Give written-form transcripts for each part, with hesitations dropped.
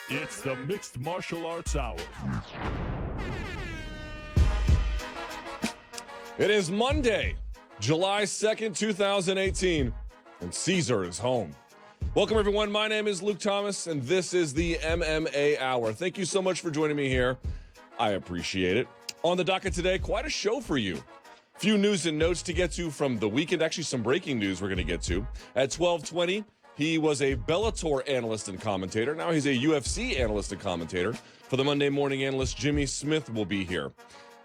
It's the Mixed Martial Arts Hour. It is Monday, July 2nd, 2018, and Caesar is home. Welcome, everyone. My name is Luke Thomas, and this is the MMA Hour. Thank you so much for joining me here. I appreciate it. On the docket today, quite a show for you. Few news and notes to get to from the weekend. Actually, some breaking news we're going to get to. At 12:20, he was a Bellator analyst and commentator. Now he's a UFC analyst and commentator. For the Monday Morning Analyst, Jimmy Smith will be here.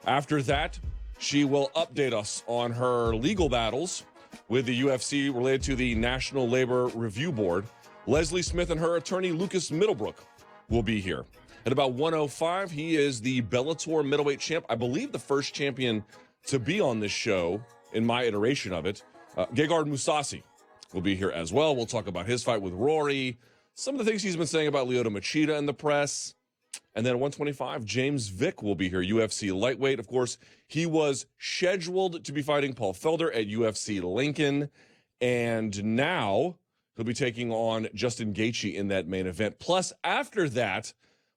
After that, she will update us on her legal battles with the UFC related to the National Labor Review Board. Leslie Smith and her attorney, Lucas Middlebrook, will be here. At about 1:05, he is the Bellator middleweight champ. I believe the first champion to be on this show in my iteration of it. Gegard Mousasi will be here as well. We'll talk about his fight with Rory, some of the things he's been saying about Lyoto Machida in the press. And then at 1:25, James Vick will be here, UFC lightweight. Of course, he was scheduled to be fighting Paul Felder at UFC Lincoln. And now he'll be taking on Justin Gaethje in that main event. Plus, after that,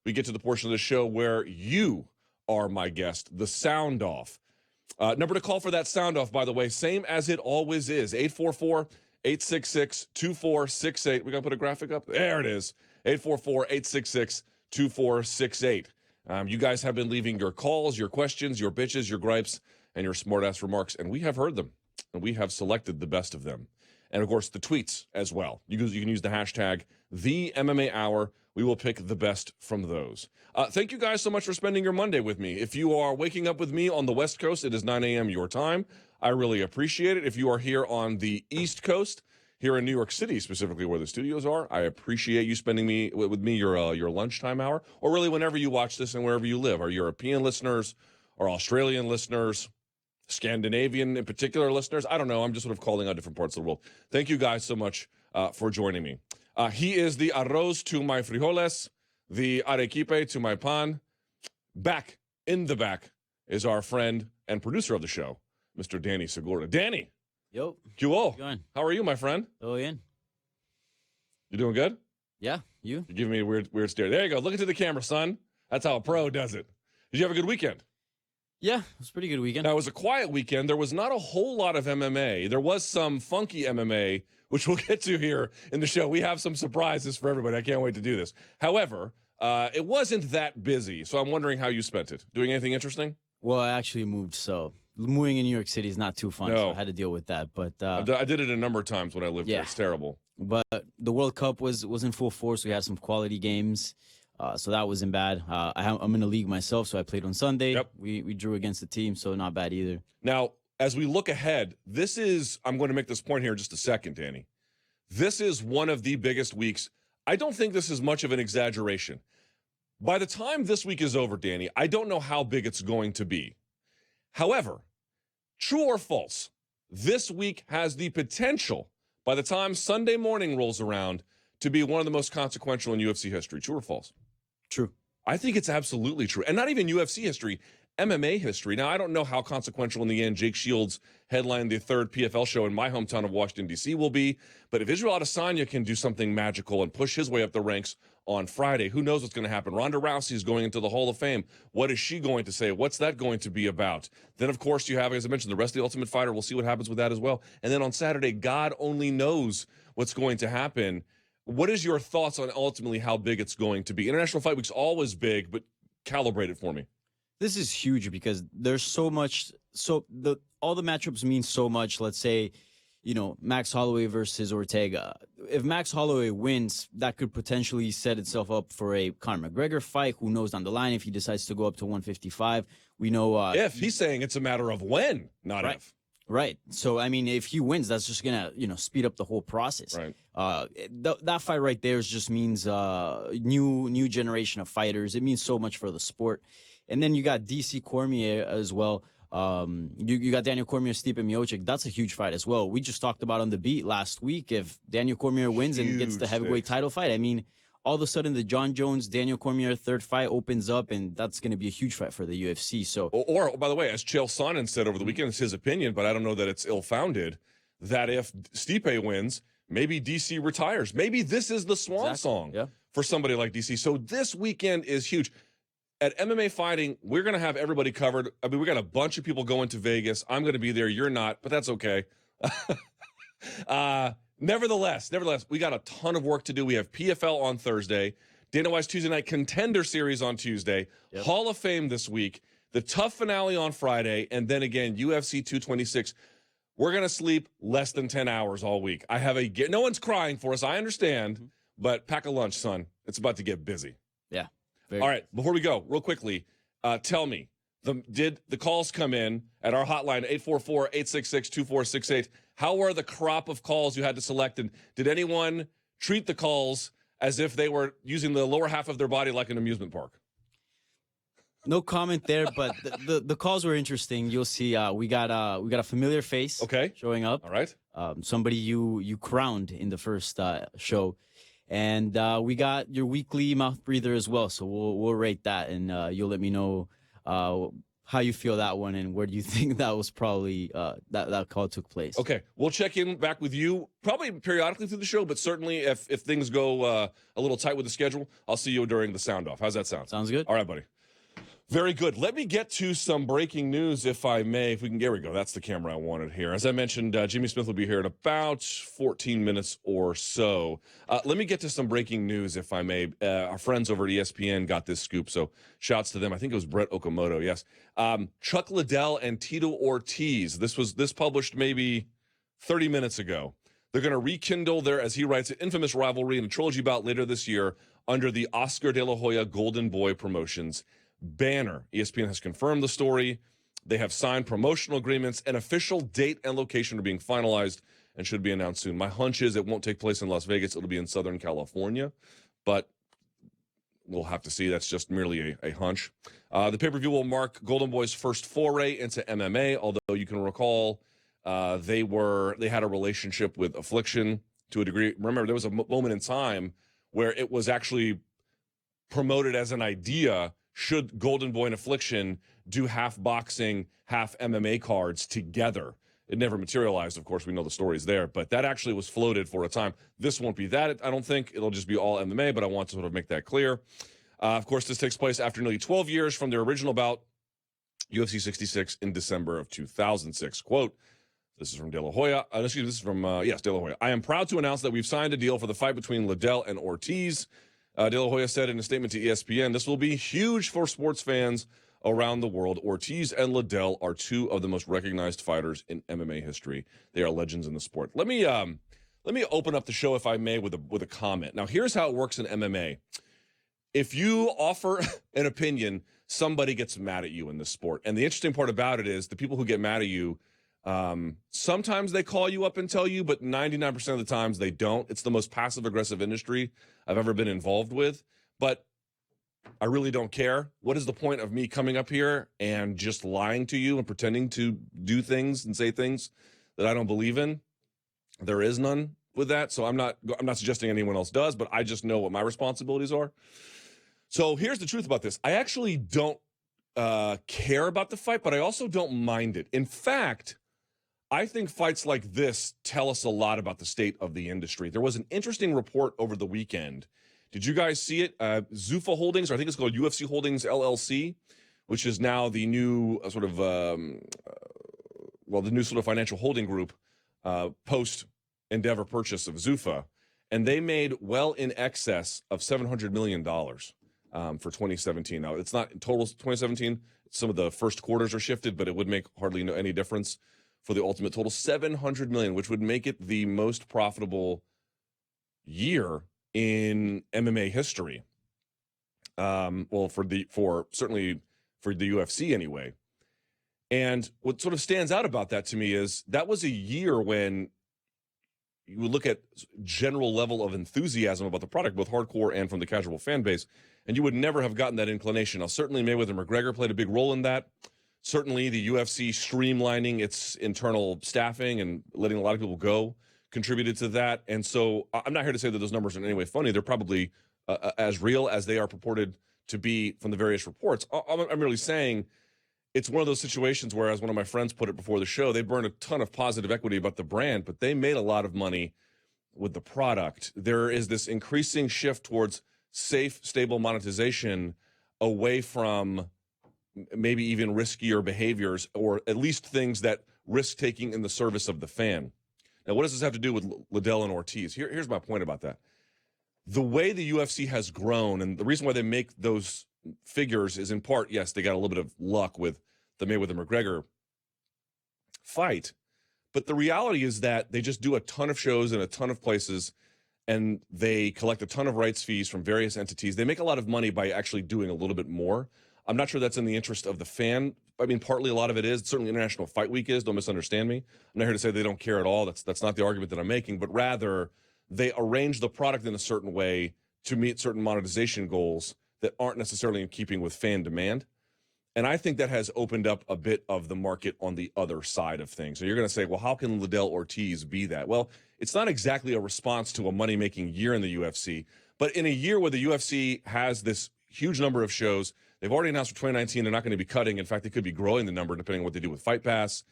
we get to the portion of the show where you are my guest, the sound off. Number to call for that sound off, by the way, same as it always is, 844-866-2468. We got to put a graphic up? There it is, 844-866-2468. You guys have been leaving your calls, your questions, your bitches, your gripes, and your smart-ass remarks, and we have heard them, and we have selected the best of them. And, of course, the tweets as well. You can use the hashtag #TheMMAHour. We will pick the best from those. Thank you guys so much for spending your Monday with me. If you are waking up with me on the West Coast, it is 9 a.m. your time. I really appreciate it. If you are here on the East Coast, here in New York City, specifically where the studios are, I appreciate you spending with me your lunchtime hour, or really whenever you watch this and wherever you live. Our European listeners, our Australian listeners, Scandinavian in particular listeners. I don't know. I'm just sort of calling out different parts of the world. Thank you guys so much for joining me. He is the arroz to my frijoles, the arequipe to my pan. Back in the back is our friend and producer of the show, Mr. Danny Segura. Danny. Yo. QO. Going. How are you, my friend? Oh, in. You doing good? Yeah. You? You're giving me a weird stare. There you go. Look into the camera, son. That's how a pro does it. Did you have a good weekend? Yeah, it was a pretty good weekend. Now, it was a quiet weekend. There was not a whole lot of MMA. There was some funky MMA, which we'll get to here in the show. We have some surprises for everybody. I can't wait to do this. However, it wasn't that busy, so I'm wondering how you spent it. Doing anything interesting? Well, I actually moved, so moving in New York City is not too fun, so I had to deal with that. But I did it a number of times when I lived there. It's terrible. But the World Cup was in full force. We had some quality games. So that wasn't bad. I'm in a league myself, so I played on Sunday. Yep. We drew against the team, so not bad either. Now, as we look ahead, I'm going to make this point here in just a second, Danny. This is one of the biggest weeks. I don't think this is much of an exaggeration. By the time this week is over, Danny, I don't know how big it's going to be. However, true or false, this week has the potential, by the time Sunday morning rolls around, to be one of the most consequential in UFC history. True or false? True. I think it's absolutely true. And not even UFC history, MMA history. Now, I don't know how consequential in the end Jake Shields headlined the third PFL show in my hometown of Washington, D.C. will be. But if Israel Adesanya can do something magical and push his way up the ranks on Friday, who knows what's going to happen? Ronda Rousey is going into the Hall of Fame. What is she going to say? What's that going to be about? Then, of course, you have, as I mentioned, the rest of the Ultimate Fighter. We'll see what happens with that as well. And then on Saturday, God only knows what's going to happen. What is your thoughts on ultimately how big it's going to be? International Fight Week's always big, but calibrate it for me. This is huge because there's so much. All the matchups mean so much. Let's say, Max Holloway versus Ortega. If Max Holloway wins, that could potentially set itself up for a Conor McGregor fight. Who knows down the line if he decides to go up to 155? We know if he's saying it's a matter of when, not right. if. Right. So, I mean, if he wins, that's just going to, speed up the whole process. Right. That fight right there just means new generation of fighters. It means so much for the sport. And then you got DC Cormier as well. You got Daniel Cormier, Stipe Miocic. That's a huge fight as well. We just talked about on the beat last week. If Daniel Cormier wins and gets the heavyweight title fight, I mean, all of a sudden the John Jones, Daniel Cormier third fight opens up, and that's going to be a huge fight for the UFC. So, or by the way, as Chael Sonnen said over the weekend, it's his opinion, but I don't know that it's ill-founded, that if Stipe wins, maybe DC retires. Maybe this is the swan song for somebody like DC. So this weekend is huge. At MMA Fighting, we're going to have everybody covered. I mean, we got a bunch of people going to Vegas. I'm going to be there. You're not, but that's okay. Nevertheless, we got a ton of work to do. We have PFL on Thursday, Dana White's Tuesday Night Contender Series on Tuesday, Hall of Fame this week, the Tough Finale on Friday, and then again, UFC 226. We're going to sleep less than 10 hours all week. No one's crying for us. I understand, but pack a lunch, son. It's about to get busy. Yeah. All right, before we go, real quickly, tell me, did the calls come in at our hotline, 844-866-2468? How were the crop of calls you had to select, and did anyone treat the calls as if they were using the lower half of their body like an amusement park? No comment there, but the calls were interesting. You'll see we got a familiar face showing up. All right. Somebody you crowned in the first show. And we got your weekly mouth breather as well. So we'll rate that, and you'll let me know how you feel that one and where do you think that was probably that call took place. Okay, we'll check in back with you probably periodically through the show, but certainly if things go a little tight with the schedule, I'll see you during the sound off. How's that sound? Sounds good. All right, buddy. Very good. Let me get to some breaking news, if I may. If we can, there we go. That's the camera I wanted here. As I mentioned, Jimmy Smith will be here in about 14 minutes or so. Let me get to some breaking news, if I may. Our friends over at ESPN got this scoop, so shouts to them. I think it was Brett Okamoto, yes. Chuck Liddell and Tito Ortiz. This published maybe 30 minutes ago. They're going to rekindle their, as he writes, infamous rivalry in a trilogy bout later this year under the Oscar de la Hoya Golden Boy Promotions banner. ESPN has confirmed the story. They have signed promotional agreements. An official date and location are being finalized and should be announced soon. My hunch is it won't take place in Las Vegas. It'll be in Southern California, but we'll have to see. That's just merely a hunch. The pay-per-view will mark Golden Boy's first foray into MMA, although you can recall they had a relationship with Affliction to a degree. Remember, there was a moment in time where it was actually promoted as an idea. Should Golden Boy and Affliction do half boxing, half MMA cards together? It never materialized. Of course, we know the stories there, but that actually was floated for a time. This won't be that. I don't think it'll just be all MMA, but I want to sort of make that clear. Of course, this takes place after nearly 12 years from their original bout, UFC 66 in December of 2006. Quote, this is from De La Hoya. This is from, De La Hoya. I am proud to announce that we've signed a deal for the fight between Liddell and Ortiz. De La Hoya said in a statement to ESPN, this will be huge for sports fans around the world. Ortiz and Liddell are two of the most recognized fighters in MMA history. They are legends in the sport. Let me open up the show, if I may, with a comment. Now, here's how it works in MMA. If you offer an opinion, somebody gets mad at you in this sport. And the interesting part about it is the people who get mad at you, sometimes they call you up and tell you, but 99% of the times they don't. It's the most passive-aggressive industry I've ever been involved with. But I really don't care. What is the point of me coming up here and just lying to you and pretending to do things and say things that I don't believe in? There is none with that. So I'm not suggesting anyone else does, but I just know what my responsibilities are. So here's the truth about this. I actually don't care about the fight, but I also don't mind it. In fact, I think fights like this tell us a lot about the state of the industry. There was an interesting report over the weekend. Did you guys see it? Zuffa Holdings, or I think it's called UFC Holdings LLC, which is now the new the new sort of financial holding group post Endeavor purchase of Zuffa, and they made well in excess of $700 million for 2017. Now, it's not in total 2017. Some of the first quarters are shifted, but it would make hardly any difference for the ultimate total. $700 million, which would make it the most profitable year in MMA history. Certainly for the UFC anyway. And what sort of stands out about that to me is that was a year when you would look at general level of enthusiasm about the product, both hardcore and from the casual fan base, and you would never have gotten that inclination. Now, certainly Mayweather and McGregor played a big role in that. Certainly the UFC streamlining its internal staffing and letting a lot of people go contributed to that. And so I'm not here to say that those numbers are in any way funny. They're probably as real as they are purported to be from the various reports. I'm merely saying it's one of those situations where, as one of my friends put it before the show, they burned a ton of positive equity about the brand, but they made a lot of money with the product, there is this increasing shift towards safe, stable monetization away from maybe even riskier behaviors, or at least things that risk taking in the service of the fan. Now, what does this have to do with Liddell and Ortiz? Here's my point about that. The way the UFC has grown, and the reason why they make those figures is in part, yes, they got a little bit of luck with the Mayweather-McGregor fight, but the reality is that they just do a ton of shows in a ton of places, and they collect a ton of rights fees from various entities. They make a lot of money by actually doing a little bit more. I'm not sure that's in the interest of the fan. I mean, partly a lot of it is. Certainly International Fight Week is. Don't misunderstand me. I'm not here to say they don't care at all. That's not the argument that I'm making, but rather they arrange the product in a certain way to meet certain monetization goals that aren't necessarily in keeping with fan demand. And I think that has opened up a bit of the market on the other side of things. So you're going to say, well, how can Liddell Ortiz be that? Well, it's not exactly a response to a money-making year in the UFC, but in a year where the UFC has this huge number of shows, they've already announced for 2019 they're not going to be cutting. In fact, they could be growing the number depending on what they do with Fight Pass.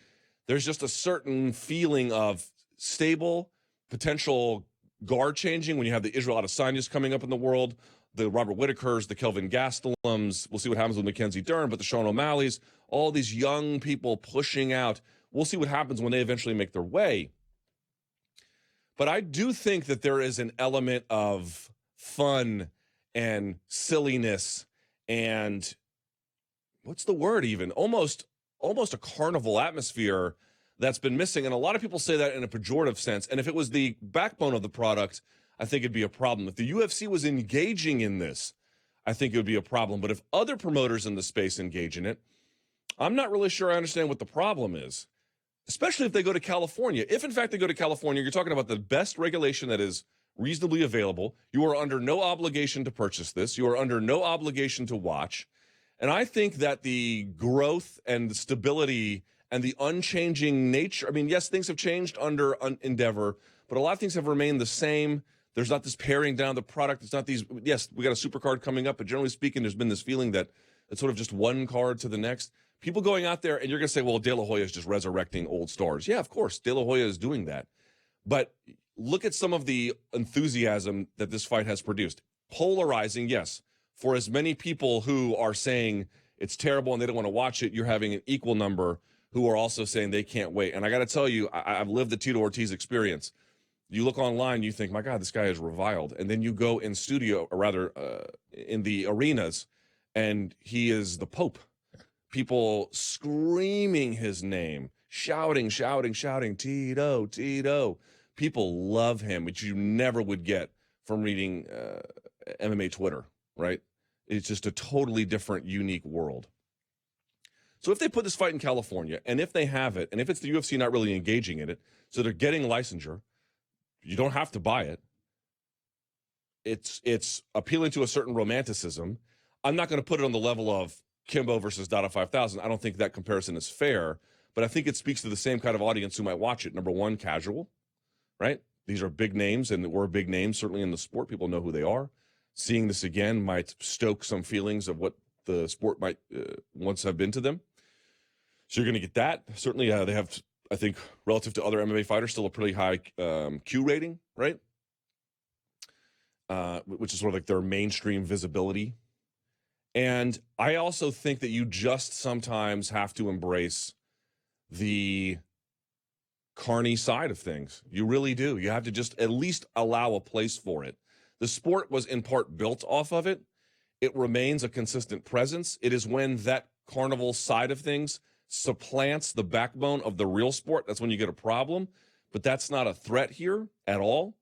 There's just a certain feeling of stable, potential guard changing when you have the Israel Adesanya's coming up in the world, the Robert Whitakers, the Kelvin Gastelums. We'll see what happens with Mackenzie Dern, but the Sean O'Malley's, all these young people pushing out. We'll see what happens when they eventually make their way. But I do think that there is an element of fun and silliness and what's the word even? Almost a carnival atmosphere that's been missing. And a lot of people say that in a pejorative sense. And if it was the backbone of the product, I think it'd be a problem. If the UFC was engaging in this, I think it would be a problem. But if other promoters in the space engage in it, I'm not really sure I understand what the problem is, especially if they go to California. If, in fact, they go to California, you're talking about the best regulation that is reasonably available. You are under no obligation to purchase this. You are under no obligation to watch. And I think that the growth and the stability and the unchanging nature, I mean, yes, things have changed under Endeavor, but a lot of things have remained the same. There's not this paring down the product. It's not these, yes, we got a super card coming up, but generally speaking, there's been this feeling that it's sort of just one card to the next. People going out there, and you're going to say, well, De La Hoya is just resurrecting old stars. Yeah, of course, De La Hoya is doing that. But look at some of the enthusiasm that this fight has produced. Polarizing, yes. For as many people who are saying it's terrible and they don't want to watch it, you're having an equal number who are also saying they can't wait. And I got to tell you, I've lived the Tito Ortiz experience. You look online, you think, my God, this guy is reviled. And then you go in studio, or rather in the arenas, and he is the Pope. People screaming his name, shouting, Tito, Tito. People love him, which you never would get from reading MMA Twitter, right? It's just a totally different, unique world. So if they put this fight in California, and if they have it, and if it's the UFC not really engaging in it, so they're getting licensure, you don't have to buy it. It's appealing to a certain romanticism. I'm not going to put it on the level of Kimbo versus Dada 5000. I don't think that comparison is fair, but I think it speaks to the same kind of audience who might watch it. Number one, casual, right? These are big names, and we're big names, certainly in the sport. People know who they are. Seeing this again might stoke some feelings of what the sport might once have been to them. So you're going to get that. Certainly they have, I think, relative to other MMA fighters, still a pretty high Q rating, right? Which is sort of like their mainstream visibility. And I also think that you just sometimes have to embrace the carny side of things. You really do. You have to just at least allow a place for it. The sport was in part built off of it. It remains a consistent presence. It is when that carnival side of things supplants the backbone of the real sport, that's when you get a problem. But that's not a threat here at all.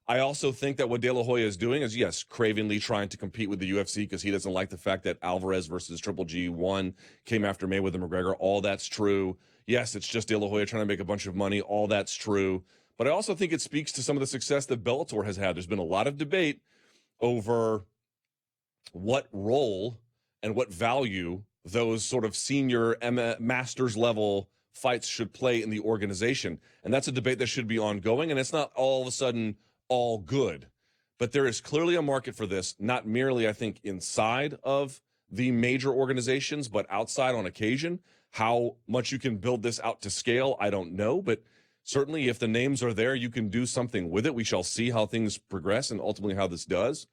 I also think that what De La Hoya is doing is, yes, cravenly trying to compete with the UFC because he doesn't like the fact that Alvarez versus Triple G1 came after Mayweather McGregor. All that's true. Yes, it's just De La Hoya trying to make a bunch of money. All that's true. But I also think it speaks to some of the success that Bellator has had. There's been a lot of debate over what role and what value those sort of senior masters level fights should play in the organization. And that's a debate that should be ongoing. And it's not all of a sudden all good. But there is clearly a market for this, not merely, I think, inside of the major organizations, but outside on occasion. How much you can build this out to scale, I don't know. But Certainly, if the names are there, you can do something with it. We shall see how things progress and ultimately how this does.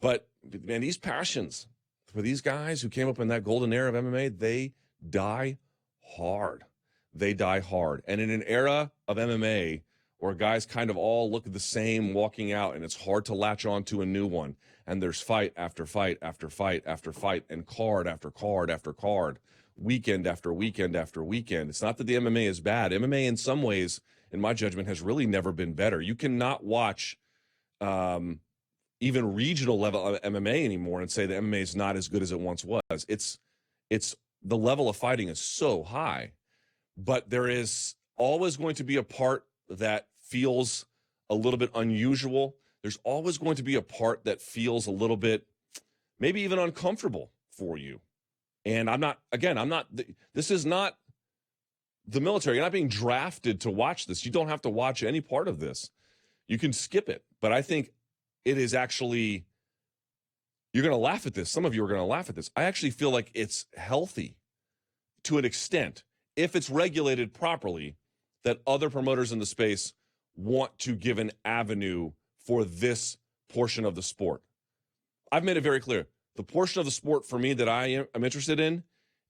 But, man, these passions for these guys who came up in that golden era of MMA, they die hard. They die hard. And in an era of MMA where guys kind of all look the same walking out and it's hard to latch on to a new one, and there's fight after fight after fight after fight and card after card after card, weekend after weekend after weekend. It's not that the MMA is bad. MMA in some ways, in my judgment, has really never been better. You cannot watch even regional level of MMA anymore and say the MMA is not as good as it once was. It's the level of fighting is so high, but there is always going to be a part that feels a little bit unusual. There's always going to be a part that feels a little bit, maybe even uncomfortable for you. And this is not the military. You're not being drafted to watch this. You don't have to watch any part of this. You can skip it. But I think it is actually, you're going to laugh at this. Some of you are going to laugh at this. I actually feel like it's healthy to an extent, if it's regulated properly, that other promoters in the space want to give an avenue for this portion of the sport. I've made it very clear. The portion of the sport for me that I am interested in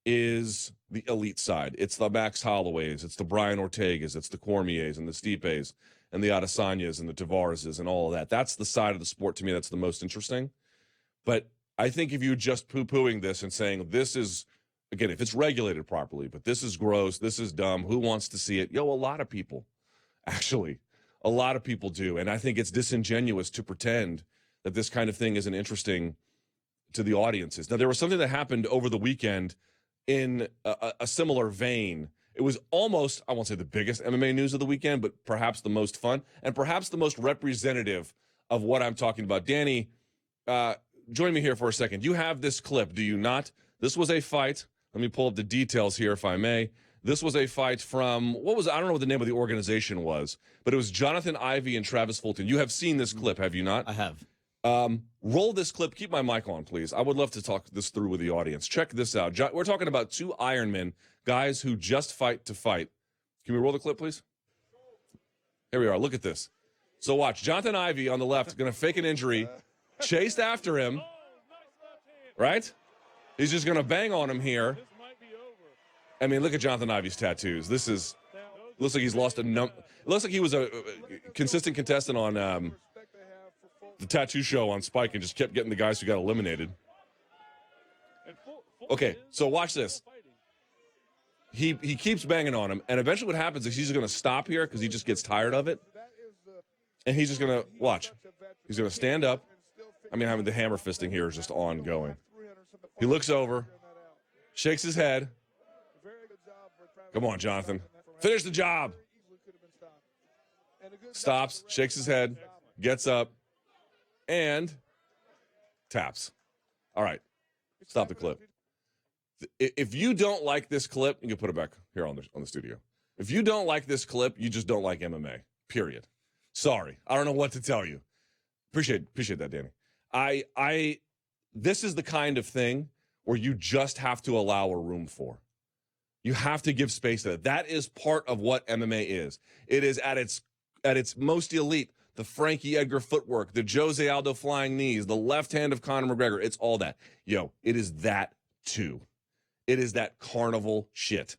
is the elite side. It's the Max Holloways, it's the Brian Ortegas, it's the Cormiers and the Stipes and the Adesanyas and the Tavareses and all of that. That's the side of the sport to me that's the most interesting. But I think if you're just poo-pooing this and saying this is, again, if it's regulated properly, but this is gross, this is dumb, who wants to see it? A lot of people, actually. A lot of people do. And I think it's disingenuous to pretend that this kind of thing isn't interesting to the audiences. Now, there was something that happened over the weekend in a similar vein. It was almost, I won't say the biggest MMA news of the weekend, but perhaps the most fun and perhaps the most representative of what I'm talking about. Danny, join me here for a second. You have this clip, do you not? This was a fight. Let me pull up the details here, if I may. This was a fight from, I don't know what the name of the organization was, but it was Jonathan Ivey and Travis Fulton. You have seen this clip, have you not? I have. Roll this clip. Keep my mic on, please. I would love to talk this through with the audience. Check this out. We're talking about two Ironmen, guys who just fight to fight. Can we roll the clip, please? Here we are. Look at this. So watch. Jonathan Ivey on the left, going to fake an injury, chased after him, right? He's just going to bang on him here. I mean, look at Jonathan Ivey's tattoos. Looks like he's lost looks like he was a consistent contestant on the tattoo show on Spike and just kept getting the guys who got eliminated. Okay, so watch this. He keeps banging on him, and eventually what happens is he's going to stop here because he just gets tired of it. And he's just going to, watch. He's going to stand up. I mean, having the hammer fisting here is just ongoing. He looks over, shakes his head. Come on, Jonathan. Finish the job. Stops, shakes his head, gets up, and taps. All right. Stop the clip. If you don't like this clip, you can put it back here on the studio. If you don't like this clip, you just don't like MMA, period. Sorry. I don't know what to tell you. Appreciate that, Danny. This is the kind of thing where you just have to allow a room for. You have to give space to that. That is part of what MMA is. It is at its most elite, the Frankie Edgar footwork, the Jose Aldo flying knees, the left hand of Conor McGregor. It's all that. It is that too. It is that carnival shit.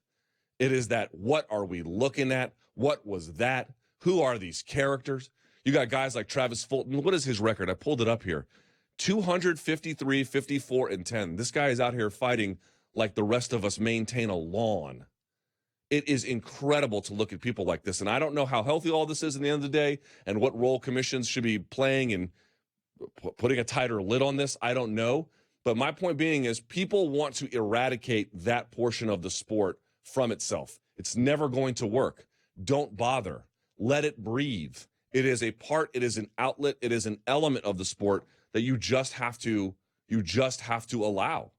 It is that, what are we looking at? What was that? Who are these characters? You got guys like Travis Fulton. What is his record? I pulled it up here. 253, 54, and 10. This guy is out here fighting like the rest of us maintain a lawn. It is incredible to look at people like this. And I don't know how healthy all this is in the end of the day and what role commissions should be playing in putting a tighter lid on this. I don't know. But my point being is people want to eradicate that portion of the sport from itself. It's never going to work. Don't bother. Let it breathe. It is a part, it is an outlet, it is an element of the sport that you just have to allow.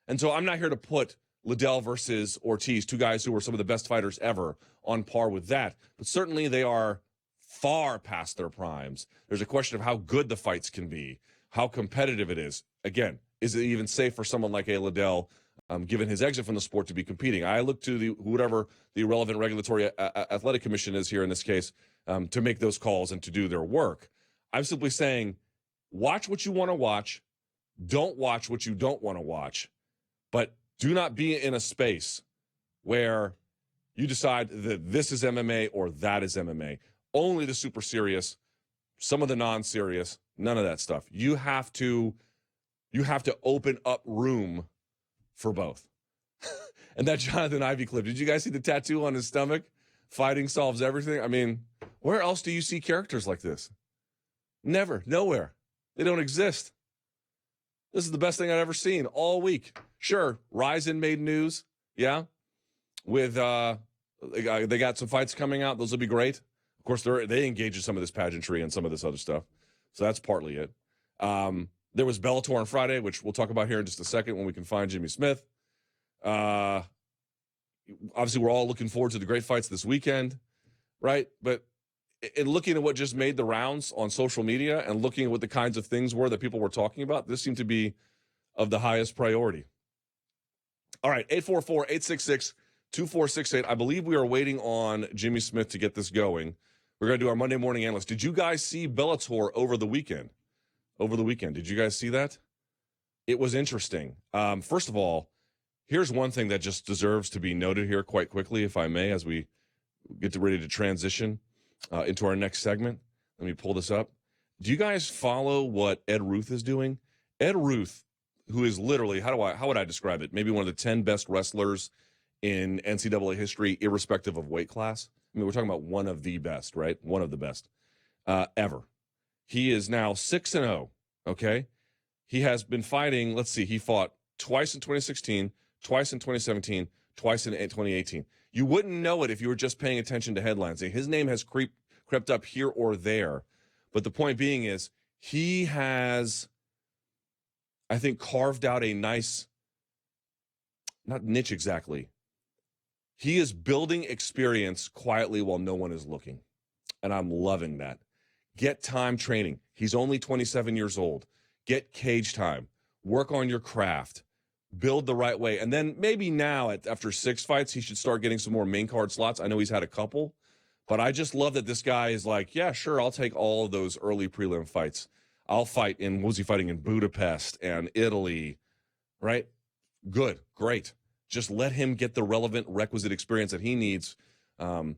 And so I'm not here to put Liddell versus Ortiz, two guys who were some of the best fighters ever, on par with that. But certainly they are far past their primes. There's a question of how good the fights can be, how competitive it is. Again, is it even safe for someone like a Liddell given his exit from the sport, to be competing. I look to whatever the relevant regulatory athletic commission is here in this case to make those calls and to do their work. I'm simply saying, watch what you want to watch. Don't watch what you don't want to watch. But do not be in a space where you decide that this is MMA or that is MMA. Only the super serious, some of the non-serious, none of that stuff. You have to open up room for both. And that Jonathan Ivey clip, did you guys see the tattoo on his stomach? Fighting solves everything. I mean, where else do you see characters like this? Never, nowhere. They don't exist. This is the best thing I've ever seen all week. Sure, Ryzen made news, yeah, with they got some fights coming out. Those will be great. Of course, they engage in some of this pageantry and some of this other stuff, so that's partly it. There was Bellator on Friday, which we'll talk about here in just a second when we can find Jimmy Smith. Obviously, we're all looking forward to the great fights this weekend, right? But in looking at what just made the rounds on social media and looking at what the kinds of things were that people were talking about, this seemed to be of the highest priority. All right, 844-866-2468. I believe we are waiting on Jimmy Smith to get this going. We're going to do our Monday Morning Analyst. Did you guys see Bellator over the weekend? Did you guys see that? It was interesting. First of all, here's one thing that just deserves to be noted here quite quickly, if I may, as we get ready to transition into our next segment. Let me pull this up. Do you guys follow what Ed Ruth is doing? Ed Ruth, who is literally, how would I describe it? Maybe one of the 10 best wrestlers in NCAA history, irrespective of weight class. I mean, we're talking about one of the best, right? One of the best ever. He is now 6-0, okay? He has been fighting, let's see, he fought twice in 2016, twice in 2017, twice in 2018. You wouldn't know it if you were just paying attention to headlines. His name has crept up here or there. But the point being is he has, I think, carved out a nice, not niche exactly. He is building experience quietly while no one is looking. And I'm loving that. Get time training. He's only 27 years old. Get cage time. Work on your craft. Build the right way. And then maybe now, after 6 fights, he should start getting some more main card slots. I know he's had a couple. But I just love that this guy is like, yeah, sure, I'll take all of those early prelim fights. I'll fight in, what was he fighting in Budapest and Italy, right? Good, great. Just let him get the relevant, requisite experience that he needs to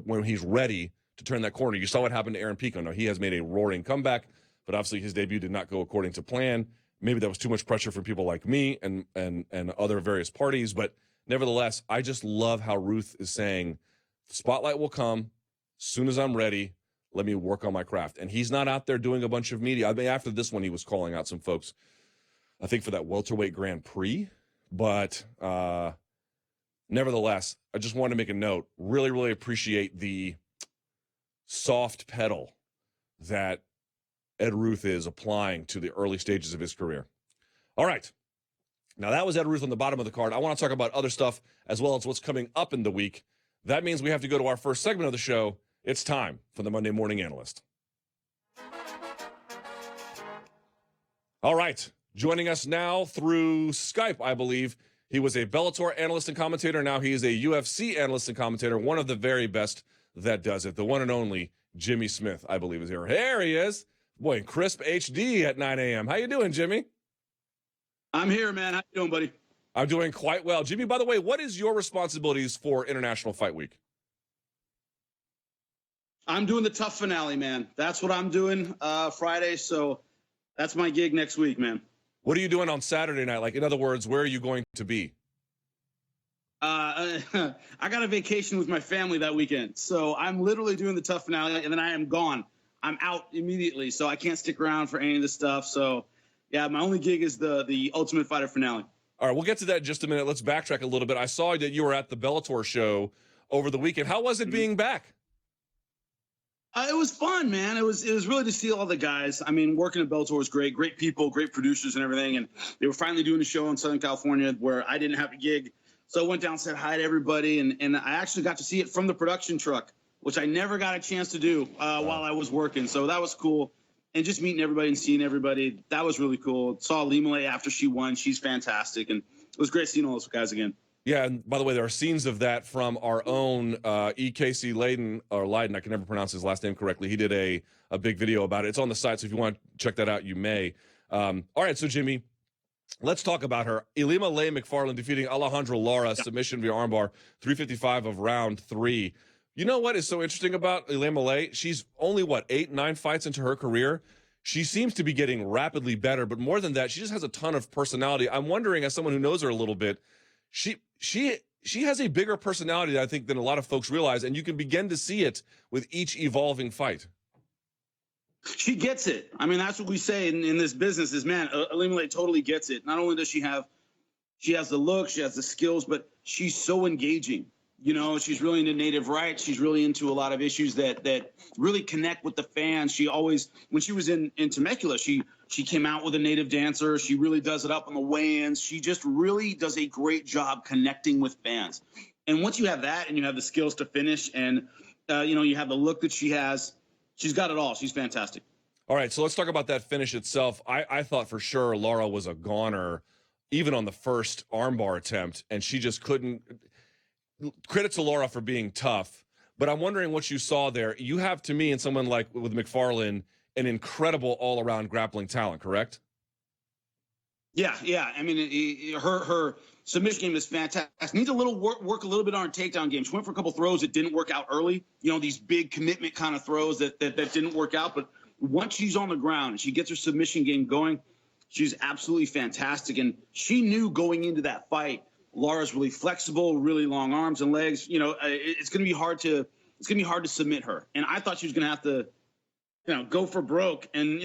when he's ready to turn that corner. You saw what happened to Aaron Pico. Now, he has made a roaring comeback, but obviously his debut did not go according to plan. Maybe that was too much pressure for people like me and other various parties. But nevertheless, I just love how Ruth is saying, the spotlight will come as soon as I'm ready. Let me work on my craft. And he's not out there doing a bunch of media. I mean, after this one, he was calling out some folks, I think, for that welterweight Grand Prix. But nevertheless, I just wanted to make a note. Really, really appreciate the soft pedal that Ed Ruth is applying to the early stages of his career. All right. Now, that was Ed Ruth on the bottom of the card. I want to talk about other stuff as well as what's coming up in the week. That means we have to go to our first segment of the show. It's time for the Monday Morning Analyst. All right. Joining us now through Skype, I believe. He was a Bellator analyst and commentator. Now he is a UFC analyst and commentator, one of the very best that does it. The one and only Jimmy Smith, I believe, is here. There he is. Boy, crisp HD at 9 a.m. How you doing, Jimmy? I'm here, man. How you doing, buddy? I'm doing quite well. Jimmy, by the way, what is your responsibilities for International Fight Week? I'm doing the tough finale, man. That's what I'm doing Friday, so that's my gig next week, man. What are you doing on Saturday night? Like, in other words, where are you going to be? I got a vacation with my family that weekend, so I'm literally doing the tough finale, and then I am gone. I'm out immediately, so I can't stick around for any of this stuff. So, yeah, my only gig is the Ultimate Fighter finale. All right, we'll get to that in just a minute. Let's backtrack a little bit. I saw that you were at the Bellator show over the weekend. How was it being back? It was fun, man. It was really to see all the guys. I mean, working at Bellator was great. Great people, great producers and everything. And they were finally doing a show in Southern California where I didn't have a gig. So I went down and said hi to everybody. And I actually got to see it from the production truck, which I never got a chance to do while I was working. So that was cool. and just meeting everybody and seeing everybody. That was really cool. Saw Limale after she won. She's fantastic. And it was great seeing all those guys again. Yeah, and by the way, there are scenes of that from our own EKC Leiden. I can never pronounce his last name correctly. He did a big video about it. It's on the site, so if you want to check that out, you may. All right, so Jimmy, let's talk about her. Ilima-Lei Macfarlane defeating Alejandra Lara, submission via armbar, 355 of round 3. You know what is so interesting about Ilima-Lei? She's only, 8-9 fights into her career. She seems to be getting rapidly better, but more than that, she just has a ton of personality. I'm wondering, as someone who knows her a little bit, she has a bigger personality, I think, than a lot of folks realize, and you can begin to see it with each evolving fight. She gets it. I mean, that's what we say in this business is, man, Ilima-Lei totally gets it. Not only does she has the look, she has the skills, but she's so engaging. You know, she's really into native rights. She's really into a lot of issues that really connect with the fans. She always, when she was in Temecula, she came out with a native dancer. She really does it up on the weigh-ins. She just really does a great job connecting with fans. And once you have that and you have the skills to finish and, you have the look that she has, she's got it all. She's fantastic. All right, so let's talk about that finish itself. I thought for sure Lara was a goner, even on the first armbar attempt, and she just couldn't. Credit to Lara for being tough, but I'm wondering what you saw there. You have, to me, and someone like with Macfarlane, an incredible all-around grappling talent, correct? Yeah. I mean, her submission game is fantastic. Needs a little work a little bit on her takedown game. She went for a couple throws that didn't work out early. These big commitment kind of throws that didn't work out. But once she's on the ground and she gets her submission game going, she's absolutely fantastic. And she knew going into that fight, Lara's really flexible, really long arms and legs. It's going to be hard to submit her. And I thought she was going to have to, go for broke and,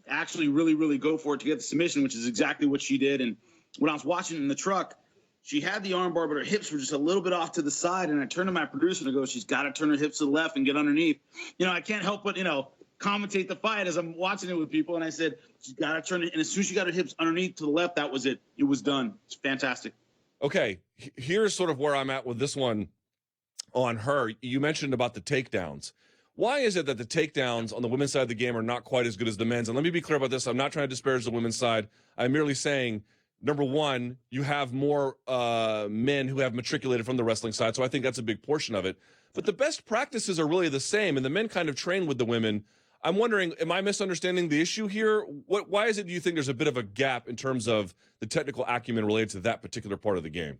actually really, really go for it to get the submission, which is exactly what she did. And when I was watching in the truck, she had the armbar, but her hips were just a little bit off to the side. And I turned to my producer and I go, she's got to turn her hips to the left and get underneath. I can't help but, commentate the fight as I'm watching it with people. And I said, she's got to turn it. And as soon as she got her hips underneath to the left, that was it. It was done. It's fantastic. Okay, here's sort of where I'm at with this one on her. You mentioned about the takedowns. Why is it that the takedowns on the women's side of the game are not quite as good as the men's? And let me be clear about this. I'm not trying to disparage the women's side. I'm merely saying, number one, you have more men who have matriculated from the wrestling side, so I think that's a big portion of it. But the best practices are really the same, and the men kind of train with the women. I'm wondering, am I misunderstanding the issue here? Why is it, do you think, there's a bit of a gap in terms of the technical acumen related to that particular part of the game?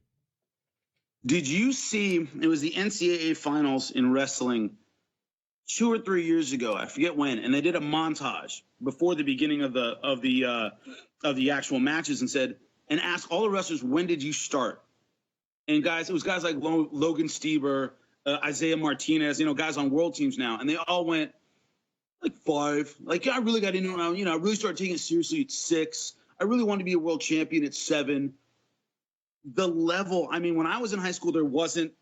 Did you see, it was the NCAA finals in wrestling 2 or 3 years ago, I forget when, and they did a montage before the beginning of the actual matches and asked all the wrestlers, when did you start? And guys, it was guys like Logan Stieber, Isaiah Martinez, guys on world teams now, and they all went like 5. Like, I really got into it. I really started taking it seriously at 6. I really wanted to be a world champion at 7. The level, I mean, when I was in high school,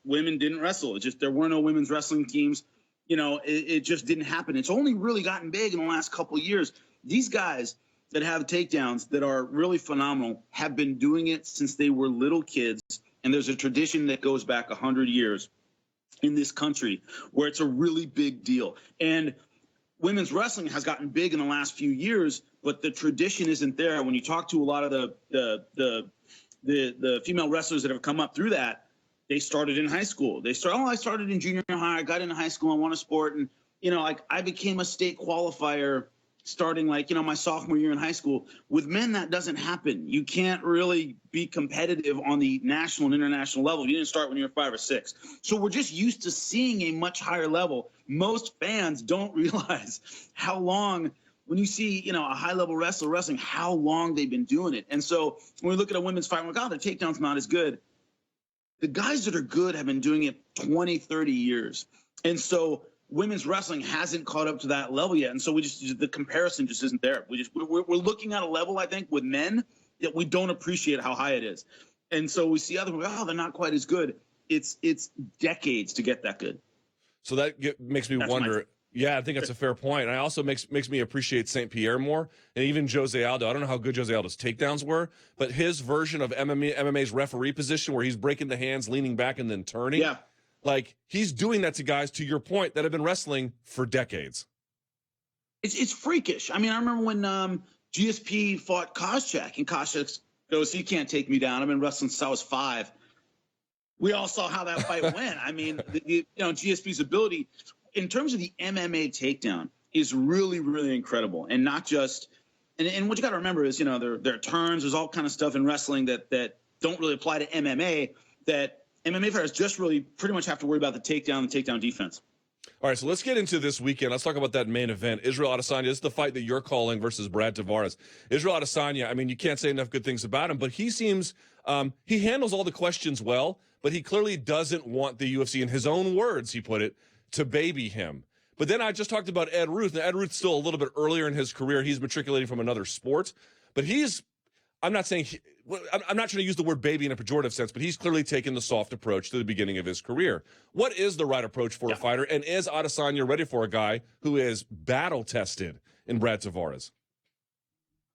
women didn't wrestle. There were no women's wrestling teams. It just didn't happen. It's only really gotten big in the last couple of years. These guys that have takedowns that are really phenomenal have been doing it since they were little kids. And there's a tradition that goes back 100 years in this country where it's a really big deal. And women's wrestling has gotten big in the last few years, but the tradition isn't there. When you talk to a lot of the female wrestlers that have come up through that, they started in high school. I started in junior high. I got into high school. I won a sport. And, I became a state qualifier starting my sophomore year in high school. With men, that doesn't happen. You can't really be competitive on the national and international level. You didn't start when you were 5 or 6. So we're just used to seeing a much higher level. Most fans don't realize how long, when you see, a high-level wrestler wrestling, how long they've been doing it. And so when we look at a women's fight, we're like, their takedown's not as good. The guys that are good have been doing it 20, 30 years. And so women's wrestling hasn't caught up to that level yet. And so the comparison just isn't there. We're looking at a level, I think, with men that we don't appreciate how high it is. And so we see other people, they're not quite as good. It's decades to get that good. So that makes me wonder. Yeah, I think that's a fair point. And it also makes me appreciate St. Pierre more, and even Jose Aldo. I don't know how good Jose Aldo's takedowns were, but his version of MMA's referee position where he's breaking the hands, leaning back, and then turning. Yeah. Like, he's doing that to guys, to your point, that have been wrestling for decades. It's freakish. I mean, I remember when GSP fought Koscheck, and Koscheck goes, "You can't take me down. I've been wrestling since I was 5." We all saw how that fight went. I mean, GSP's ability in terms of the MMA takedown is really, really incredible, and not just. And what you got to remember is, there are turns. There's all kind of stuff in wrestling that don't really apply to MMA. That MMA fighters just really pretty much have to worry about the takedown defense. All right, so let's get into this weekend. Let's talk about that main event. Israel Adesanya, this is the fight that you're calling versus Brad Tavares. Israel Adesanya, I mean, you can't say enough good things about him, but he seems he handles all the questions well, but he clearly doesn't want the UFC, in his own words, he put it, to baby him. But then I just talked about Ed Ruth. Now, Ed Ruth's still a little bit earlier in his career. He's matriculating from another sport, but I'm not trying to use the word baby in a pejorative sense, but he's clearly taken the soft approach to the beginning of his career. What is the right approach for a fighter? And is Adesanya ready for a guy who is battle-tested in Brad Tavares?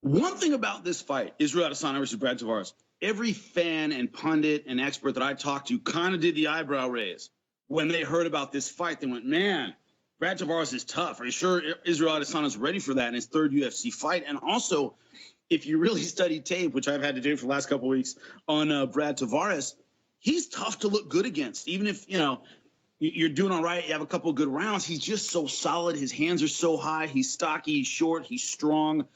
One thing about this fight, Israel Adesanya versus Brad Tavares, every fan and pundit and expert that I talked to kind of did the eyebrow raise when they heard about this fight. They went, man, Brad Tavares is tough. Are you sure Israel Adesanya is ready for that in his 3rd UFC fight? And also, if you really study tape, which I've had to do for the last couple of weeks on Brad Tavares, he's tough to look good against. Even if, you're doing all right, you have a couple of good rounds, he's just so solid. His hands are so high. He's stocky, he's short, he's strong,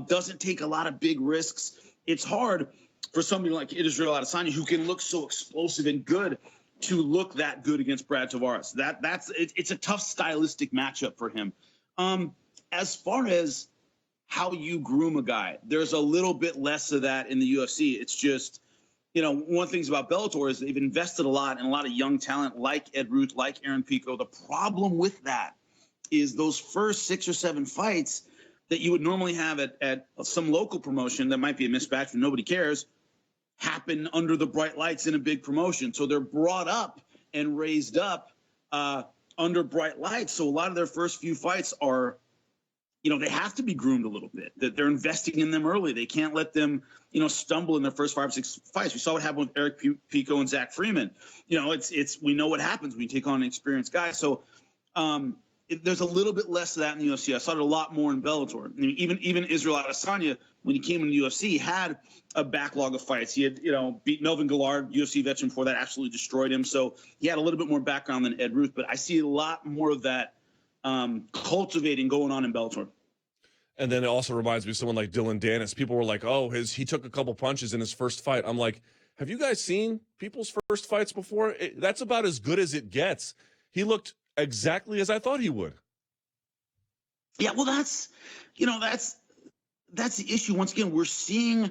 doesn't take a lot of big risks. It's hard for somebody like Israel Adesanya, who can look so explosive and good, to look that good against Brad Tavares. It's a tough stylistic matchup for him. As far as how you groom a guy, there's a little bit less of that in the UFC. It's just, one of the things about Bellator is they've invested a lot in a lot of young talent like Ed Ruth, like Aaron Pico. The problem with that is those first 6 or 7 fights that you would normally have at some local promotion that might be a mismatch and nobody cares, happen under the bright lights in a big promotion. So they're brought up and raised up under bright lights. So a lot of their first few fights are, they have to be groomed a little bit, that they're investing in them early. They can't let them, stumble in their first 5 or 6 fights. We saw what happened with Eric Pico and Zach Freeman. We know what happens when you take on an experienced guy. So there's a little bit less of that in the UFC. I saw it a lot more in Bellator. I mean, even Israel Adesanya, when he came in the UFC, had a backlog of fights. He had, beat Melvin Gillard, UFC veteran before that, absolutely destroyed him. So he had a little bit more background than Ed Ruth, but I see a lot more of that cultivating going on in Bellator. And then it also reminds me of someone like Dylan Dennis. People were like, oh, he took a couple punches in his first fight. I'm like, have you guys seen people's first fights before? That's about as good as it gets. He looked exactly as I thought he would. Yeah, well, that's the issue. Once again, we're seeing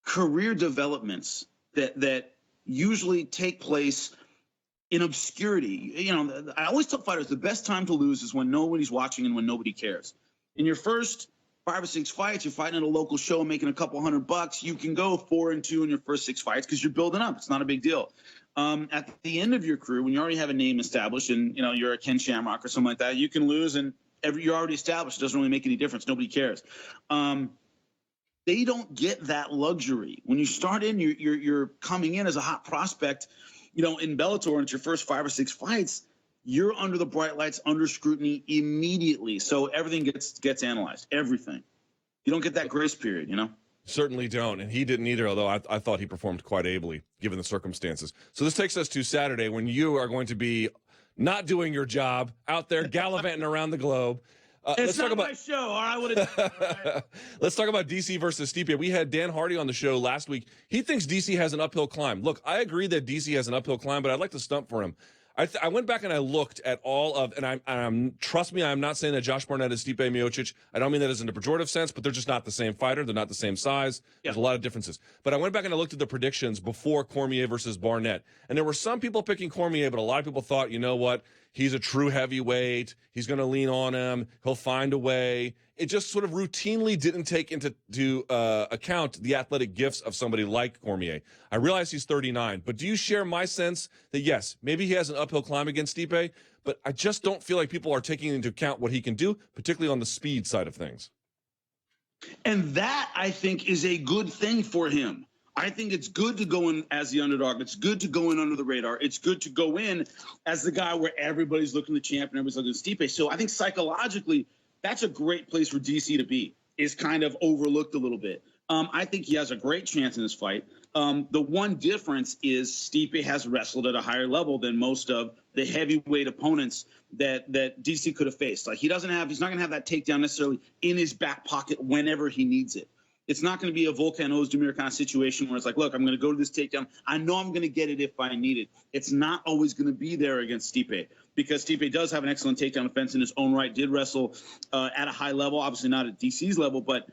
career developments that usually take place in obscurity. I always tell fighters the best time to lose is when nobody's watching and when nobody cares. In your first 5 or 6 fights, you're fighting at a local show, making a couple $100. You can go 4-2 in your first 6 fights because you're building up. It's not a big deal. At the end of your career, when you already have a name established and you're a Ken Shamrock or something like that, you can lose and you're already established. It doesn't really make any difference. Nobody cares. They don't get that luxury. When you start in, you're coming in as a hot prospect. In Bellator, and it's your first 5 or 6 fights, you're under the bright lights, under scrutiny immediately. So everything gets analyzed. Everything. You don't get that grace period. Certainly don't, and he didn't either, although I thought he performed quite ably, given the circumstances. So this takes us to Saturday, when you are going to be not doing your job, out there gallivanting around the globe. It's not my show, or I would have done it, all right? Let's talk about DC versus Stipe. We had Dan Hardy on the show last week. He thinks DC has an uphill climb. Look, I agree that DC has an uphill climb, but I'd like to stump for him. I went back and I looked at all of, and I'm trust me, I'm not saying that Josh Barnett is Stipe Miocic. I don't mean that as in a pejorative sense, but they're just not the same fighter. They're not the same size. There's a lot of differences. But I went back and I looked at the predictions before Cormier versus Barnett, and there were some people picking Cormier, but a lot of people thought, you know what? He's a true heavyweight. He's going to lean on him. He'll find a way. It just sort of routinely didn't take into account the athletic gifts of somebody like Cormier. I realize he's 39, but do you share my sense that, yes, maybe he has an uphill climb against Stipe, but I just don't feel like people are taking into account what he can do, particularly on the speed side of things. And that, I think, is a good thing for him. I think it's good to go in as the underdog. It's good to go in under the radar. It's good to go in as the guy where everybody's looking at the champ and everybody's looking at Stipe. So I think psychologically, That's a great place for DC to be, is kind of overlooked a little bit. I think he has a great chance in this fight. The one difference is Stipe has wrestled at a higher level than most of the heavyweight opponents that DC could have faced. Like he's not going to have that takedown necessarily in his back pocket whenever he needs it. It's not going to be a Volkan Ozdemir kind of situation where it's like, look, I'm going to go to this takedown. I know I'm going to get it if I need it. It's not always going to be there against Stipe, because Stipe does have an excellent takedown defense in his own right, did wrestle at a high level, obviously not at DC's level, but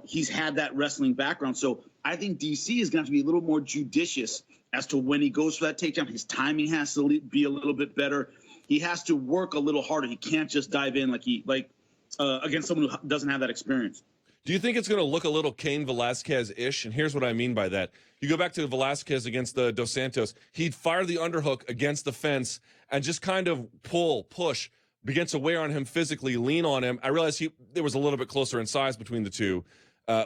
he's had that wrestling background. So I think DC is going to have to be a little more judicious as to when he goes for that takedown. His timing has to be a little bit better. He has to work a little harder. He can't just dive in against someone who doesn't have that experience. Do you think it's going to look a little Cain Velasquez-ish? And here's what I mean by that. You go back to Velasquez against the Dos Santos. He'd fire the underhook against the fence and just kind of push, begin to wear on him physically, lean on him. I realized there was a little bit closer in size between the two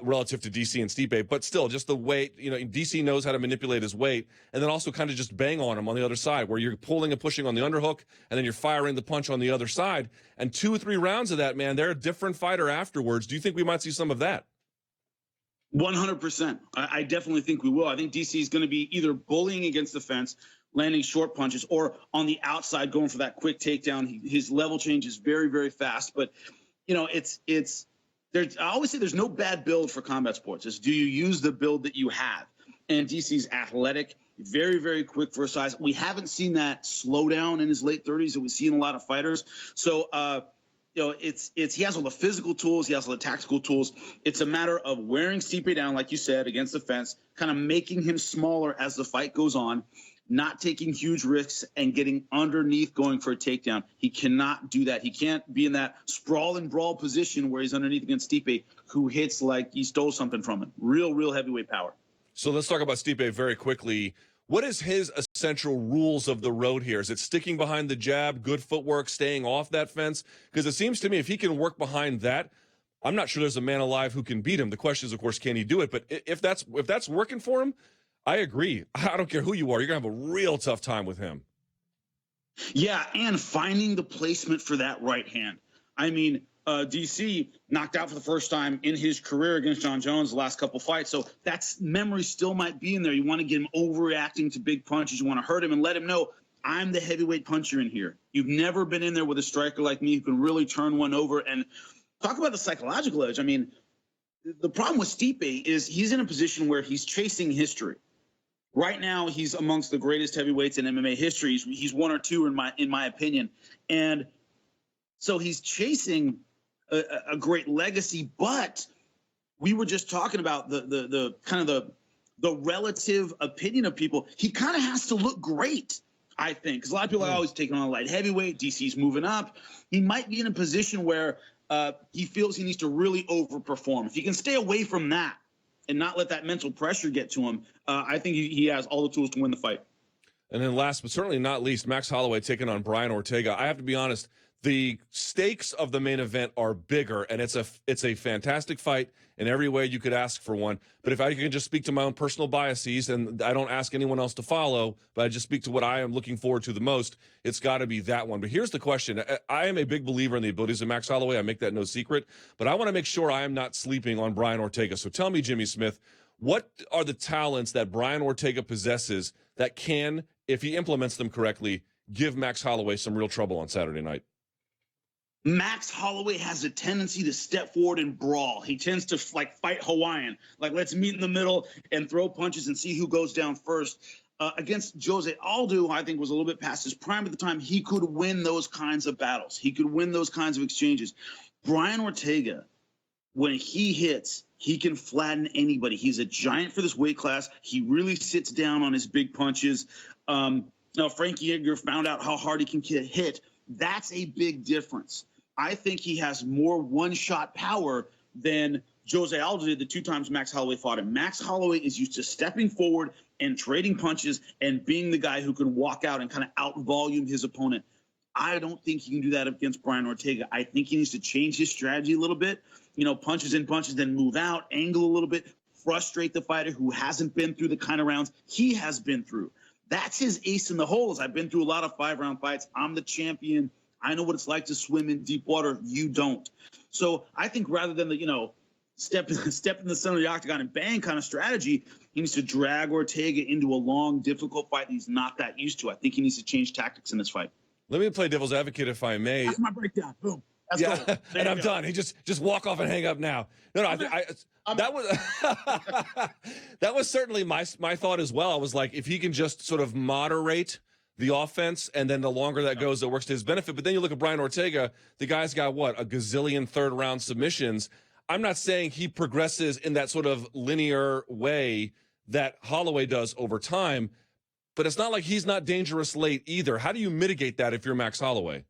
relative to DC and Stipe, but still just the weight, DC knows how to manipulate his weight, and then also kind of just bang on him on the other side where you're pulling and pushing on the underhook and then you're firing the punch on the other side. And 2 or 3 rounds of that, man, they're a different fighter afterwards. Do you think we might see some of that? 100%. I definitely think we will. I think DC is going to be either bullying against the fence, landing short punches, or on the outside going for that quick takedown. His level change is very, very fast. But, I always say there's no bad build for combat sports. It's do you use the build that you have? And DC's athletic, very, very quick for size. We haven't seen that slow down in his late 30s that we see in a lot of fighters. So, he has all the physical tools. He has all the tactical tools. It's a matter of wearing Stipe down, like you said, against the fence, kind of making him smaller as the fight goes on, not taking huge risks and getting underneath going for a takedown. He cannot do that. He can't be in that sprawl and brawl position where he's underneath against Stipe, who hits like he stole something from him. Real heavyweight power. So let's talk about Stipe very quickly. What is his essential rules of the road here? Is it sticking behind the jab, good footwork, staying off that fence? Because it seems to me if he can work behind that, I'm not sure there's a man alive who can beat him. The question is, of course, can he do it? But if that's working for him, I agree. I don't care who you are. You're going to have a real tough time with him. Yeah, and finding the placement for that right hand. I mean, DC knocked out for the first time in his career against John Jones the last couple fights. So that's memory still might be in there. You want to get him overreacting to big punches. You want to hurt him and let him know, I'm the heavyweight puncher in here. You've never been in there with a striker like me who can really turn one over. And talk about the psychological edge. I mean, the problem with Stipe is he's in a position where he's chasing history. Right now, he's amongst the greatest heavyweights in MMA history. He's 1 or 2 in my opinion, and so he's chasing a great legacy. But we were just talking about the kind of the relative opinion of people. He kind of has to look great, I think, because a lot of people are always taking on a light heavyweight. DC's moving up. He might be in a position where he feels he needs to really overperform. If he can stay away from that and not let that mental pressure get to him, I think he has all the tools to win the fight. And then last but certainly not least, Max Holloway taking on Brian Ortega. I have to be honest, the stakes of the main event are bigger, and it's a fantastic fight in every way you could ask for one. But if I can just speak to my own personal biases, and I don't ask anyone else to follow, but I just speak to what I am looking forward to the most, it's got to be that one. But here's the question. I am a big believer in the abilities of Max Holloway. I make that no secret. But I want to make sure I am not sleeping on Brian Ortega. So tell me, Jimmy Smith, what are the talents that Brian Ortega possesses that can, if he implements them correctly, give Max Holloway some real trouble on Saturday night? Max Holloway has a tendency to step forward and brawl. He tends to fight Hawaiian, let's meet in the middle and throw punches and see who goes down first. Against Jose Aldo, I think was a little bit past his prime at the time. He could win those kinds of battles. He could win those kinds of exchanges. Brian Ortega, when he hits, he can flatten anybody. He's a giant for this weight class. He really sits down on his big punches. Now, Frankie Edgar found out how hard he can get hit. That's a big difference. I think he has more one-shot power than Jose Aldo did the 2 times Max Holloway fought him. Max Holloway is used to stepping forward and trading punches and being the guy who can walk out and kind of out-volume his opponent. I don't think he can do that against Brian Ortega. I think he needs to change his strategy a little bit. Punches in punches, then move out, angle a little bit, frustrate the fighter who hasn't been through the kind of rounds he has been through. That's his ace in the hole. I've been through a lot of 5-round fights. I'm the champion. I know what it's like to swim in deep water. You don't. So I think rather than step in the center of the octagon and bang kind of strategy, he needs to drag Ortega into a long, difficult fight he's not that used to. I think he needs to change tactics in this fight. Let me play devil's advocate, if I may. That's my breakdown. Boom. Yeah, and I'm done. He just walk off and hang up now. No, that was that was certainly my thought as well. I was like, if he can just sort of moderate the offense, and then the longer that goes, it works to his benefit. But then you look at Brian Ortega, the guy's got a gazillion third-round submissions. I'm not saying he progresses in that sort of linear way that Holloway does over time, but it's not like he's not dangerous late either. How do you mitigate that if you're Max Holloway?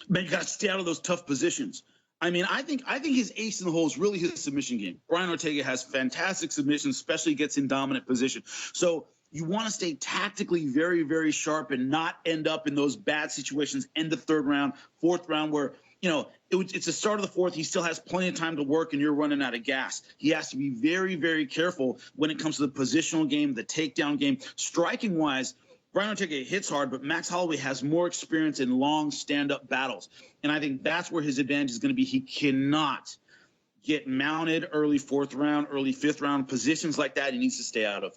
Man, you got to stay out of those tough positions. I mean, I think his ace in the hole is really his submission game. Brian Ortega has fantastic submissions, especially gets in dominant position. So you want to stay tactically very, very sharp and not end up in those bad situations in the third round, fourth round, where it's the start of the fourth. He still has plenty of time to work, and you're running out of gas. He has to be very, very careful when it comes to the positional game, the takedown game. Striking wise, Brian Ortega hits hard, but Max Holloway has more experience in long stand-up battles. And I think that's where his advantage is going to be. He cannot get mounted early fourth round, early fifth round, positions like that he needs to stay out of.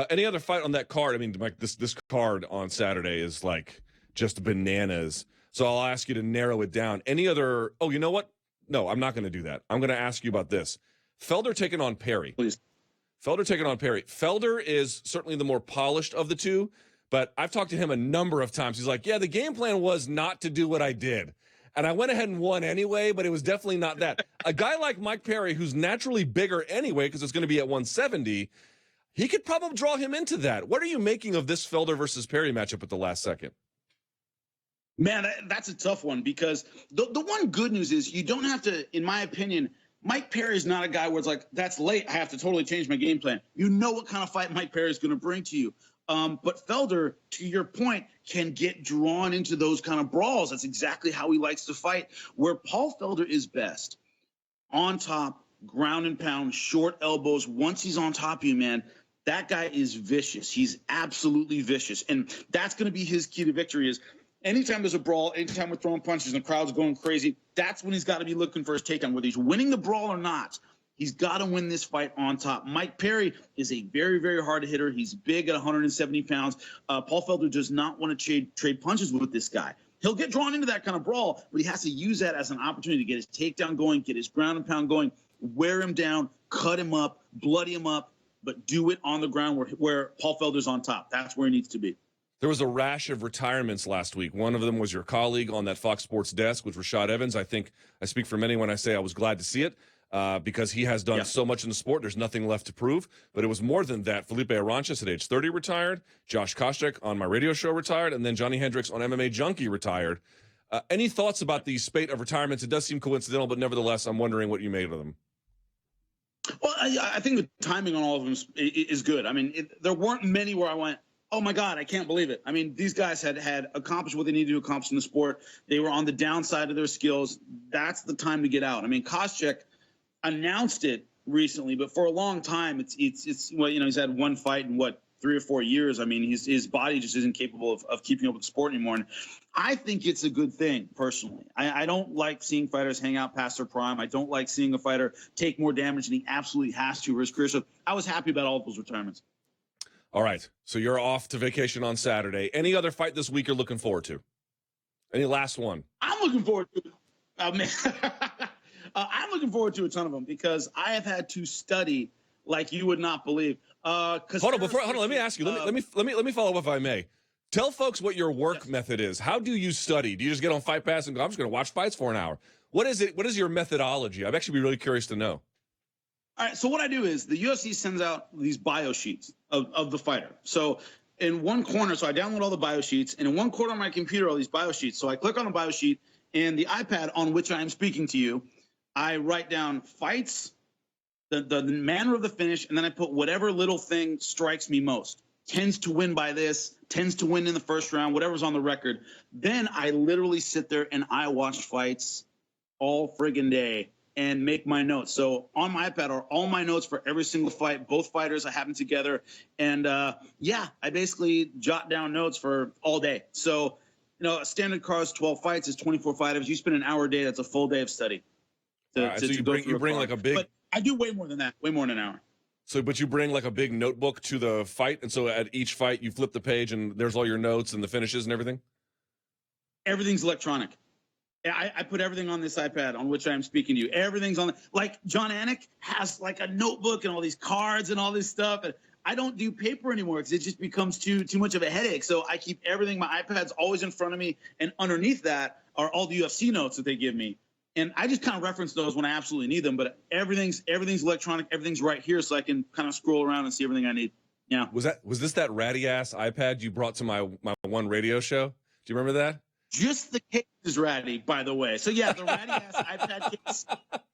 Any other fight on that card? I mean, Mike, this card on Saturday is like just bananas. So I'll ask you to narrow it down. Any other – oh, you know what? No, I'm not going to do that. I'm going to ask you about this. Felder taking on Perry. Please. Felder taking on Perry. Felder is certainly the more polished of the two, but I've talked to him a number of times. He's like, yeah, the game plan was not to do what I did. And I went ahead and won anyway, but it was definitely not that. A guy like Mike Perry, who's naturally bigger anyway because it's going to be at 170, he could probably draw him into that. What are you making of this Felder versus Perry matchup at the last second? Man, that's a tough one because the one good news is you don't have to, in my opinion, Mike Perry is not a guy where it's like, that's late, I have to totally change my game plan. You know what kind of fight Mike Perry is going to bring to you. But Felder, to your point, can get drawn into those kind of brawls. That's exactly how he likes to fight. Where Paul Felder is best, on top, ground and pound, short elbows. Once he's on top of you, man, that guy is vicious. He's absolutely vicious. And that's going to be his key to victory is anytime there's a brawl, anytime we're throwing punches and the crowd's going crazy, that's when he's got to be looking for his takedown. Whether he's winning the brawl or not, he's got to win this fight on top. Mike Perry is a very, very hard hitter. He's big at 170 pounds. Paul Felder does not want to trade punches with this guy. He'll get drawn into that kind of brawl, but he has to use that as an opportunity to get his takedown going, get his ground and pound going, wear him down, cut him up, bloody him up, but do it on the ground where Paul Felder's on top. That's where he needs to be. There was a rash of retirements last week. One of them was your colleague on that Fox Sports desk, which was Rashad Evans. I think I speak for many when I say I was glad to see it because he has done so much in the sport. There's nothing left to prove. But it was more than that. Felipe Aranches at age 30 retired. Josh Koscheck on my radio show retired. And then Johnny Hendricks on MMA Junkie retired. Any thoughts about the spate of retirements? It does seem coincidental, but nevertheless, I'm wondering what you made of them. Well, I think the timing on all of them is good. I mean, there weren't many where I went, oh, my God, I can't believe it. I mean, these guys had accomplished what they needed to accomplish in the sport. They were on the downside of their skills. That's the time to get out. I mean, Koscheck announced it recently, but for a long time, it's well, he's had one fight in, 3 or 4 years. I mean, his body just isn't capable of keeping up with the sport anymore. And I think it's a good thing, personally. I don't like seeing fighters hang out past their prime. I don't like seeing a fighter take more damage than he absolutely has to for his career. So I was happy about all of those retirements. All right, so you're off to vacation on Saturday. Any other fight this week you're looking forward to? Any last one? I'm looking forward to it. I'm looking forward to a ton of them because I have had to study like you would not believe. Hold on, let me ask you. Let me follow up if I may. Tell folks what your work method is. How do you study? Do you just get on Fight Pass and go, I'm just going to watch fights for an hour? What is it? What is your methodology? I'd actually be really curious to know. All right, so what I do is the UFC sends out these bio sheets of the fighter. So in one corner, so I download all the bio sheets, and in one corner of my computer, all these bio sheets. So I click on the bio sheet, and the iPad on which I am speaking to you, I write down fights, the manner of the finish, and then I put whatever little thing strikes me most. Tends to win by this, tends to win in the first round, whatever's on the record. Then I literally sit there and I watch fights all friggin' day and make my notes. So on my iPad are all my notes for every single fight, both fighters I have them together. And I basically jot down notes for all day. So a standard card is 12 fights, is 24 fighters. You spend an hour a day, that's a full day of study. So you bring like a big. But I do way more than that, way more than an hour. So, but you bring like a big notebook to the fight, and so at each fight you flip the page, and there's all your notes and the finishes and everything. Everything's electronic. I put everything on this iPad on which I'm speaking to you. Everything's on. Like John Anik has like a notebook and all these cards and all this stuff. And I don't do paper anymore because it just becomes too much of a headache. So I keep everything. My iPad's always in front of me, and underneath that are all the UFC notes that they give me. And I just kind of reference those when I absolutely need them. But everything's electronic. Everything's right here, so I can kind of scroll around and see everything I need. Yeah. Was this that ratty ass iPad you brought to my one radio show? Do you remember that? Just the case is ratty, by the way. So yeah, the ratty ass iPad case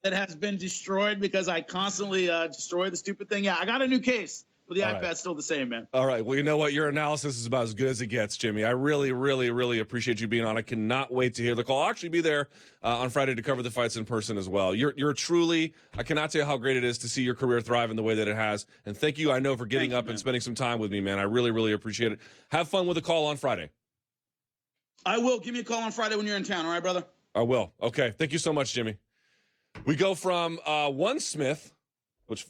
that has been destroyed because I constantly destroy the stupid thing. Yeah, I got a new case, but the iPad's still the same, man. All right. Well, you know what? Your analysis is about as good as it gets, Jimmy. I really, really, really appreciate you being on. I cannot wait to hear the call. I'll actually be there on Friday to cover the fights in person as well. You're truly, I cannot tell you how great it is to see your career thrive in the way that it has. And thank you, I know, for getting up and spending some time with me, man. I really, really appreciate it. Have fun with the call on Friday. I will. Give me a call on Friday when you're in town. All right, brother? I will. Okay. Thank you so much, Jimmy. We go from one Smith, which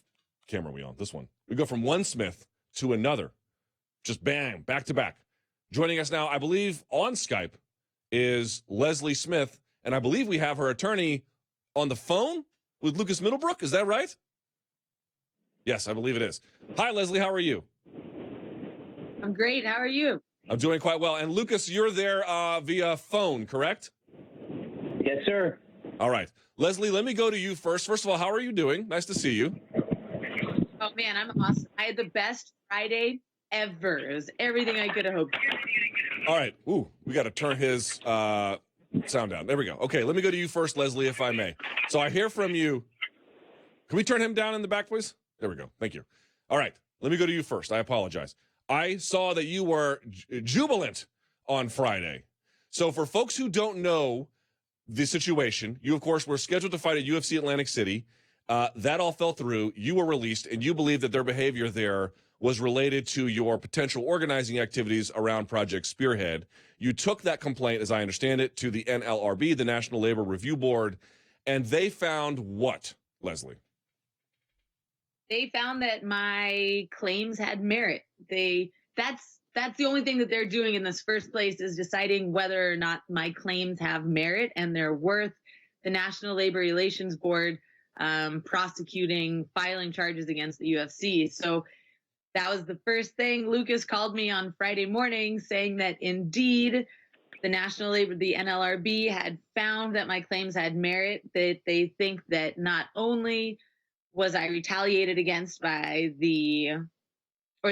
camera are we on? This one. We go from one Smith to another. Just bang, back to back. Joining us now, I believe, on Skype is Leslie Smith, and I believe we have her attorney on the phone with Lucas Middlebrook. Is that right? Yes, I believe it is. Hi, Leslie. How are you? I'm great. How are you? I'm doing quite well. And Lucas, you're there via phone, correct? Yes, sir. All right. Leslie, let me go to you first. First of all, how are you doing? Nice to see you. Oh, man, I'm awesome. I had the best Friday ever. It was everything I could have hoped for. All right. Ooh, we got to turn his sound down. There we go. Okay, let me go to you first, Leslie, if I may. So I hear from you. Can we turn him down in the back, please? There we go. Thank you. All right. Let me go to you first. I apologize. I saw that you were jubilant on Friday. So for folks who don't know the situation, you, of course, were scheduled to fight at UFC Atlantic City. That all fell through. You were released, and you believe that their behavior there was related to your potential organizing activities around Project Spearhead. You took that complaint, as I understand it, to the NLRB, the National Labor Review Board, and they found what, Leslie? They found that my claims had merit. That's the only thing that they're doing in this first place is deciding whether or not my claims have merit and they're worth the National Labor Relations Board prosecuting, filing charges against the UFC. So that was the first thing. Lucas called me on Friday morning saying that indeed the the NLRB had found that my claims had merit, that they think that not only was I retaliated against or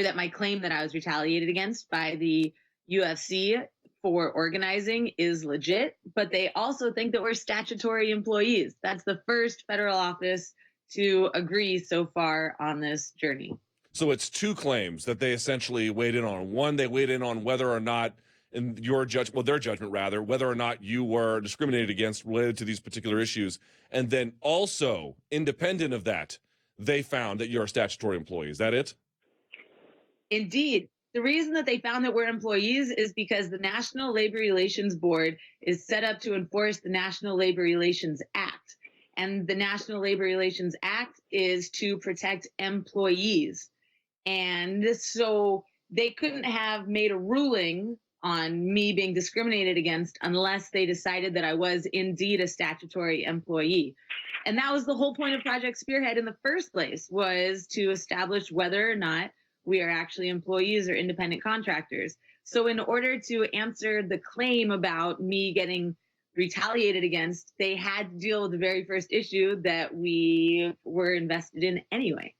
that my claim that I was retaliated against by the UFC for organizing is legit, but they also think that we're statutory employees. That's the first federal office to agree so far on this journey. So it's two claims that they essentially weighed in on. One, they weighed in on whether or not, in their judgment rather, whether or not you were discriminated against related to these particular issues. And then also, independent of that, they found that you're a statutory employee. Is that it? Indeed. The reason that they found that we're employees is because the National Labor Relations Board is set up to enforce the National Labor Relations Act. And the National Labor Relations Act is to protect employees. And so they couldn't have made a ruling on me being discriminated against unless they decided that I was indeed a statutory employee. And that was the whole point of Project Spearhead in the first place, was to establish whether or not we are actually employees or independent contractors. So in order to answer the claim about me getting retaliated against, they had to deal with the very first issue that we were invested in anyway.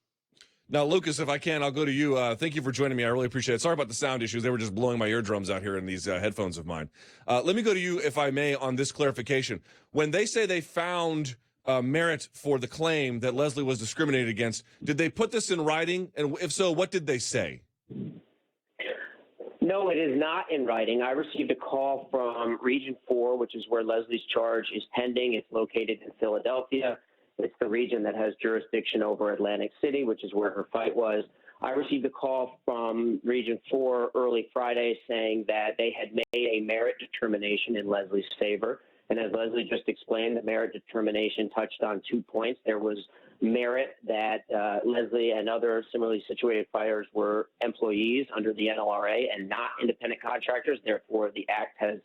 Now, Lucas, if I can, I'll go to you. Thank you for joining me. I really appreciate it. Sorry about the sound issues. They were just blowing my eardrums out here in these headphones of mine. Let me go to you, if I may, on this clarification. When they say they found merit for the claim that Leslie was discriminated against, did they put this in writing? And if so, what did they say? No, it is not in writing. I received a call from Region 4, which is where Leslie's charge is pending. It's located in Philadelphia. It's the region that has jurisdiction over Atlantic City, which is where her fight was. I received a call from Region 4 early Friday saying that they had made a merit determination in Leslie's favor. And as Leslie just explained, the merit determination touched on 2 points. There was merit that Leslie and other similarly situated fighters were employees under the NLRA and not independent contractors. Therefore, the act has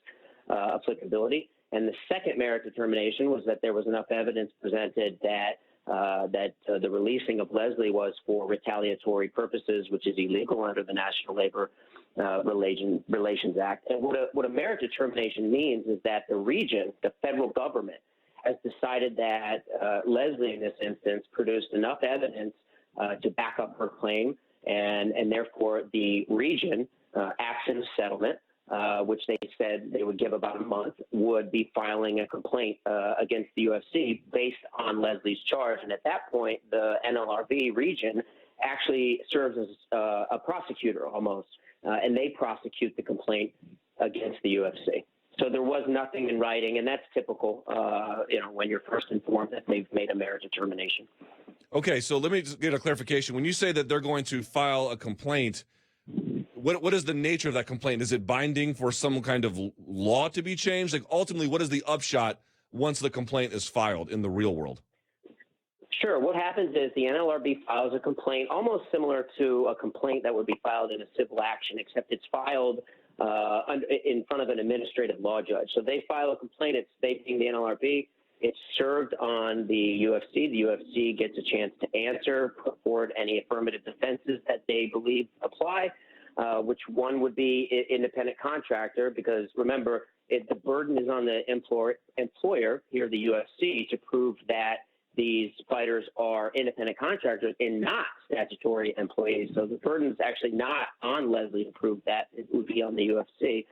applicability. And the second merit determination was that there was enough evidence presented that the releasing of Leslie was for retaliatory purposes, which is illegal under the National Labor Relations Act. And what a merit determination means is that the region, the federal government, has decided that Leslie, in this instance, produced enough evidence to back up her claim, and therefore the region, absent a settlement, which they said they would give about a month, would be filing a complaint against the UFC based on Leslie's charge. And at that point, the NLRB region actually serves as a prosecutor almost, and they prosecute the complaint against the UFC. So there was nothing in writing, and that's typical, when you're first informed that they've made a merit determination. Okay, so let me just get a clarification. When you say that they're going to file a complaint, what is the nature of that complaint? Is it binding for some kind of law to be changed? Like, ultimately, what is the upshot once the complaint is filed in the real world? Sure. What happens is the NLRB files a complaint almost similar to a complaint that would be filed in a civil action, except it's filed in front of an administrative law judge. So they file a complaint. It's they being the NLRB. It's served on the UFC. The UFC gets a chance to answer, put forward any affirmative defenses that they believe apply, which one would be independent contractor, because remember, the burden is on the employer, here the UFC, to prove that these fighters are independent contractors and not statutory employees. So the burden is actually not on Leslie to prove that. It would be on the UFC.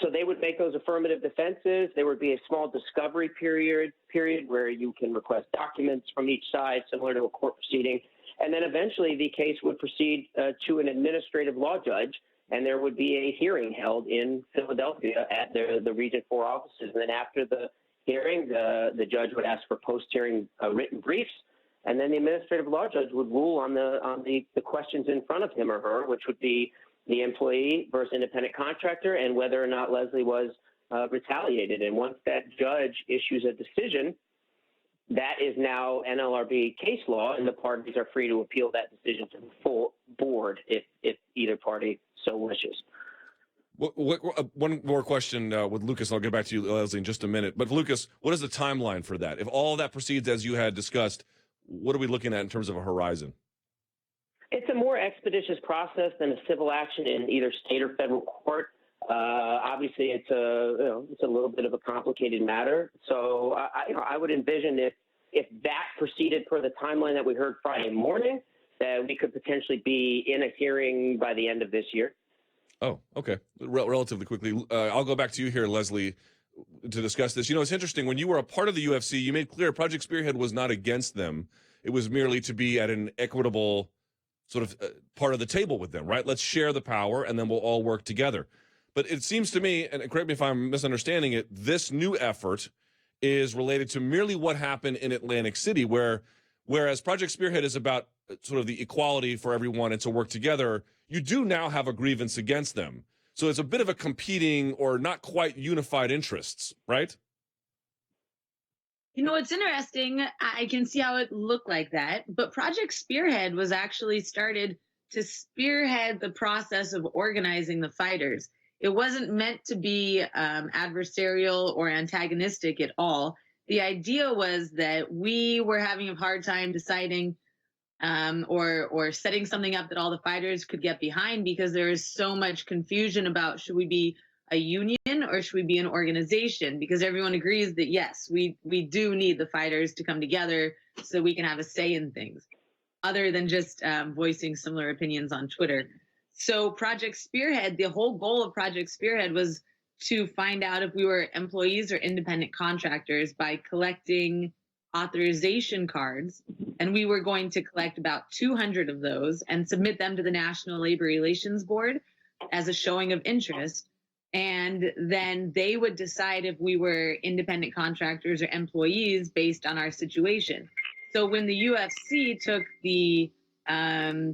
So they would make those affirmative defenses. There would be a small discovery period where you can request documents from each side, similar to a court proceeding. And then eventually the case would proceed to an administrative law judge, and there would be a hearing held in Philadelphia at the Region 4 offices. And then after the hearing, the judge would ask for post-hearing written briefs, and then the administrative law judge would rule on the questions in front of him or her, which would be the employee versus independent contractor and whether or not Leslie was retaliated. And once that judge issues a decision, that is now NLRB case law, and the parties are free to appeal that decision to the full board if either party so wishes. One more question with Lucas, and I'll get back to you, Leslie, in just a minute. But Lucas, what is the timeline for that? If all that proceeds as you had discussed, what are we looking at in terms of a horizon? It's a more expeditious process than a civil action in either state or federal court. Obviously, it's a little bit of a complicated matter. So I would envision if that proceeded per the timeline that we heard Friday morning, that we could potentially be in a hearing by the end of this year. Oh, okay. Relatively quickly. I'll go back to you here, Leslie, to discuss this. You know, it's interesting. When you were a part of the UFC, you made clear Project Spearhead was not against them. It was merely to be at an equitable sort of part of the table with them, right? Let's share the power, and then we'll all work together. But it seems to me, and correct me if I'm misunderstanding it, this new effort is related to merely what happened in Atlantic City, whereas Project Spearhead is about sort of the equality for everyone and to work together, you do now have a grievance against them. So it's a bit of a competing or not quite unified interests, right? You know, it's interesting. I can see how it looked like that. But Project Spearhead was actually started to spearhead the process of organizing the fighters. It wasn't meant to be adversarial or antagonistic at all. The idea was that we were having a hard time deciding or setting something up that all the fighters could get behind, because there is so much confusion about, should we be a union or should we be an organization? Because everyone agrees that, yes, we do need the fighters to come together so we can have a say in things, other than just voicing similar opinions on Twitter. So Project Spearhead, the whole goal of Project Spearhead was to find out if we were employees or independent contractors by collecting authorization cards. And we were going to collect about 200 of those and submit them to the National Labor Relations Board as a showing of interest. And then they would decide if we were independent contractors or employees based on our situation. So when the UFC took the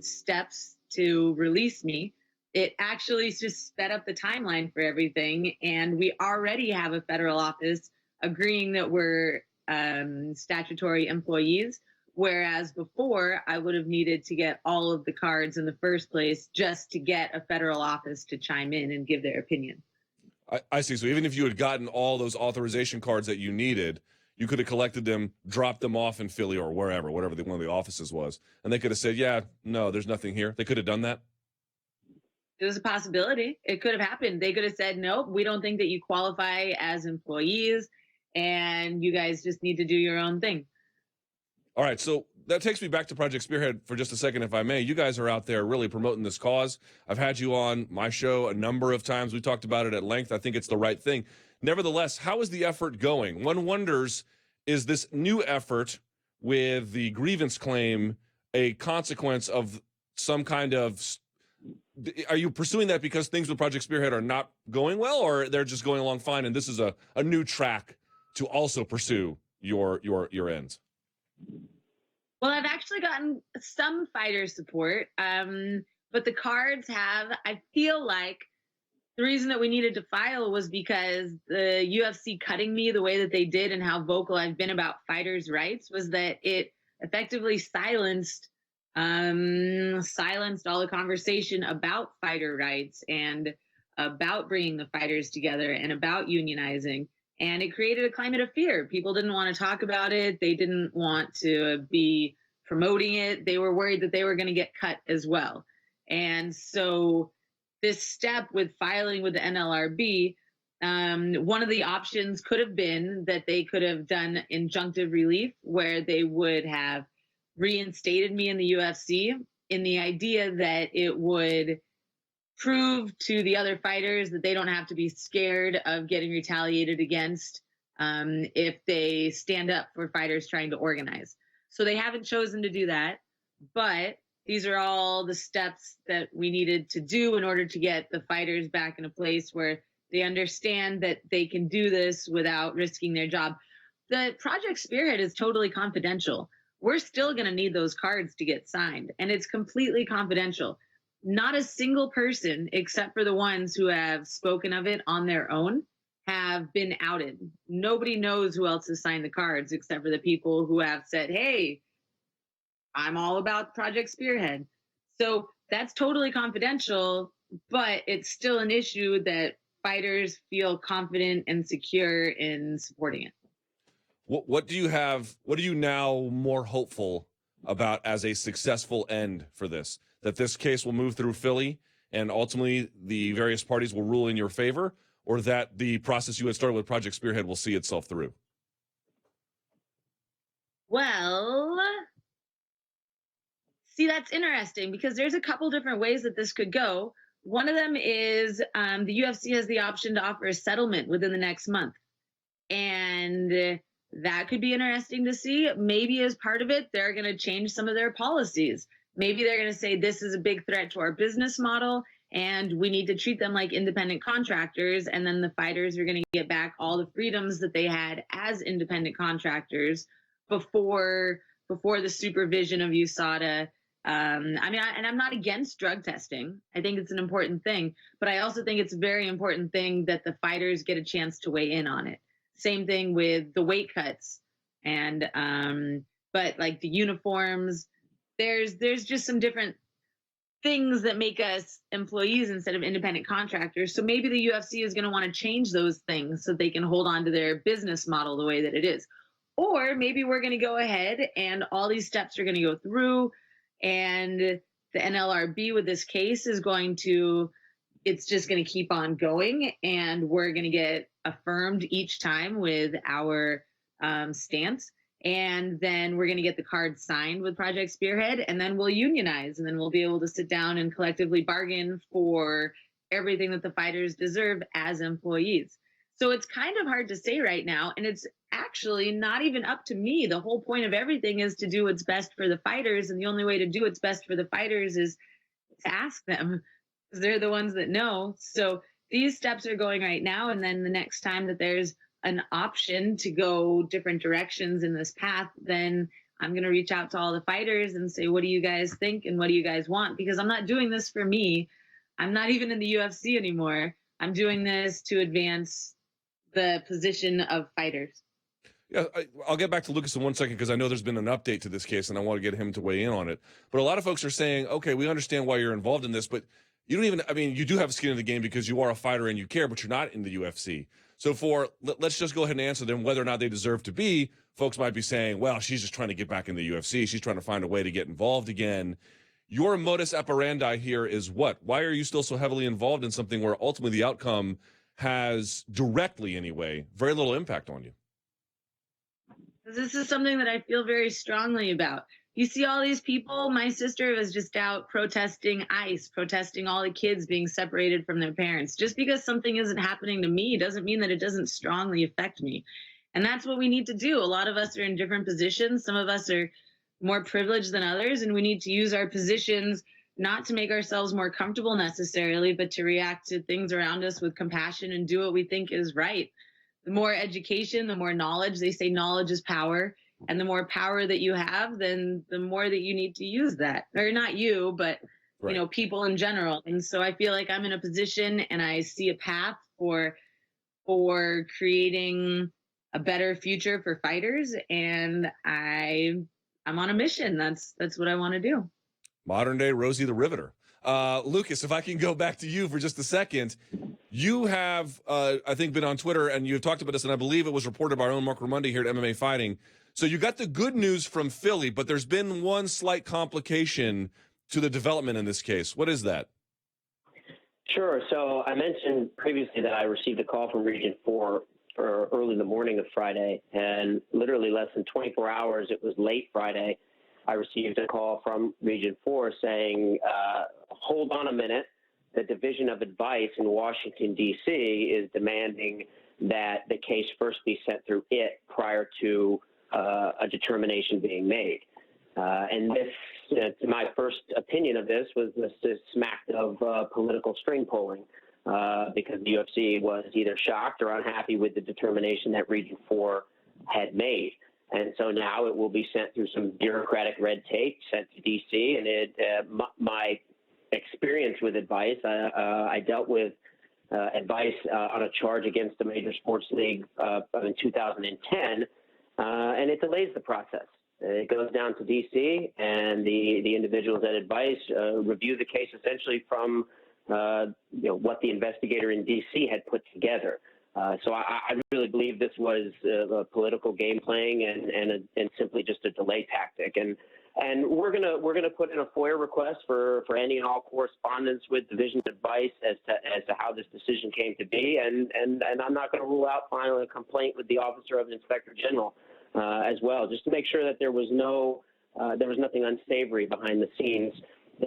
steps to release me, it actually just sped up the timeline for everything. And we already have a federal office agreeing that we're statutory employees. Whereas before, I would have needed to get all of the cards in the first place just to get a federal office to chime in and give their opinion. I see. So even if you had gotten all those authorization cards that you needed, you could have collected them, dropped them off in Philly or wherever, whatever one of the offices was, and they could have said, yeah, no, there's nothing here. They could have done that. It was a possibility. It could have happened. They could have said, nope, we don't think that you qualify as employees, and you guys just need to do your own thing. All right, so that takes me back to Project Spearhead for just a second, if I may. You guys are out there really promoting this cause. I've had you on my show a number of times. We talked about it at length. I think it's the right thing. Nevertheless, how is the effort going? One wonders, is this new effort with the grievance claim a consequence of some kind of... Are you pursuing that because things with Project Spearhead are not going well, or they're just going along fine, and this is a new track to also pursue your ends? Well, I've actually gotten some fighter support, but the cards have, I feel like the reason that we needed to file was because the UFC cutting me the way that they did and how vocal I've been about fighters' rights was that it effectively silenced all the conversation about fighter rights and about bringing the fighters together and about unionizing. And it created a climate of fear. People didn't want to talk about it. They didn't want to be promoting it. They were worried that they were going to get cut as well. And so this step with filing with the NLRB, one of the options could have been that they could have done injunctive relief, where they would have reinstated me in the UFC in the idea that it would prove to the other fighters that they don't have to be scared of getting retaliated against if they stand up for fighters trying to organize. So they haven't chosen to do that, but these are all the steps that we needed to do in order to get the fighters back in a place where they understand that they can do this without risking their job. The Project Spearhead is totally confidential. We're still going to need those cards to get signed, and it's completely confidential. Not a single person, except for the ones who have spoken of it on their own, have been outed. Nobody knows who else has signed the cards except for the people who have said, hey, I'm all about Project Spearhead. So that's totally confidential, but it's still an issue that fighters feel confident and secure in supporting it. What do you now more hopeful about as a successful end for this? That this case will move through Philly and ultimately the various parties will rule in your favor, or that the process you had started with Project Spearhead will see itself through? Well, see, that's interesting because there's a couple different ways that this could go. One of them is the UFC has the option to offer a settlement within the next month. And that could be interesting to see. Maybe as part of it, they're going to change some of their policies. Maybe they're going to say this is a big threat to our business model and we need to treat them like independent contractors. And then the fighters are going to get back all the freedoms that they had as independent contractors before the supervision of USADA. And I'm not against drug testing. I think it's an important thing, but I also think it's a very important thing that the fighters get a chance to weigh in on it. Same thing with the weight cuts and, but like the uniforms, there's just some different things that make us employees instead of independent contractors. So maybe the UFC is going to want to change those things so they can hold on to their business model the way that it is. Or maybe we're going to go ahead and all these steps are going to go through, and the NLRB with this case is it's just going to keep on going, and we're going to get affirmed each time with our stance. And then we're going to get the card signed with Project Spearhead, and then we'll unionize, and then we'll be able to sit down and collectively bargain for everything that the fighters deserve as employees. So it's kind of hard to say right now, and it's actually not even up to me. The whole point of everything is to do what's best for the fighters, and the only way to do what's best for the fighters is to ask them, because they're the ones that know. So these steps are going right now. And then the next time that there's an option to go different directions in this path, then I'm going to reach out to all the fighters and say, what do you guys think? And what do you guys want? Because I'm not doing this for me. I'm not even in the UFC anymore. I'm doing this to advance the position of fighters. Yeah, I'll get back to Lucas in 1 second because I know there's been an update to this case and I want to get him to weigh in on it. But a lot of folks are saying, okay, we understand why you're involved in this, but you don't even, I mean, you do have skin in the game because you are a fighter and you care, but you're not in the UFC. So let's just go ahead and answer them whether or not they deserve to be. Folks might be saying, well, she's just trying to get back in the UFC. She's trying to find a way to get involved again. Your modus operandi here is what? Why are you still so heavily involved in something where ultimately the outcome has directly, anyway, very little impact on you? This is something that I feel very strongly about. You see all these people. My sister was just out protesting ICE, protesting all the kids being separated from their parents. Just because something isn't happening to me doesn't mean that it doesn't strongly affect me. And that's what we need to do. A lot of us are in different positions. Some of us are more privileged than others, and we need to use our positions not to make ourselves more comfortable necessarily, but to react to things around us with compassion and do what we think is right. The more education, the more knowledge. They say knowledge is power. And the more power that you have, then the more that you need to use that. Or not you, but Right. you know, people in general. And so I feel like I'm in a position and I see a path for creating a better future for fighters. And I'm on a mission. That's what I want to do. Modern day Rosie the Riveter. Lucas, if I can go back to you for just a second. You have, I think, been on Twitter, and you've talked about this, and I believe it was reported by our own Mark Ramundi here at MMA Fighting. So you got the good news from Philly, but there's been one slight complication to the development in this case. What is that? Sure. So I mentioned previously that I received a call from Region 4 for early in the morning of Friday, and literally less than 24 hours, it was late Friday, I received a call from Region 4 saying, hold on a minute. The Division of Advice in Washington, D.C. is demanding that the case first be sent through it prior to a determination being made. And this, my first opinion of this was this smacked of political string pulling because the UFC was either shocked or unhappy with the determination that Region 4 had made. And so now it will be sent through some bureaucratic red tape, sent to D.C. And my experience with Advice, I dealt with Advice on a charge against a major sports league in 2010, and it delays the process. It goes down to D.C., and the individuals at Advice review the case essentially from what the investigator in D.C. had put together. So I really believe this was a political game playing and simply just a delay tactic. And we're gonna put in a FOIA request for any and all correspondence with Division of Advice as to how this decision came to be, and I'm not going to rule out filing a complaint with the Officer of the Inspector General as well, just to make sure that there was nothing unsavory behind the scenes,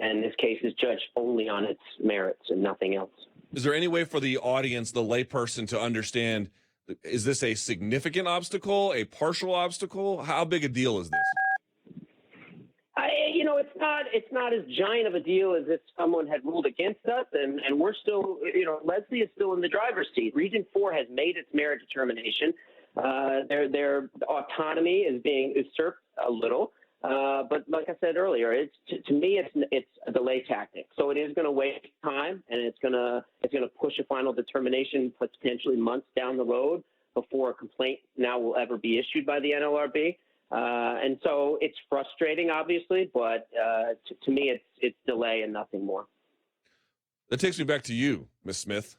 and this case is judged only on its merits and nothing else. Is there any way for the audience, the layperson, to understand, is this a significant obstacle, a partial obstacle? How big a deal is this? It's not as giant of a deal as if someone had ruled against us, and we're still, Leslie is still in the driver's seat. Region 4 has made its merit determination. Their autonomy is being usurped a little, but like I said earlier, to me it's a delay tactic. So it is going to waste time, and it's going to push a final determination potentially months down the road before a complaint now will ever be issued by the NLRB. And so it's frustrating, obviously, but to me, it's delay and nothing more. That takes me back to you, Ms. Smith.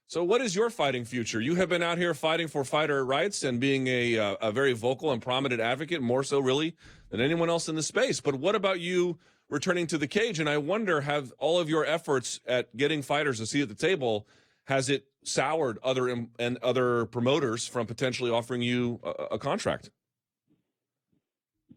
So what is your fighting future? You have been out here fighting for fighter rights and being a very vocal and prominent advocate, more so really than anyone else in the space. But what about you returning to the cage? And I wonder, have all of your efforts at getting fighters a seat at the table, has it soured other promoters from potentially offering you a contract?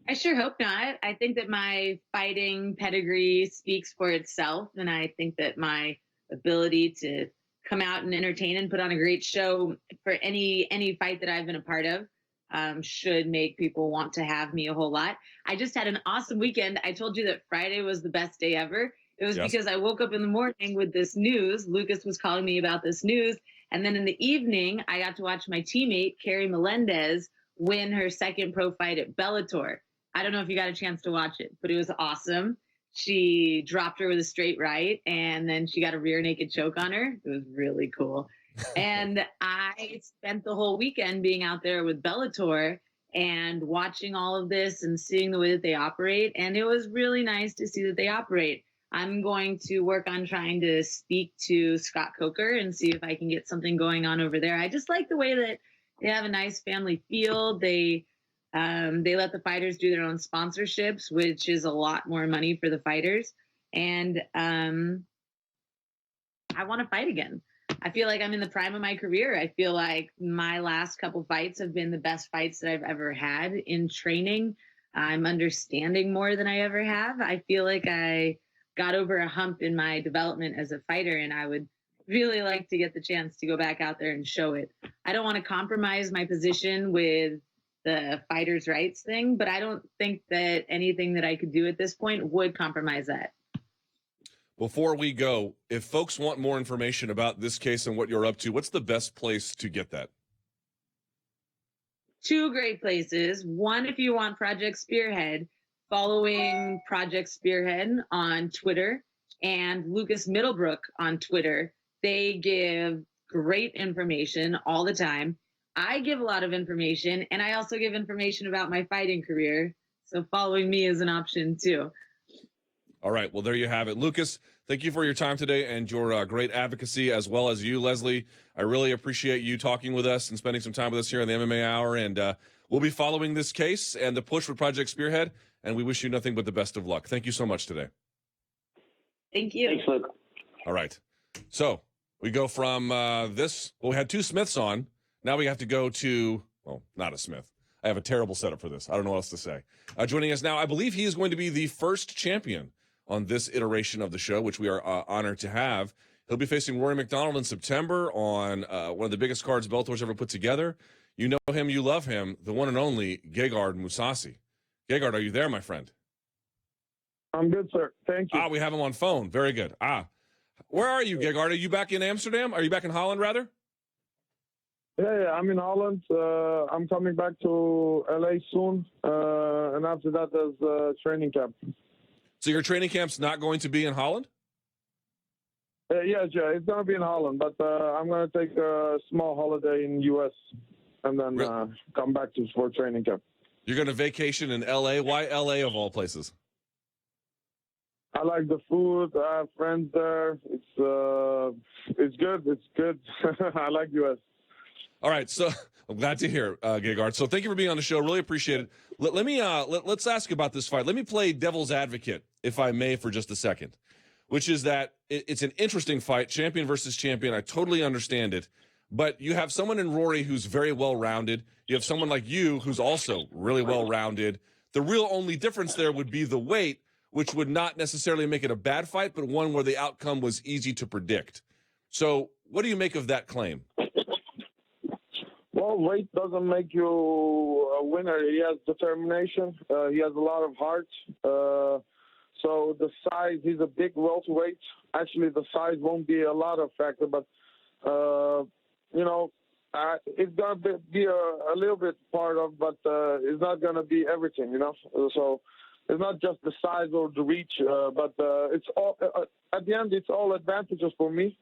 I sure hope not. I think that my fighting pedigree speaks for itself, and I think that my ability to come out and entertain and put on a great show for any fight that I've been a part of should make people want to have me a whole lot. I just had an awesome weekend. I told you that Friday was the best day ever, It was Yes. because I woke up in the morning with this news. Lucas was calling me about this news. And then in the evening, I got to watch my teammate, Carrie Melendez, win her second pro fight at Bellator. I don't know if you got a chance to watch it, but it was awesome. She dropped her with a straight right, and then she got a rear naked choke on her. It was really cool. And I spent the whole weekend being out there with Bellator and watching all of this and seeing the way that they operate. And it was really nice to see that they operate. I'm going to work on trying to speak to Scott Coker and see if I can get something going on over there. I just like the way that they have a nice family feel. They let the fighters do their own sponsorships, which is a lot more money for the fighters. And I want to fight again. I feel like I'm in the prime of my career. I feel like my last couple fights have been the best fights that I've ever had in training. I'm understanding more than I ever have. I feel like I got over a hump in my development as a fighter, and I would really like to get the chance to go back out there and show it. I don't want to compromise my position with the fighters' rights thing, but I don't think that anything that I could do at this point would compromise that. Before we go, if folks want more information about this case and what you're up to, what's the best place to get that? Two great places. One, if you want Project Spearhead, following Project Spearhead on Twitter and Lucas Middlebrook on Twitter. They give great information all the time. I give a lot of information, and I also give information about my fighting career. So following me is an option too. All right. Well, there you have it. Lucas, thank you for your time today and your great advocacy, as well as you, Leslie. I really appreciate you talking with us and spending some time with us here in the MMA Hour. And we'll be following this case and the push for Project Spearhead, and we wish you nothing but the best of luck. Thank you so much today. Thank you. Thanks, Luke. All right. So we go from this. Well, we had two Smiths on. Now we have to go to, well, not a Smith. I have a terrible setup for this. I don't know what else to say. Joining us now, I believe he is going to be the first champion on this iteration of the show, which we are honored to have. He'll be facing Rory MacDonald in September on one of the biggest cards Bellator's ever put together. You know him, you love him, the one and only Gegard Mousasi. Gegard, are you there, my friend? I'm good, sir. Thank you. We have him on phone. Very good. Where are you, Gegard? Are you back in Amsterdam? Are you back in Holland, rather? Yeah, I'm in Holland. I'm coming back to LA soon, and after that, there's training camp. So your training camp's not going to be in Holland? Yeah, it's going to be in Holland, but I'm going to take a small holiday in U.S. and then come back for training camp. You're going to vacation in L.A.? Why L.A. of all places? I like the food. I have friends there. It's good. It's good. I like U.S. All right, so I'm glad to hear, Gegard. So thank you for being on the show. Really appreciate it. Let's ask about this fight. Let me play devil's advocate, if I may, for just a second, which is that it's an interesting fight, champion versus champion. I totally understand it, but you have someone in Rory who's very well-rounded. You have someone like you who's also really well-rounded. The real only difference there would be the weight, which would not necessarily make it a bad fight, but one where the outcome was easy to predict. So what do you make of that claim? Well, weight doesn't make you a winner. He has determination. He has a lot of heart. So the size, he's a big welterweight. Actually, the size won't be a lot of factor, but, it's going to be a little bit part of, but it's not going to be everything, So it's not just the size or the reach, but it's all at the end, it's all advantages for me.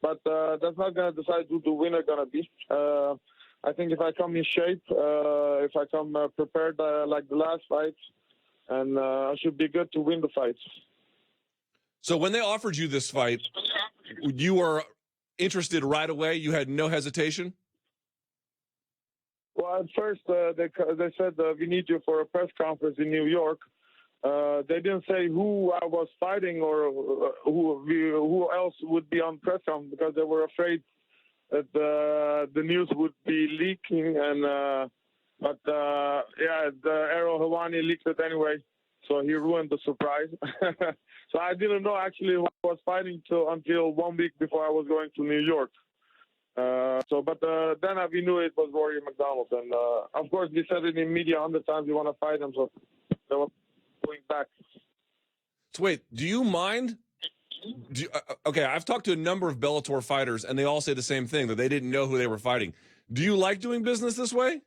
But that's not going to decide who the winner going to be. I think if I come in shape, if I come prepared like the last fight, and I should be good to win the fight. So when they offered you this fight, you were interested right away? You had no hesitation? Well, at first they said we need you for a press conference in New York. They didn't say who I was fighting or who else would be on press conference because they were afraid that the news would be leaking, but Errol Hawani leaked it anyway, so he ruined the surprise. So I didn't know actually who I was fighting until 1 week before I was going to New York. Then we knew it was Rory MacDonald, and of course we said it in media 100 times we want to fight him, so they were going back. So wait, do you mind Okay, I've talked to a number of Bellator fighters, and they all say the same thing, that they didn't know who they were fighting. Do you like doing business this way?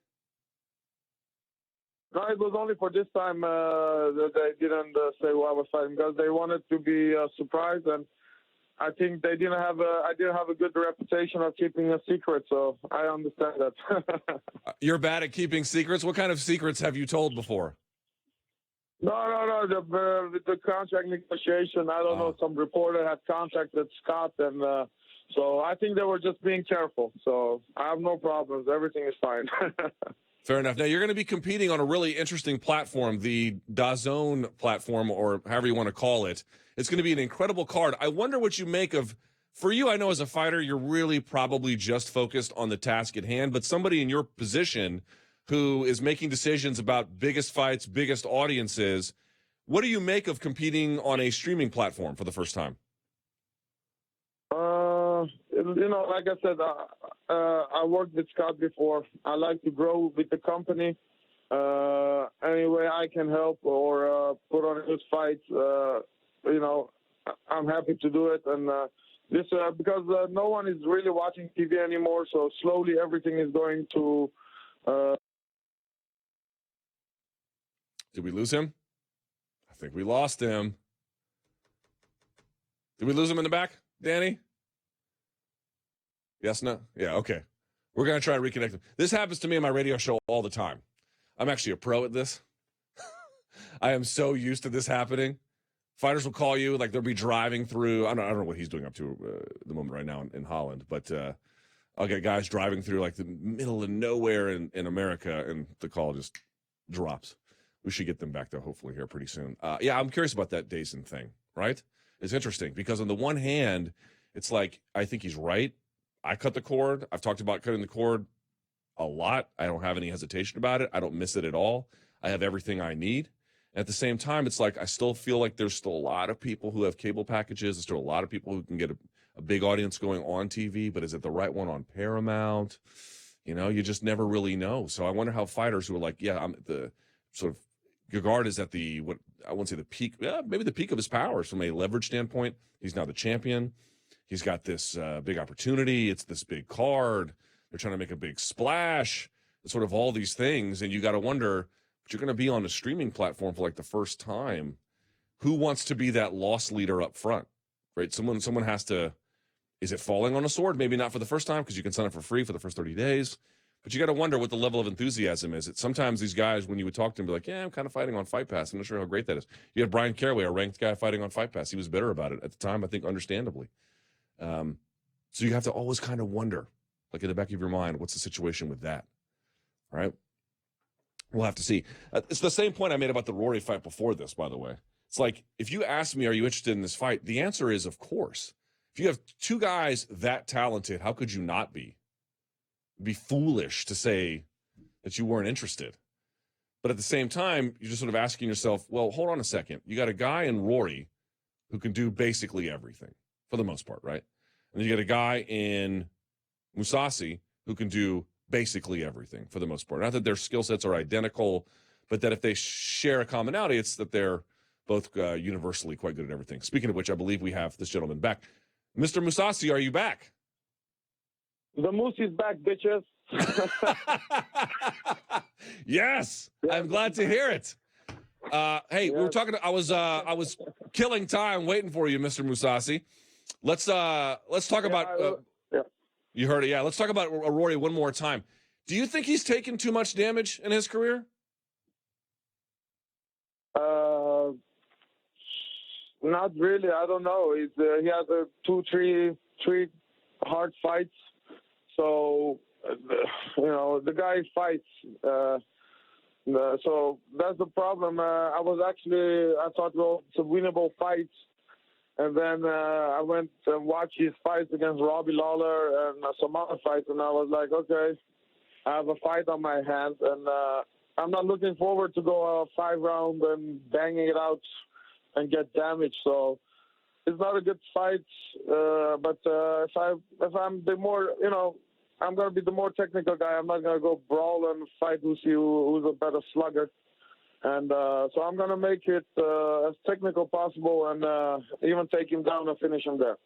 No, it was only for this time that they didn't say who I was fighting because they wanted to be surprised, and I think I didn't have a good reputation of keeping a secret, so I understand that. You're bad at keeping secrets? What kind of secrets have you told before? No. The contract negotiation, I don't know. Some reporter had contacted Scott, and so I think they were just being careful. So I have no problems. Everything is fine. Fair enough. Now, you're going to be competing on a really interesting platform, the DAZN platform, or however you want to call it. It's going to be an incredible card. I wonder what you make of, for you, I know as a fighter, you're really probably just focused on the task at hand, but somebody in your position who is making decisions about biggest fights, biggest audiences, what do you make of competing on a streaming platform for the first time? Like I said, I worked with Scott before. I like to grow with the company. Any way I can help or put on a good fight, I'm happy to do it. And this because no one is really watching TV anymore, so slowly everything is going to. Did we lose him? I think we lost him. Did we lose him in the back, Danny? Yes, no? Yeah, okay. We're going to try to reconnect him. This happens to me on my radio show all the time. I'm actually a pro at this. I am so used to this happening. Fighters will call you, like they'll be driving through. I don't know what he's doing up to at the moment right now in Holland, but I'll get guys driving through like the middle of nowhere in America, and the call just drops. We should get them back, though, hopefully here pretty soon. Yeah, I'm curious about that DAZN thing, right? It's interesting because on the one hand, it's like, I think he's right. I cut the cord. I've talked about cutting the cord a lot. I don't have any hesitation about it. I don't miss it at all. I have everything I need. At the same time, it's like I still feel like there's still a lot of people who have cable packages. There's still a lot of people who can get a big audience going on TV, but is it the right one on Paramount? You just never really know. So I wonder how fighters who are like, yeah, I'm at the sort of, Gegard is at the, what I won't say the peak, maybe the peak of his powers from a leverage standpoint. He's now the champion. He's got this big opportunity. It's this big card. They're trying to make a big splash. It's sort of all these things. And you got to wonder, but you're going to be on a streaming platform for like the first time. Who wants to be that loss leader up front, right? Someone has to, is it falling on a sword? Maybe not for the first time because you can sign up for free for the first 30 days. But you got to wonder what the level of enthusiasm is. Sometimes these guys, when you would talk to them, be like, yeah, I'm kind of fighting on Fight Pass. I'm not sure how great that is. You had Brian Caraway, a ranked guy fighting on Fight Pass. He was bitter about it at the time, I think, understandably. So you have to always kind of wonder, like in the back of your mind, what's the situation with that? All right. We'll have to see. It's the same point I made about the Rory fight before this, by the way. It's like, if you ask me, are you interested in this fight? The answer is, of course. If you have two guys that talented, how could you not be? It'd be foolish to say that you weren't interested. But at the same time, you're just sort of asking yourself, well, hold on a second. You got a guy in Rory who can do basically everything, for the most part, right? And then you got a guy in Mousasi who can do basically everything, for the most part. Not that their skill sets are identical, but that if they share a commonality, it's that they're both universally quite good at everything. Speaking of which, I believe we have this gentleman back. Mr. Mousasi, are you back? The Moose is back, bitches. Yes, I'm glad to hear it. Hey, we were talking. I was killing time waiting for you, Mr. Mousasi. Let's talk about. You heard it, yeah. Let's talk about Rory one more time. Do you think he's taken too much damage in his career? Not really. I don't know. He has three hard fights. So, the guy fights. So that's the problem. I thought, well, it's a winnable fight. And then I went and watched his fights against Robbie Lawler and some other fights. And I was like, okay, I have a fight on my hands. And I'm not looking forward to go a 5 round and banging it out and get damaged. So it's not a good fight. But if I'm the more, I'm going to be the more technical guy. I'm not going to go brawl and fight who's a better slugger. And so I'm going to make it as technical possible and even take him down and finish him there.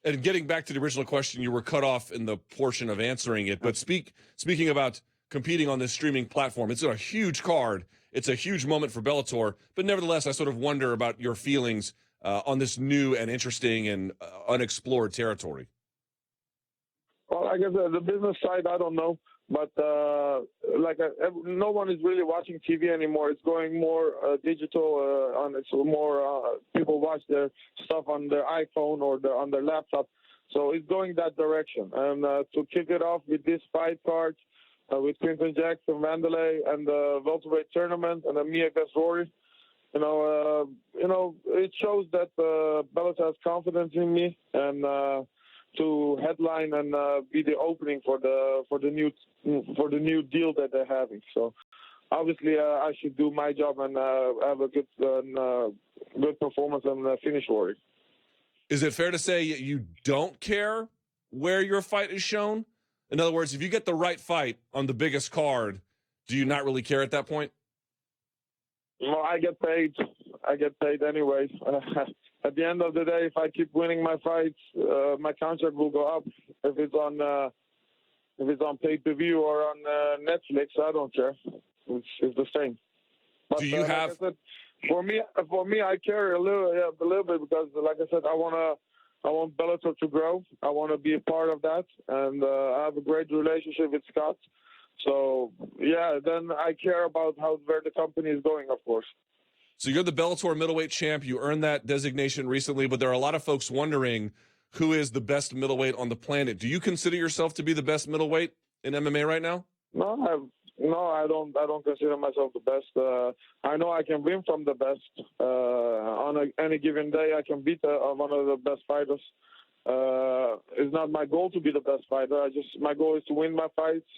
And getting back to the original question, you were cut off in the portion of answering it. But speaking about competing on this streaming platform, it's a huge card. It's a huge moment for Bellator. But nevertheless, I sort of wonder about your feelings on this new and interesting and unexplored territory. Well, I guess the business side, I don't know. But no one is really watching TV anymore. It's going more digital. It's more people watch their stuff on their iPhone or on their laptop. So it's going that direction. And to kick it off with this fight card, with Quinton Jackson, Vanderlei, and the welterweight tournament, and then me against Rory, it shows that Bellator has confidence in me and. To headline and be the opening for the new deal that they're having. So obviously I should do my job and have a good performance and finish Rory. Is it fair to say you don't care where your fight is shown? In other words, if you get the right fight on the biggest card, do you not really care at that point? Well, I get paid. Anyway. At the end of the day, if I keep winning my fights, my contract will go up. If it's on pay-per-view or on Netflix, I don't care. It's the same. But, do you have? Like I said, for me, I care a little bit because, like I said, I want Bellator to grow. I want to be a part of that, and I have a great relationship with Scott. So yeah, then I care about where the company is going, of course. So you're the Bellator middleweight champ. You earned that designation recently, but there are a lot of folks wondering who is the best middleweight on the planet. Do you consider yourself to be the best middleweight in MMA right now? No, I don't consider myself the best. I know I can win from the best. On any given day, I can beat one of the best fighters. It's not my goal to be the best fighter. My goal is to win my fights,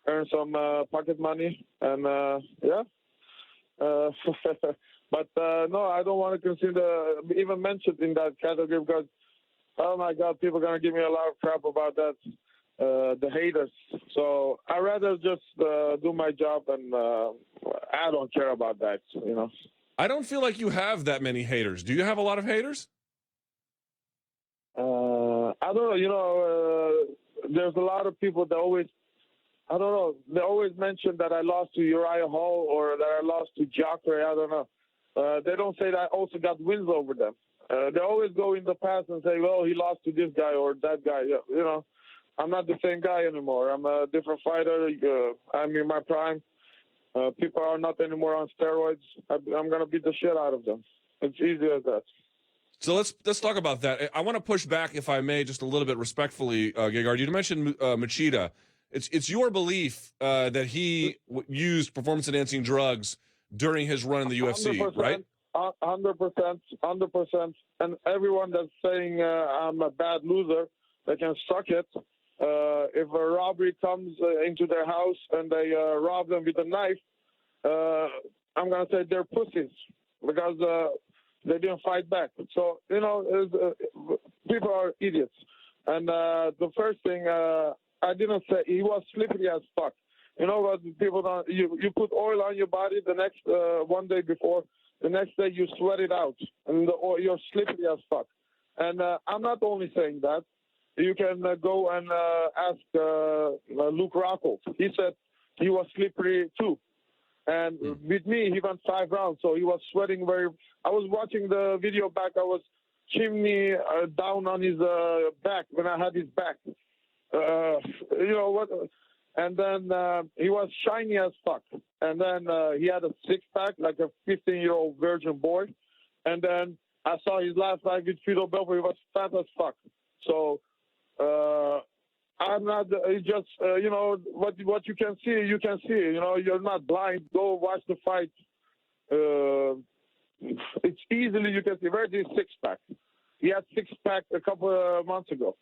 earn some pocket money, and yeah. But no, I don't want to consider even mentioned in that category because, oh my God, people are going to give me a lot of crap about that, the haters. So I'd rather just do my job, and I don't care about that, I don't feel like you have that many haters. Do you have a lot of haters? I don't know. There's a lot of people that always, I don't know, they always mention that I lost to Uriah Hall or that I lost to Jacare. I don't know. They don't say that I also got wins over them. They always go in the past and say, well, he lost to this guy or that guy. I'm not the same guy anymore. I'm a different fighter. I'm in my prime. People are not anymore on steroids. I'm going to beat the shit out of them. It's easy as that. So let's talk about that. I want to push back, if I may, just a little bit respectfully, Gegard. You mentioned Machida. It's your belief that he used performance-enhancing drugs during his run in the UFC, 100%, right? 100%. And everyone that's saying I'm a bad loser, they can suck it. If a robbery comes into their house and they rob them with a knife, I'm going to say they're pussies because they didn't fight back. So, people are idiots. And the first thing, I didn't say he was slippery as fuck. You know what people don't, you put oil on your body the next, one day before, the next day you sweat it out and you're slippery as fuck. And I'm not only saying that. You can go and ask Luke Rockhold. He said he was slippery too. And with me, he went 5 rounds, so he was sweating I was watching the video back. I was chimney down on his back when I had his back. You know what? And then he was shiny as fuck. And then he had a six-pack like a 15-year-old virgin boy. And then I saw his last fight with Tito. He was fat as fuck. So I'm not just, what you can see, you can see. You're not blind. Go watch the fight. It's easily, you can see. Where's his six-pack? He had six-pack a couple of months ago.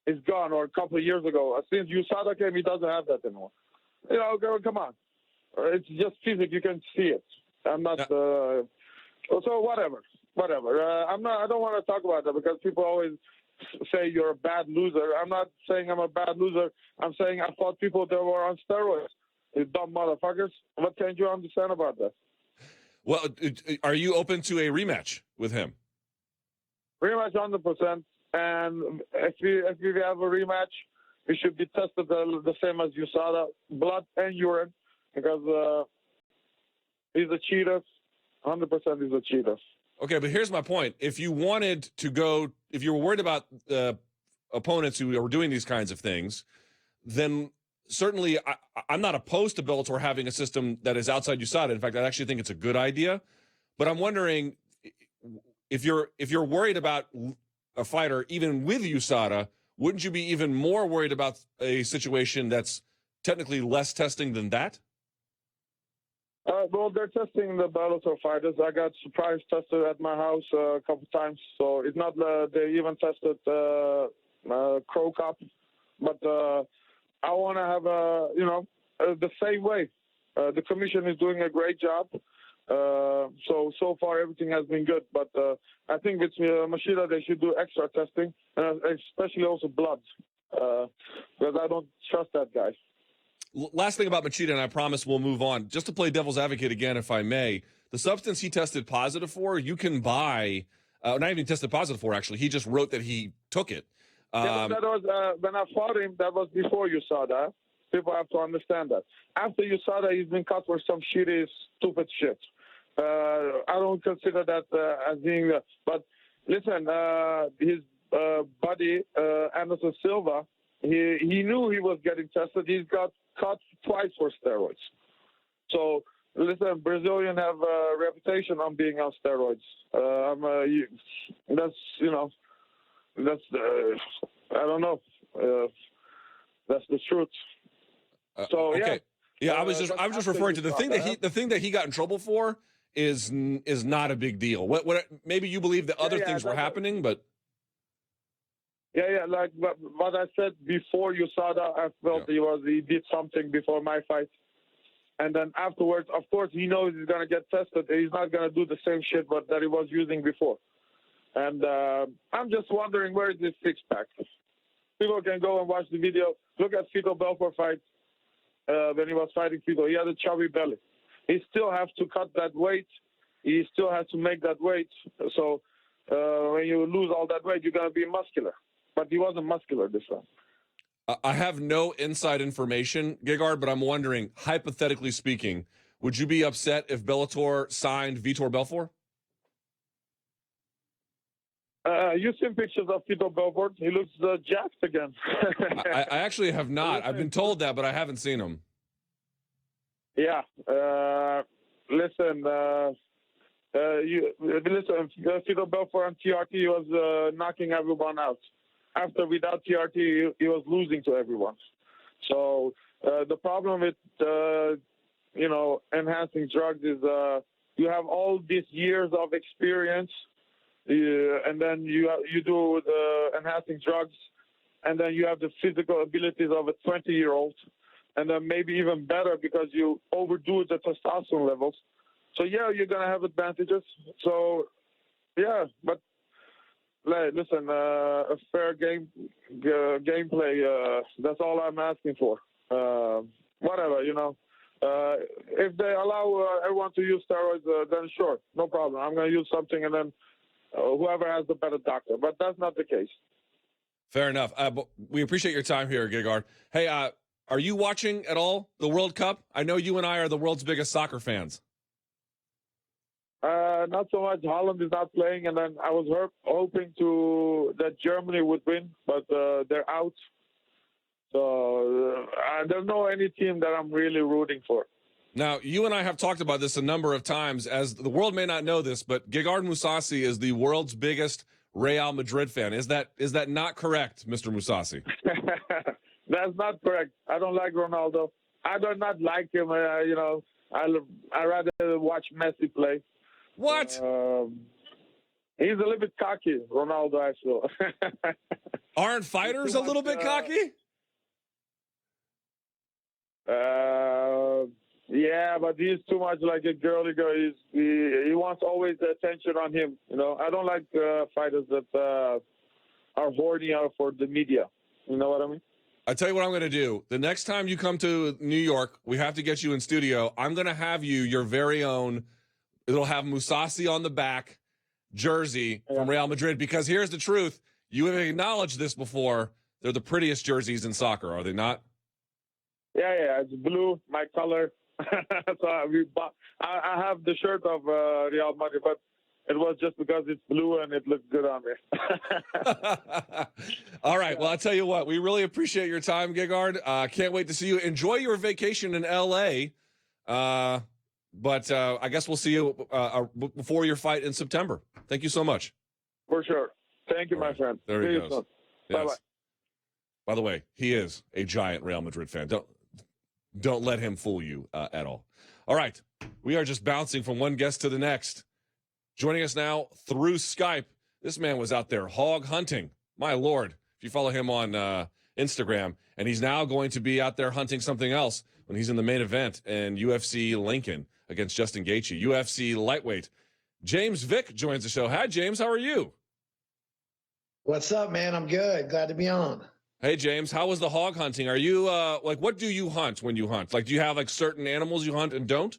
It's gone, or a couple of years ago. Since USADA came, he doesn't have that anymore. Come on. It's just physics. You can see it. I'm not. So whatever. I don't want to talk about that because people always say you're a bad loser. I'm not saying I'm a bad loser. I'm saying I fought people that were on steroids. You dumb motherfuckers. What can't you understand about that? Well, are you open to a rematch with him? Pretty much 100%. And if we have a rematch, we should be tested the same as USADA, blood and urine, because he's a cheater. 100% he's a cheater. Okay, but here's my point. If you wanted to go, if you were worried about opponents who are doing these kinds of things, then certainly I'm not opposed to Bellator having a system that is outside USADA. In fact, I actually think it's a good idea. But I'm wondering if you're worried about a fighter even with USADA, wouldn't you be even more worried about a situation that's technically less testing than that? Well, they're testing the Bellator fighters. I got surprise tested at my house a couple times, so it's not they even tested Crow Cup, but I want to have the same way. The commission is doing a great job. So far everything has been good, but I think with Machida they should do extra testing, especially also blood, because I don't trust that guy. Last thing about Machida, and I promise we'll move on. Just to play devil's advocate again, if I may, the substance he tested positive for, you can buy, not even tested positive for, actually. He just wrote that he took it. Yeah, that was when I fought him. That was before USADA. People have to understand that. After USADA, he's been cut for some shitty, stupid shit. I don't consider that as being. But listen, his buddy Anderson Silva, he knew he was getting tested. He's got cut twice for steroids. So listen, Brazilian have a reputation on being on steroids. That's I don't know. That's the truth. So okay. yeah, I was just referring to the thing that he got in trouble for is not a big deal. What maybe you believe that other things were happening, but like what I said before USADA, I felt he did something before my fight, and then afterwards, of course, he knows he's gonna get tested. He's not gonna do the same shit that he was using before. And I'm just wondering, where is this six-pack? People can go and watch the video. Look at Tito Belfort fight when he was fighting Tito. He had a chubby belly. He still has to cut that weight. He still has to make that weight. So when you lose all that weight, you're going to be muscular. But he wasn't muscular this time. I have no inside information, Gegard, but I'm wondering, hypothetically speaking, would you be upset if Bellator signed Vitor Belfort? You've seen pictures of Tito Belfort. He looks jacked again. I actually have not. I've been told that, but I haven't seen him. Yeah. Listen, Tito Belfort on TRT was knocking everyone out. After, without TRT, he was losing to everyone. So the problem with, enhancing drugs is you have all these years of experience, and then you do the enhancing drugs, and then you have the physical abilities of a 20-year-old, and then maybe even better because you overdo the testosterone levels. So, yeah, you're going to have advantages. So, yeah, but listen, a fair gameplay, that's all I'm asking for. Whatever, if they allow everyone to use steroids, then sure, no problem. I'm going to use something, and then whoever has the better doctor. But that's not the case. Fair enough. But we appreciate your time here, Gegard. Hey, are you watching at all the World Cup? I know you and I are the world's biggest soccer fans. Not so much. Holland is not playing, and then I was hoping that Germany would win, but they're out. So I don't know any team that I'm really rooting for. Now, you and I have talked about this a number of times. As the world may not know this, but Gegard Mousasi is the world's biggest Real Madrid fan. Is that not correct, Mr. Mousasi? That's not correct. I don't like Ronaldo. I do not like him. I rather watch Messi play. What? He's a little bit cocky, Ronaldo, I feel. Aren't fighters a little bit cocky? Yeah, but he's too much like a girly girl. He wants always the attention on him. I don't like fighters that are horny for the media. You know what I mean? I tell you what I'm going to do. The next time you come to New York, we have to get you in studio. I'm going to have you your very own it'll have Mousasi on the back, jersey from Real Madrid. Because here's the truth. You have acknowledged this before. They're the prettiest jerseys in soccer, are they not? Yeah, it's blue, my color. So I have the shirt of Real Madrid, but it was just because it's blue and it looked good on me. All right. Well, I'll tell you what. We really appreciate your time, Gegard. Can't wait to see you. Enjoy your vacation in L.A., but I guess we'll see you before your fight in September. Thank you so much. For sure. Thank you, my friend. There he goes. Bye-bye. Yes. By the way, he is a giant Real Madrid fan. Don't let him fool you at all. All right. We are just bouncing from one guest to the next. Joining us now through Skype, this man was out there hog hunting. My Lord, if you follow him on Instagram, and he's now going to be out there hunting something else when he's in the main event in UFC Lincoln against Justin Gaethje, UFC lightweight. James Vick joins the show. Hi, James. How are you? What's up, man? I'm good. Glad to be on. Hey, James. How was the hog hunting? Are you what do you hunt when you hunt? Like, do you have like certain animals you hunt and don't?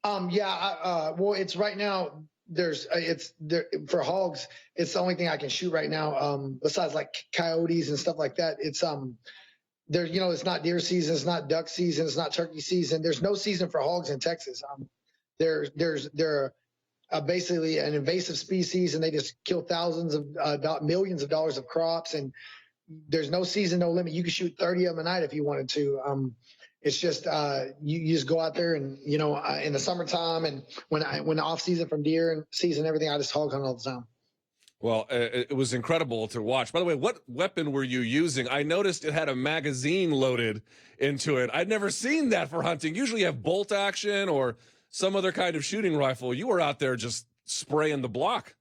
Well, it's right now. It's there for hogs. It's the only thing I can shoot right now. Besides like coyotes and stuff like that. It's there. It's not deer season. It's not duck season. It's not turkey season. There's no season for hogs in Texas. They're basically an invasive species, and they just kill thousands of millions of dollars of crops. And there's no season, no limit. You can shoot 30 of them a night if you wanted to. It's just you just go out there and in the summertime and when the off season from deer and season and everything, I just hog hunt all the time. Well, it was incredible to watch. By the way, what weapon were you using? I noticed it had a magazine loaded into it. I'd never seen that for hunting. Usually you have bolt action or some other kind of shooting rifle. You were out there just spraying the block.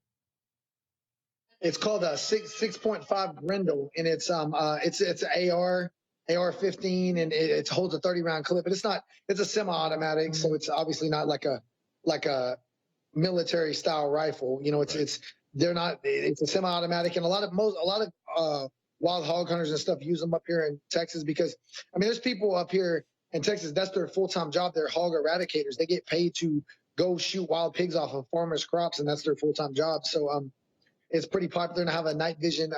It's called a 6.5 Grendel, and it's an AR-15, and it holds a 30-round clip, but it's a semi-automatic, so it's obviously not like a military style rifle. It's a semi-automatic, and a lot of wild hog hunters and stuff use them up here in Texas because there's people up here in Texas, that's their full-time job. They're hog eradicators. They get paid to go shoot wild pigs off of farmers' crops, and that's their full-time job. So it's pretty popular, and I have a night vision,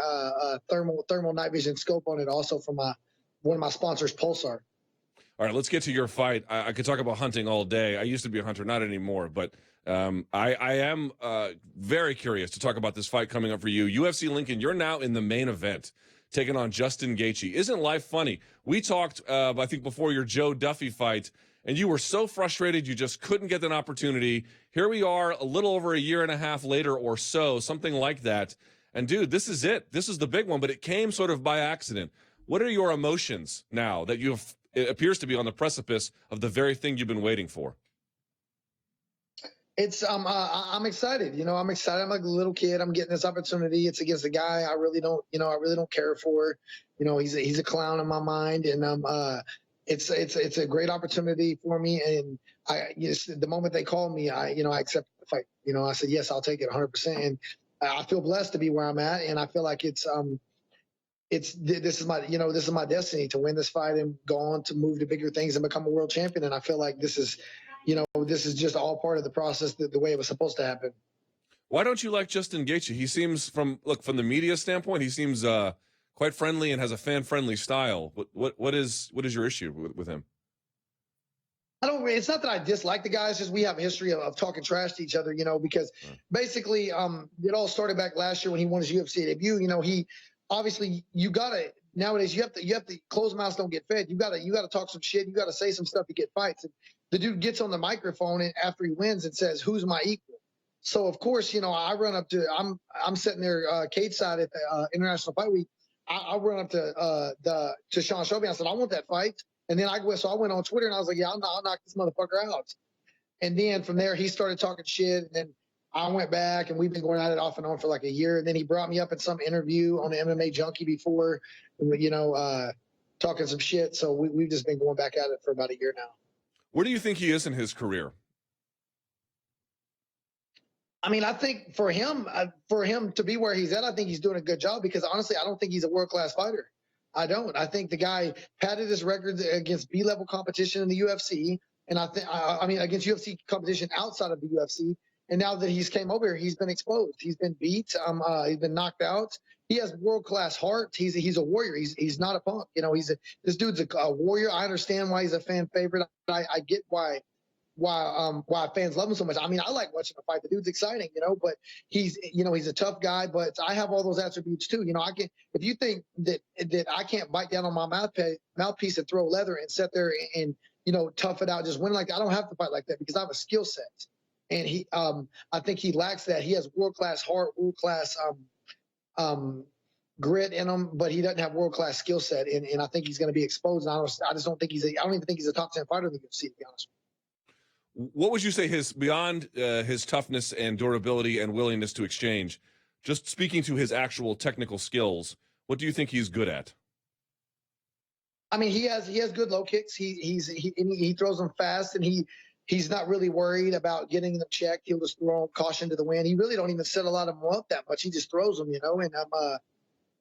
thermal night vision scope on it also from one of my sponsors, Pulsar. All right, let's get to your fight. I could talk about hunting all day. I used to be a hunter, not anymore, but I am very curious to talk about this fight coming up for you. UFC Lincoln, you're now in the main event, taking on Justin Gaethje. Isn't life funny? We talked, I think, before your Joe Duffy fight, and you were so frustrated you just couldn't get an opportunity. Here we are a little over a year and a half later or so, something like that. And, dude, this is it. This is the big one, but it came sort of by accident. What are your emotions now that it appears to be on the precipice of the very thing you've been waiting for? It's I'm excited. I'm excited. I'm like a little kid. I'm getting this opportunity. It's against a guy I really don't care for. He's a clown in my mind, and it's a great opportunity for me. And the moment they called me, I accepted the fight. I said yes, I'll take it 100%. And I feel blessed to be where I'm at, and I feel like this is my destiny to win this fight and go on to move to bigger things and become a world champion. And I feel like this is just all part of the process, the way it was supposed to happen. Why don't you like Justin Gaethje? He seems from the media standpoint, he seems quite friendly and has a fan-friendly style. What is your issue with him? It's not that I dislike the guy. It's just we have a history of talking trash to each other, because basically it all started back last year when he won his UFC debut. He obviously nowadays you have to closed mouths don't get fed. You gotta talk some shit. You gotta say some stuff to get fights. And the dude gets on the microphone after he wins and says, "Who's my equal?" So of course, I run up to I'm sitting there cage side at the International Fight Week. I run up to Sean Shelby. I said, "I want that fight." And then I went on Twitter and I was like, "Yeah, I'll knock this motherfucker out." And then from there he started talking shit, and then I went back, and we've been going at it off and on for like a year. And then he brought me up in some interview on the MMA Junkie before, talking some shit. So we've just been going back at it for about a year now. Where do you think he is in his career? I think for him to be where he's at, I think he's doing a good job because honestly, I don't think he's a world-class fighter. I don't. I think the guy padded his records against B-level competition in the UFC. And I mean, against UFC competition outside of the UFC. And now that he's came over here, he's been exposed. He's been beat. He's been knocked out. He has world-class heart. He's a warrior. He's not a punk. You know, this dude's a warrior. I understand why he's a fan favorite. I get why fans love him so much. I mean, I like watching him fight. The dude's exciting, you know, but he's a tough guy, but I have all those attributes too. You know, if you think that I can't bite down on my mouthpiece and throw leather and sit there and tough it out, just win like that, I don't have to fight like that because I have a skill set. And I think he lacks that. He has world-class heart, world-class grit in him, but he doesn't have world-class skill set. And I think he's going to be exposed. And I just don't think I don't even think he's a top 10 fighter in the UFC, to be honest. What would you say beyond his toughness and durability and willingness to exchange, just speaking to his actual technical skills, what do you think he's good at? I mean, he has good low kicks. He throws them fast, and he's not really worried about getting them checked. He'll just throw caution to the wind. He really don't even set a lot of them up that much. He just throws them, And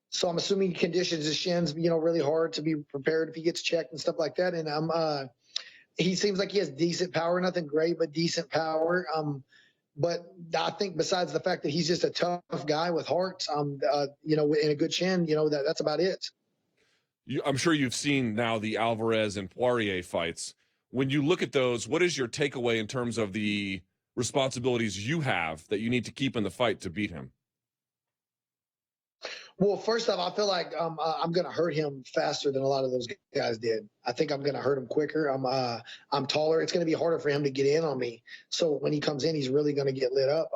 so I'm assuming he conditions his shins, really hard to be prepared if he gets checked and stuff like that. And he seems like he has decent power, nothing great, but decent power. But I think besides the fact that he's just a tough guy with heart, and a good chin, that's about it. I'm sure you've seen now the Alvarez and Poirier fights. When you look at those, what is your takeaway in terms of the responsibilities you have that you need to keep in the fight to beat him? Well, first off, I feel like I'm going to hurt him faster than a lot of those guys did. I think I'm going to hurt him quicker. I'm taller. It's going to be harder for him to get in on me. So when he comes in, he's really going to get lit up.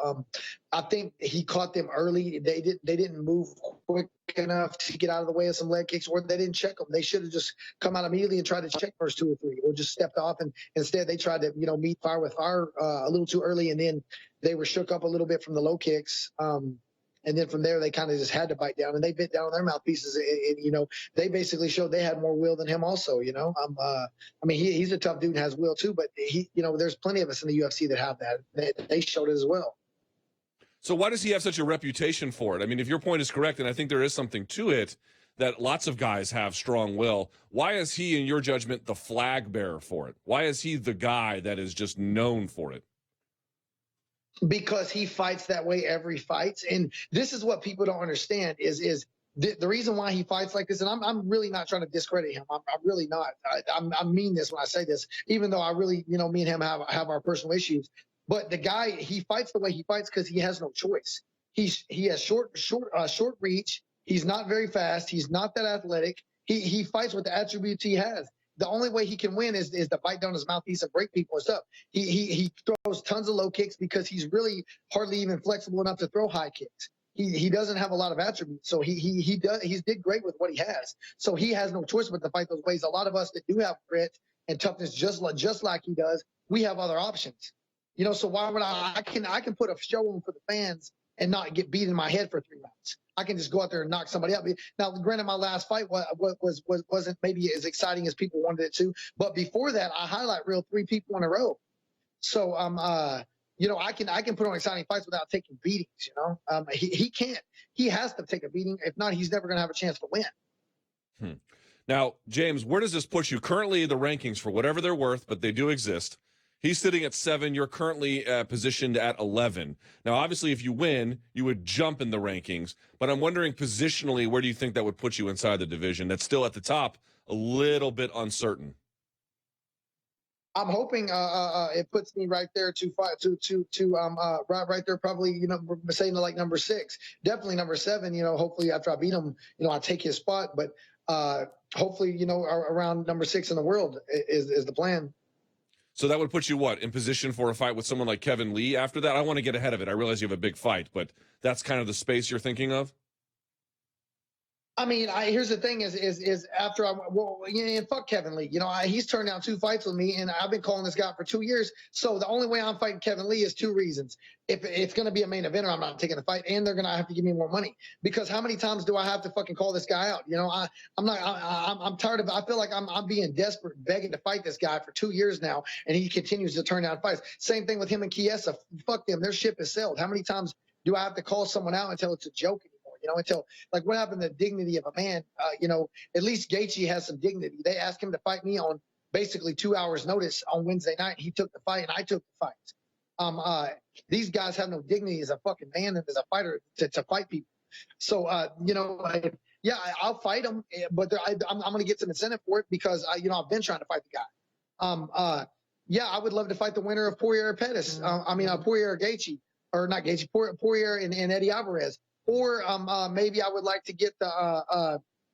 I think he caught them early. They didn't move quick enough to get out of the way of some leg kicks, or they didn't check them. They should have just come out immediately and tried to check first 2 or 3, or just stepped off. And instead, they tried to meet fire with fire a little too early, and then they were shook up a little bit from the low kicks. And then from there, they kind of just had to bite down, and they bit down on their mouthpieces. And they basically showed they had more will than him also, I mean, he's a tough dude and has will too, but there's plenty of us in the UFC that have that. They showed it as well. So why does he have such a reputation for it? I mean, if your point is correct, and I think there is something to it, that lots of guys have strong will, why is he, in your judgment, the flag bearer for it? Why is he the guy that is just known for it? Because he fights that way every fight. And this is what people don't understand is the reason why he fights like this. And I'm really not trying to discredit him. I'm really not. I mean this when I say this, even though I really, me and him have our personal issues. But the guy, he fights the way he fights because he has no choice. He has short reach. He's not very fast. He's not that athletic. He fights with the attributes he has. The only way he can win is to bite down his mouthpiece and break people and stuff. He throws tons of low kicks because he's really hardly even flexible enough to throw high kicks. He doesn't have a lot of attributes, so he did great with what he has. So he has no choice but to fight those ways. A lot of us that do have grit and toughness, just like he does, we have other options. So why would I can put a show on for the fans and not get beat in my head for 3 rounds. I can just go out there and knock somebody out. Now, granted, my last fight wasn't maybe as exciting as people wanted it to, but before that, I highlight reel 3 people in a row. So I can put on exciting fights without taking beatings. He can't. He has to take a beating. If not, he's never going to have a chance to win. Now, James, where does this put you? Currently, the rankings, for whatever they're worth, but they do exist. He's sitting at 7. You're currently positioned at 11. Now, obviously, if you win, you would jump in the rankings. But I'm wondering positionally, where do you think that would put you inside the division? That's still at the top, a little bit uncertain. I'm hoping it puts me right there right there, probably, saying like number 6, definitely number 7, hopefully after I beat him, I take his spot, but hopefully, around number 6 in the world is the plan. So that would put you, in position for a fight with someone like Kevin Lee after that? I want to get ahead of it. I realize you have a big fight, but that's kind of the space you're thinking of? I mean, here's the thing is after fuck Kevin Lee. He's turned down 2 fights with me, and I've been calling this guy for 2 years. So the only way I'm fighting Kevin Lee is 2 reasons. If it's going to be a main eventer, I'm not taking the fight, and they're going to have to give me more money. Because how many times do I have to fucking call this guy out? I'm tired of it. I feel like I'm being desperate, begging to fight this guy for 2 years now, and he continues to turn down fights. Same thing with him and Chiesa. Fuck them. Their ship is sailed. How many times do I have to call someone out until it's a joke? Until like what happened to the dignity of a man, at least Gaethje has some dignity. They asked him to fight me on basically 2 hours notice on Wednesday night. He took the fight and I took the fight. These guys have no dignity as a fucking man and as a fighter to fight people. So, I'll fight him, but I'm going to get some incentive for it because, I've been trying to fight the guy. I would love to fight the winner of Poirier Pettis. Poirier Gaethje, or not Gaethje, Poirier and Eddie Alvarez. Or maybe I would like to get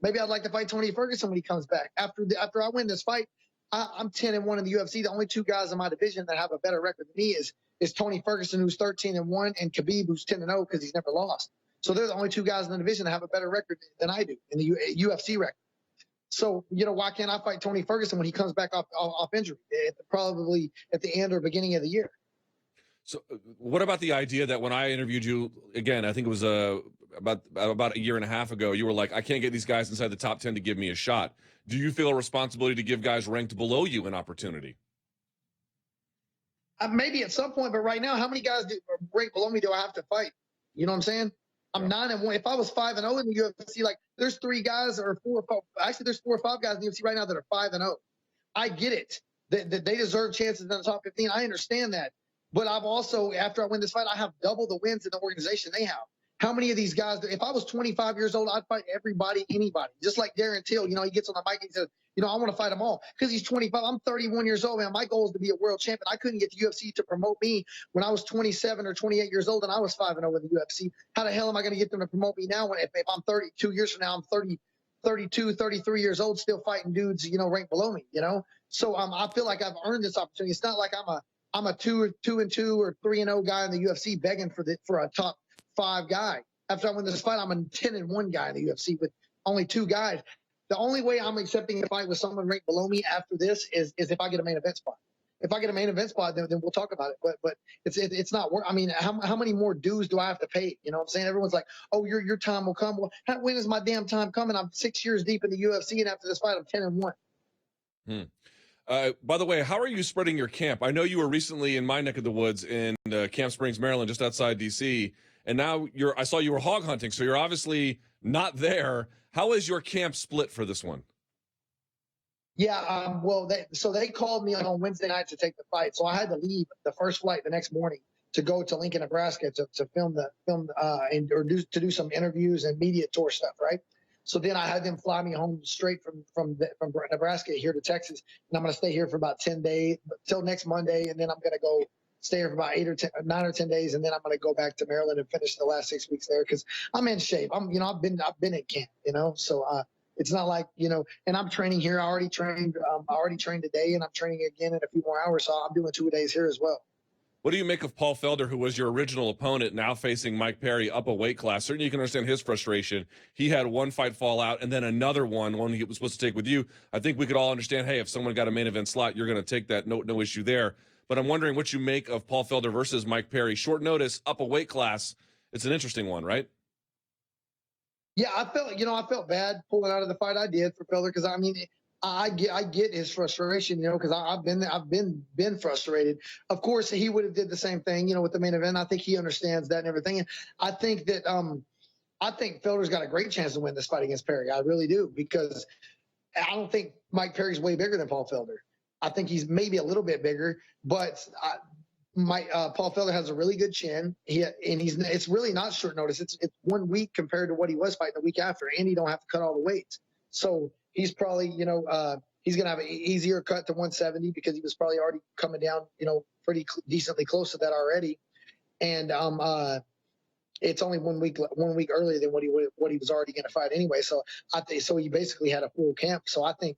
maybe I'd like to fight Tony Ferguson when he comes back. After I win this fight, I'm 10-1 in the UFC. The only two guys in my division that have a better record than me is Tony Ferguson, who's 13-1, and Khabib, who's 10-0 because he's never lost. So they're the only two guys in the division that have a better record than I do in the UFC record. So, why can't I fight Tony Ferguson when he comes back off injury, probably at the end or beginning of the year? So what about the idea that when I interviewed you, again, I think it was about a year and a half ago, you were like, I can't get these guys inside the top 10 to give me a shot. Do you feel a responsibility to give guys ranked below you an opportunity? Maybe at some point, but right now, how many guys ranked below me do I have to fight? You know what I'm saying? I'm 9-1. If I was 5-0 in the UFC, like there's 3 guys or 4 or 5. Actually, there's 4 or 5 guys in the UFC right now that are 5-0. I get it. That they deserve chances in the top 15. I understand that. But I've also, after I win this fight, I have double the wins in the organization they have. How many of these guys, if I was 25 years old, I'd fight everybody, anybody. Just like Darren Till, he gets on the mic and he says, I want to fight them all. Because he's 25. I'm 31 years old, man. My goal is to be a world champion. I couldn't get the UFC to promote me when I was 27 or 28 years old and I was 5-0 in the UFC. How the hell am I going to get them to promote me now if I'm 32 years from now, I'm 30, 32, 33 years old, still fighting dudes, ranked below me, So I feel like I've earned this opportunity. It's not like I'm a 2-2 or 3-0 guy in the UFC begging for a top 5 guy. After I win this fight, I'm a 10-1 guy in the UFC with only 2 guys. The only way I'm accepting a fight with someone ranked below me after this is if I get a main event spot. If I get a main event spot, then we'll talk about it. But it's not work. I mean, how many more dues do I have to pay? You know what I'm saying? Everyone's like, oh, your time will come. Well, when is my damn time coming? I'm 6 years deep in the UFC, and after this fight, I'm 10-1. By the way, how are you spreading your camp? I know you were recently in my neck of the woods in Camp Springs, Maryland, just outside D.C., and now I saw you were hog hunting, so you're obviously not there. How is your camp split for this one? Yeah, they called me on Wednesday night to take the fight, so I had to leave the first flight the next morning to go to Lincoln, Nebraska to film to do some interviews and media tour stuff, right? So then I had them fly me home straight from Nebraska here to Texas, and I'm going to stay here for about 10 days till next Monday, and then I'm going to go stay here for about 9 or 10 days, and then I'm going to go back to Maryland and finish the last 6 weeks there because I'm in shape. I've been in camp, so it's not like and I'm training here. I already trained today, and I'm training again in a few more hours, so I'm doing 2 days here as well. What do you make of Paul Felder, who was your original opponent, now facing Mike Perry up a weight class? Certainly you can understand his frustration. He had one fight fall out and then another one he was supposed to take with you. I think we could all understand, hey, if someone got a main event slot, you're going to take that. No issue there. But I'm wondering what you make of Paul Felder versus Mike Perry. Short notice, up a weight class. It's an interesting one, right? Yeah, I felt bad pulling out of the fight I did for Felder because, I get his frustration, because I've been frustrated. Of course, he would have did the same thing, with the main event. I think he understands that and everything. And I think that I think Felder's got a great chance to win this fight against Perry. I really do, because I don't think Mike Perry's way bigger than Paul Felder. I think he's maybe a little bit bigger, but Paul Felder has a really good chin. It's really not short notice. It's 1 week compared to what he was fighting the week after, and he don't have to cut all the weights. So he's probably, he's going to have an easier cut to 170 because he was probably already coming down, pretty decently close to that already. And it's only 1 week earlier than what he was already going to fight anyway. So he basically had a full camp. So I think,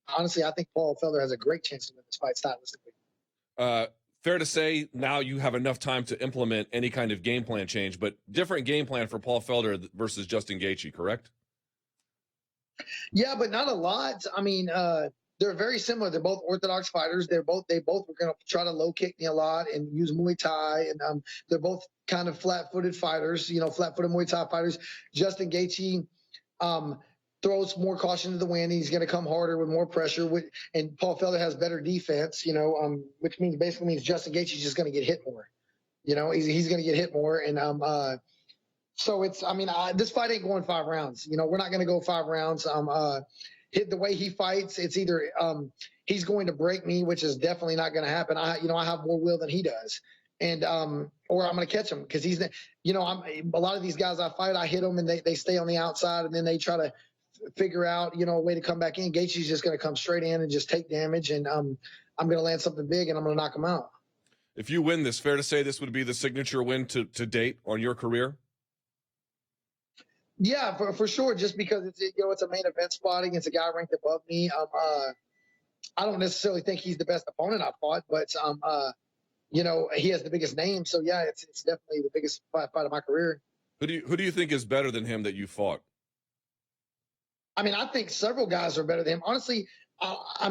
honestly, I think Paul Felder has a great chance to win this fight stylistically. Fair to say now you have enough time to implement any kind of game plan change, but different game plan for Paul Felder versus Justin Gaethje, correct? Yeah, but not a lot. I mean, they're very similar. They're both orthodox fighters. They both were going to try to low kick me a lot and use Muay Thai, and they're both kind of flat-footed fighters. Flat-footed Muay Thai fighters. Justin Gaethje throws more caution to the wind. He's going to come harder with more pressure. And Paul Felder has better defense. Which basically means Justin Gaethje's just going to get hit more. He's going to get hit more, and so this fight ain't going 5 rounds. We're not going to go 5 rounds. The way he fights, it's either he's going to break me, which is definitely not going to happen. I have more will than he does. And or I'm going to catch him because he's, a lot of these guys I fight, I hit them and they stay on the outside and then they try to figure out, a way to come back in. Gaethje's just going to come straight in and just take damage. And I'm going to land something big and I'm going to knock him out. If you win this, fair to say this would be the signature win to date on your career? Yeah, for sure. Just because it's a main event spot against a guy ranked above me. I don't necessarily think he's the best opponent I've fought, but he has the biggest name. So yeah, it's definitely the biggest fight of my career. Who do you think is better than him that you fought? I mean, I think several guys are better than him. Honestly, I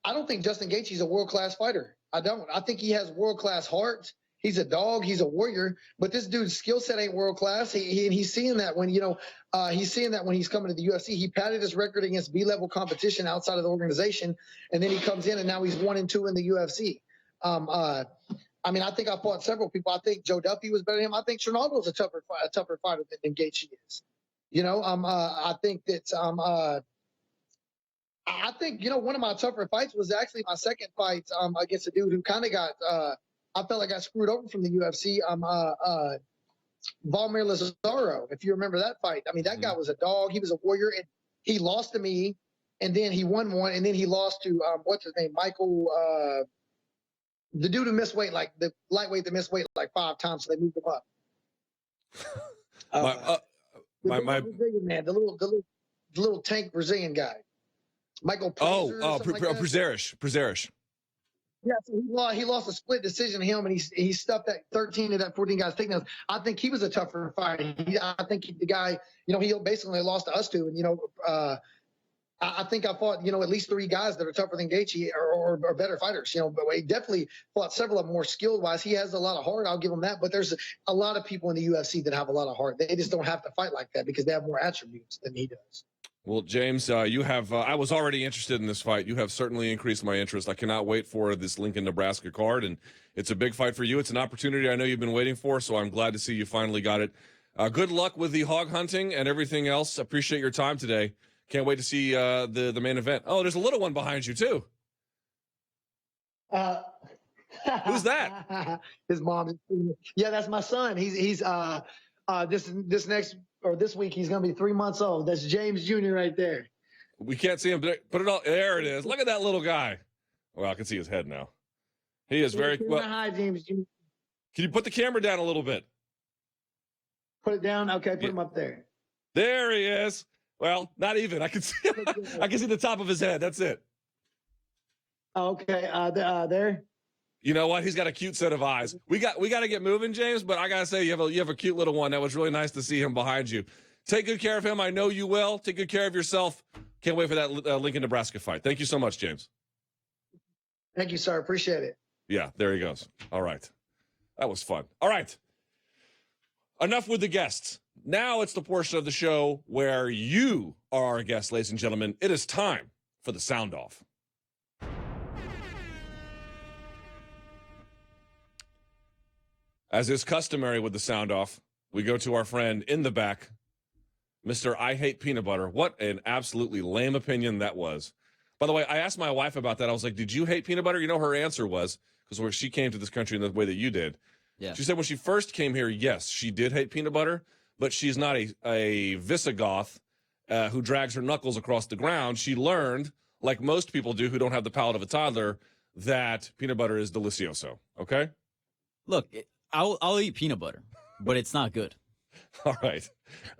don't think Justin Gaethje is a world-class fighter. I don't. I think he has world-class heart. He's a dog. He's a warrior. But this dude's skill set ain't world-class. He's seeing that when, he's seeing that when he's coming to the UFC. He padded his record against B-level competition outside of the organization, and then he comes in, and now he's 1-2 in the UFC. I think I fought several people. I think Joe Duffy was better than him. I think Ronaldo's a tougher fighter than Gaethje is. I think that I think one of my tougher fights was actually my second fight against a dude who kind of got I felt like I screwed over from the UFC. Valmir Lazaro, if you remember that fight. I mean, that guy was a dog. He was a warrior, and he lost to me, and then he won one, and then he lost to what's his name, Michael, the dude who missed weight, like the lightweight that missed weight like 5 times, so they moved him up. The Brazilian man, the little tank Brazilian guy, Michael. Prazeres. Yeah, so he lost a split decision to him, and he stuffed that 13 of that 14 guys takedowns. I think he was a tougher fighter. I think the guy, he basically lost to us two, and I think I fought at least 3 guys that are tougher than Gaethje or better fighters. But he definitely fought several of them more skilled wise. He has a lot of heart. I'll give him that. But there's a lot of people in the UFC that have a lot of heart. They just don't have to fight like that because they have more attributes than he does. Well, James, you have. I was already interested in this fight. You have certainly increased my interest. I cannot wait for this Lincoln, Nebraska card, and it's a big fight for you. It's an opportunity I know you've been waiting for, so I'm glad to see you finally got it. Good luck with the hog hunting and everything else. Appreciate your time today. Can't wait to see the main event. Oh, there's a little one behind you too. Who's that? His mom. Yeah, that's my son. He's this week he's gonna be 3 months old. That's James Jr. right there. We can't see him. Put it all. There it is. Look at that little guy. Well, I can see his head now. He is very well. Hi, James Jr. Can you put the camera down a little bit? Put it down. Okay, put him up there. There he is. Well, not even. I can see. I can see the top of his head. That's it. Okay. There. You know what? He's got a cute set of eyes. We got to get moving, James. But I gotta say, you have a cute little one. That was really nice to see him behind you. Take good care of him. I know you will. Take good care of yourself. Can't wait for that Lincoln, Nebraska fight. Thank you so much, James. Thank you, sir. Appreciate it. Yeah, there he goes. All right, that was fun. All right, enough with the guests. Now it's the portion of the show where you are our guest, ladies and gentlemen. It is time for the sound off. As is customary with the sound off, we go to our friend in the back, Mr. I Hate Peanut Butter. What an absolutely lame opinion that was. By the way, I asked my wife about that. I was like, did you hate peanut butter? You know, her answer was, because where she came to this country in the way that you did. Yeah. She said when she first came here, yes, she did hate peanut butter, but she's not a Visigoth who drags her knuckles across the ground. She learned, like most people do who don't have the palate of a toddler, that peanut butter is delicioso. Okay? Look, I'll eat peanut butter, but it's not good. All right.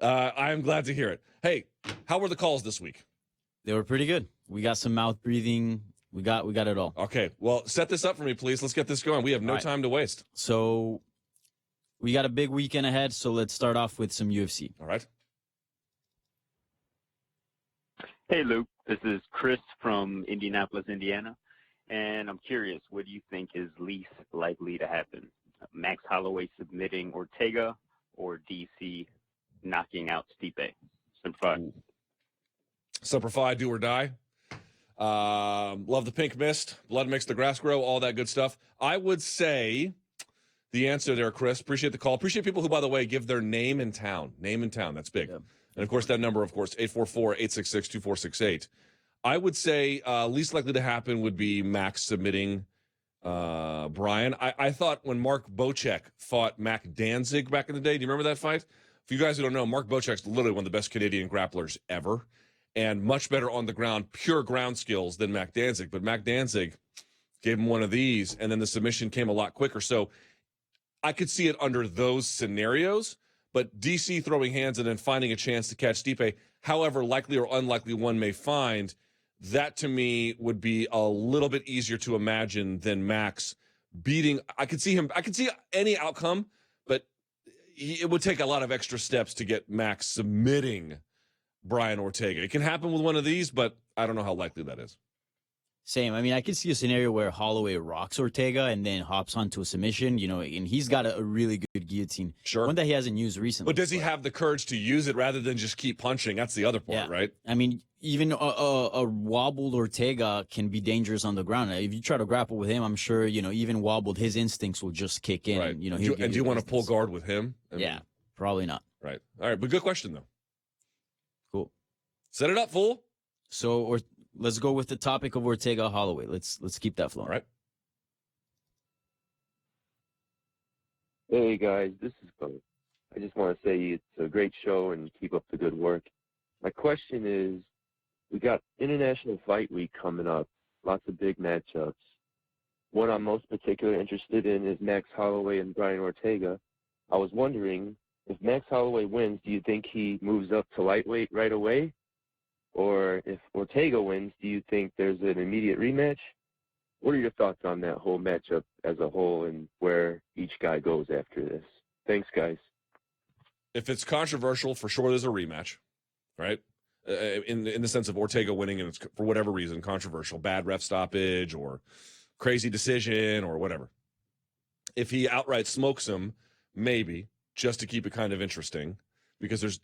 I am glad to hear it. Hey, how were the calls this week? They were pretty good. We got some mouth breathing. We got it all. Okay. Well, set this up for me, please. Let's get this going. We have no time to waste. So we got a big weekend ahead, so let's start off with some UFC. All right. Hey, Luke. This is Chris from Indianapolis, Indiana. And I'm curious, what do you think is least likely to happen? Max Holloway submitting Ortega or DC knocking out Stipe? Semper Fi, do or die. Love the pink mist. Blood makes the grass grow. All that good stuff. I would say the answer there, Chris. Appreciate the call. Appreciate people who, by the way, give their name and town. Name and town. That's big. Yeah. And, of course, that number, 844-866-2468. I would say least likely to happen would be Max submitting Brian. I thought when Mark Bocek fought Mac Danzig back in the day, do you remember that fight? For you guys who don't know, Mark Bocek's literally one of the best Canadian grapplers ever and much better on the ground, pure ground skills than Mac Danzig. But Mac Danzig gave him one of these, and then the submission came a lot quicker. So I could see it under those scenarios, but DC throwing hands and then finding a chance to catch Stipe, however likely or unlikely one may find, that to me would be a little bit easier to imagine than Max beating. I could see any outcome, but it would take a lot of extra steps to get Max submitting Brian Ortega. It can happen with one of these, but I don't know how likely that is. Same. I mean, I could see a scenario where Holloway rocks Ortega and then hops onto a submission, and he's got a really good guillotine. Sure. One that he hasn't used recently. But does he have the courage to use it rather than just keep punching? That's the other part, right? I mean, even a wobbled Ortega can be dangerous on the ground. If you try to grapple with him, I'm sure, even wobbled, his instincts will just kick in. Right. And, do you want to pull guard with him? Probably not. Right. All right. But good question, though. Cool. Set it up, fool. So, let's go with the topic of Ortega Holloway. Let's keep that flowing. All right. Hey guys, this is Bo. I just want to say it's a great show and keep up the good work. My question is, we got International Fight Week coming up, lots of big matchups. One I'm most particularly interested in is Max Holloway and Brian Ortega. I was wondering, if Max Holloway wins, do you think he moves up to lightweight right away? Or if Ortega wins, do you think there's an immediate rematch? What are your thoughts on that whole matchup as a whole and where each guy goes after this? Thanks, guys. If it's controversial, for sure there's a rematch, right? In the sense of Ortega winning and it's for whatever reason controversial, bad ref stoppage or crazy decision or whatever. If he outright smokes him, maybe, just to keep it kind of interesting. Because there's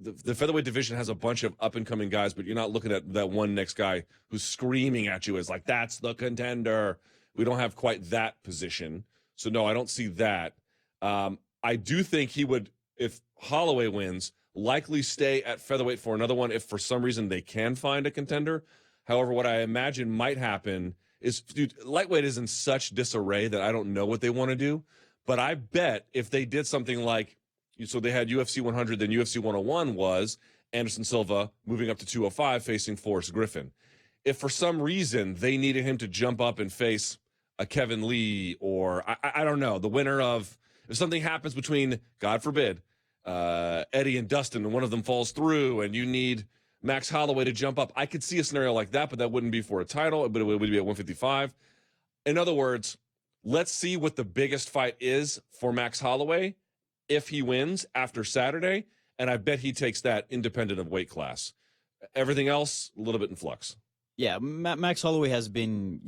the featherweight division has a bunch of up-and-coming guys, but you're not looking at that one next guy who's screaming at you as like, that's the contender. We don't have quite that position. So, no, I don't see that. I do think he would, if Holloway wins, likely stay at featherweight for another one if for some reason they can find a contender. However, what I imagine might happen is, dude, lightweight is in such disarray that I don't know what they want to do. But I bet if they did something like, so they had UFC 100, then UFC 101 was Anderson Silva moving up to 205 facing Forrest Griffin. If for some reason they needed him to jump up and face a Kevin Lee or, I don't know, the winner of, if something happens between, God forbid, Eddie and Dustin and one of them falls through and you need Max Holloway to jump up, I could see a scenario like that, but that wouldn't be for a title, but it would be at 155. In other words, let's see what the biggest fight is for Max Holloway if he wins after Saturday, and I bet he takes that independent of weight class. Everything else, a little bit in flux. Yeah, Max Holloway has been,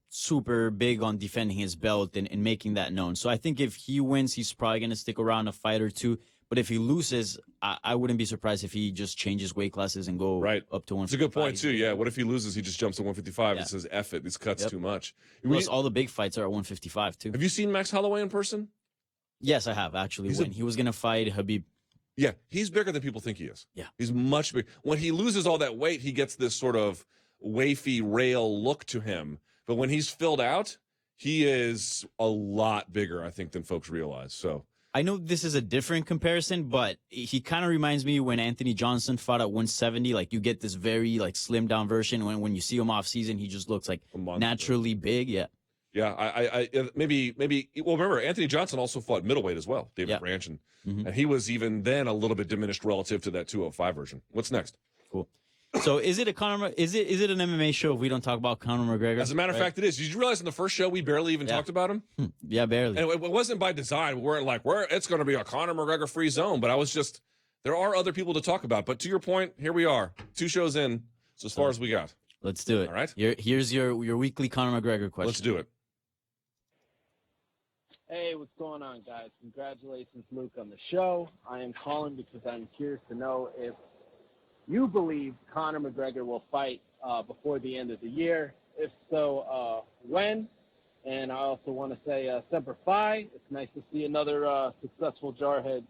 super big on defending his belt and making that known. So I think if he wins, he's probably going to stick around a fight or two. But if he loses, I wouldn't be surprised if he just changes weight classes and go up to 155. It's a good point, too. Yeah, what if he loses, he just jumps to 155 and says, F it, this cut's too much. Plus, all the big fights are at 155, too. Have you seen Max Holloway in person? Yes, I have, actually. He was going to fight Habib. Yeah, he's bigger than people think he is. Yeah. He's much bigger. When he loses all that weight, he gets this sort of wafy rail look to him. But when he's filled out, he is a lot bigger, I think, than folks realize. So I know this is a different comparison, but he kind of reminds me when Anthony Johnson fought at 170. Like, you get this very, slimmed down version. When you see him off season, he just looks like naturally big. Yeah. Yeah, I maybe. Well, remember, Anthony Johnson also fought middleweight as well, David Branch, and he was even then a little bit diminished relative to that 205 version. What's next? Cool. So is it an MMA show if we don't talk about Conor McGregor? As a matter of fact, it is. Did you realize in the first show we barely even talked about him? Yeah, barely. And it wasn't by design. We weren't like, it's going to be a Conor McGregor free zone. But I was just, there are other people to talk about. But to your point, here we are, 2 shows in. So as far as we got. Let's do it. All right. Here's your weekly Conor McGregor question. Let's do it. Hey, what's going on, guys? Congratulations, Luke, on the show. I am calling because I'm curious to know if you believe Conor McGregor will fight before the end of the year. If so, when? And I also want to say Semper Fi. It's nice to see another successful jarhead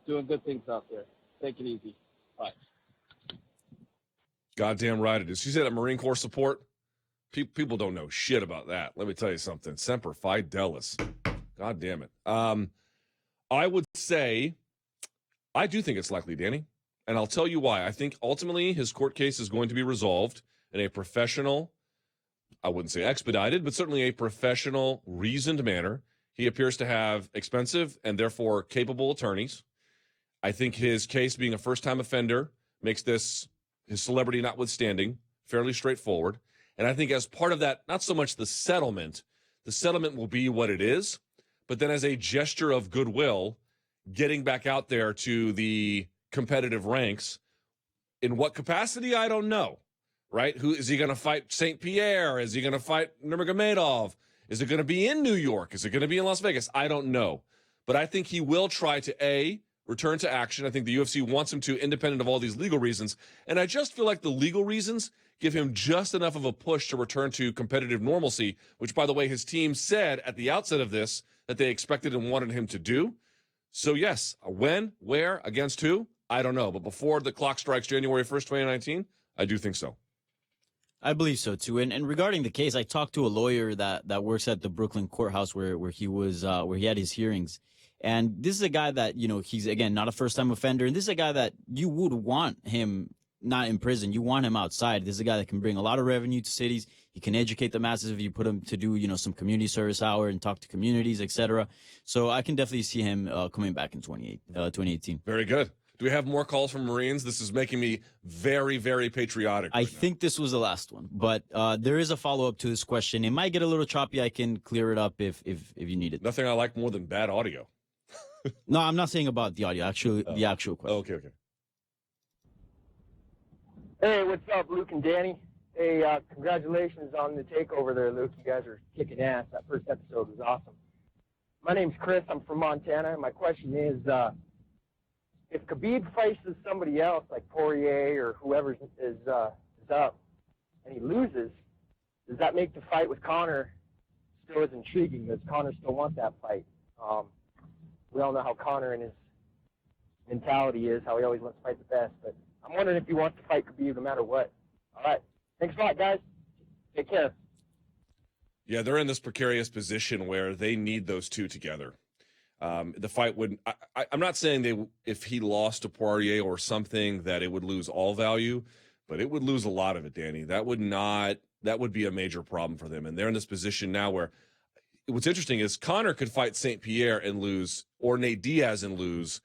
doing good things out there. Take it easy. Bye. Goddamn right it is. You said that Marine Corps support? People don't know shit about that. Let me tell you something. Semper Fidelis. God damn it. I would say I do think it's likely, Danny. And I'll tell you why. I think ultimately his court case is going to be resolved in a professional, I wouldn't say expedited, but certainly a professional, reasoned manner. He appears to have expensive and therefore capable attorneys. I think his case being a first-time offender makes this, his celebrity notwithstanding, fairly straightforward. And I think as part of that, not so much the settlement will be what it is, but then as a gesture of goodwill, getting back out there to the competitive ranks. In what capacity, I don't know, right? Who is he going to fight? St. Pierre? Is he going to fight Nurmagomedov? Is it going to be in New York? Is it going to be in Las Vegas? I don't know. But I think he will try to, return to action. I think the UFC wants him to, independent of all these legal reasons. And I just feel like the legal reasons give him just enough of a push to return to competitive normalcy, which, by the way, his team said at the outset of this that they expected and wanted him to do. So, yes, when, where, against who? I don't know. But before the clock strikes January 1st, 2019, I do think so. I believe so, too. And regarding the case, I talked to a lawyer that works at the Brooklyn courthouse where he was where he had his hearings. And this is a guy that, he's, again, not a first-time offender. And this is a guy that you would want him not in prison. You want him outside. This is a guy that can bring a lot of revenue to cities. He can educate the masses if you put him to do, some community service hour and talk to communities, etc. So I can definitely see him coming back in 2018. Very good. Do we have more calls from Marines? This is making me very, very patriotic. I think this was the last one, but there is a follow-up to this question. It might get a little choppy. I can clear it up if you need it. Nothing I like more than bad audio. No, I'm not saying about the audio. Actually, the actual question. Okay. Hey, what's up, Luke and Danny? Hey, congratulations on the takeover there, Luke. You guys are kicking ass. That first episode was awesome. My name's Chris. I'm from Montana, and my question is, if Khabib faces somebody else like Poirier or whoever is up, and he loses, does that make the fight with Conor still as intriguing? Does Conor still want that fight? We all know how Conor and his mentality is, how he always wants to fight the best. But I'm wondering if he wants to fight Khabib no matter what. All right. Thanks a lot, guys. Take care. Yeah, they're in this precarious position where they need those two together. The fight would I'm not saying if he lost to Poirier or something that it would lose all value, but it would lose a lot of it, Danny. That would be a major problem for them. And they're in this position now where what's interesting is Conor could fight St. Pierre and lose, or Nate Diaz and lose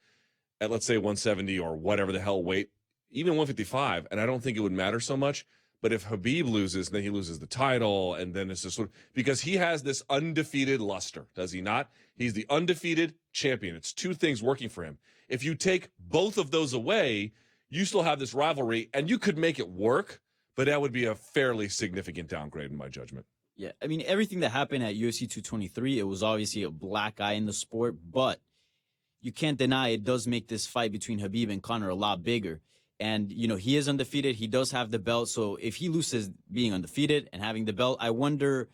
at, let's say, 170 or whatever the hell weight, even 155, and I don't think it would matter so much. But if Khabib loses, then he loses the title, and then it's just sort of, because he has this undefeated luster, does he not? He's the undefeated champion. It's two things working for him. If you take both of those away, you still have this rivalry, and you could make it work, but that would be a fairly significant downgrade in my judgment. Yeah, I mean, everything that happened at UFC 223, it was obviously a black eye in the sport, but you can't deny it does make this fight between Khabib and Conor a lot bigger. And, he is undefeated. He does have the belt. So if he loses being undefeated and having the belt, I wonder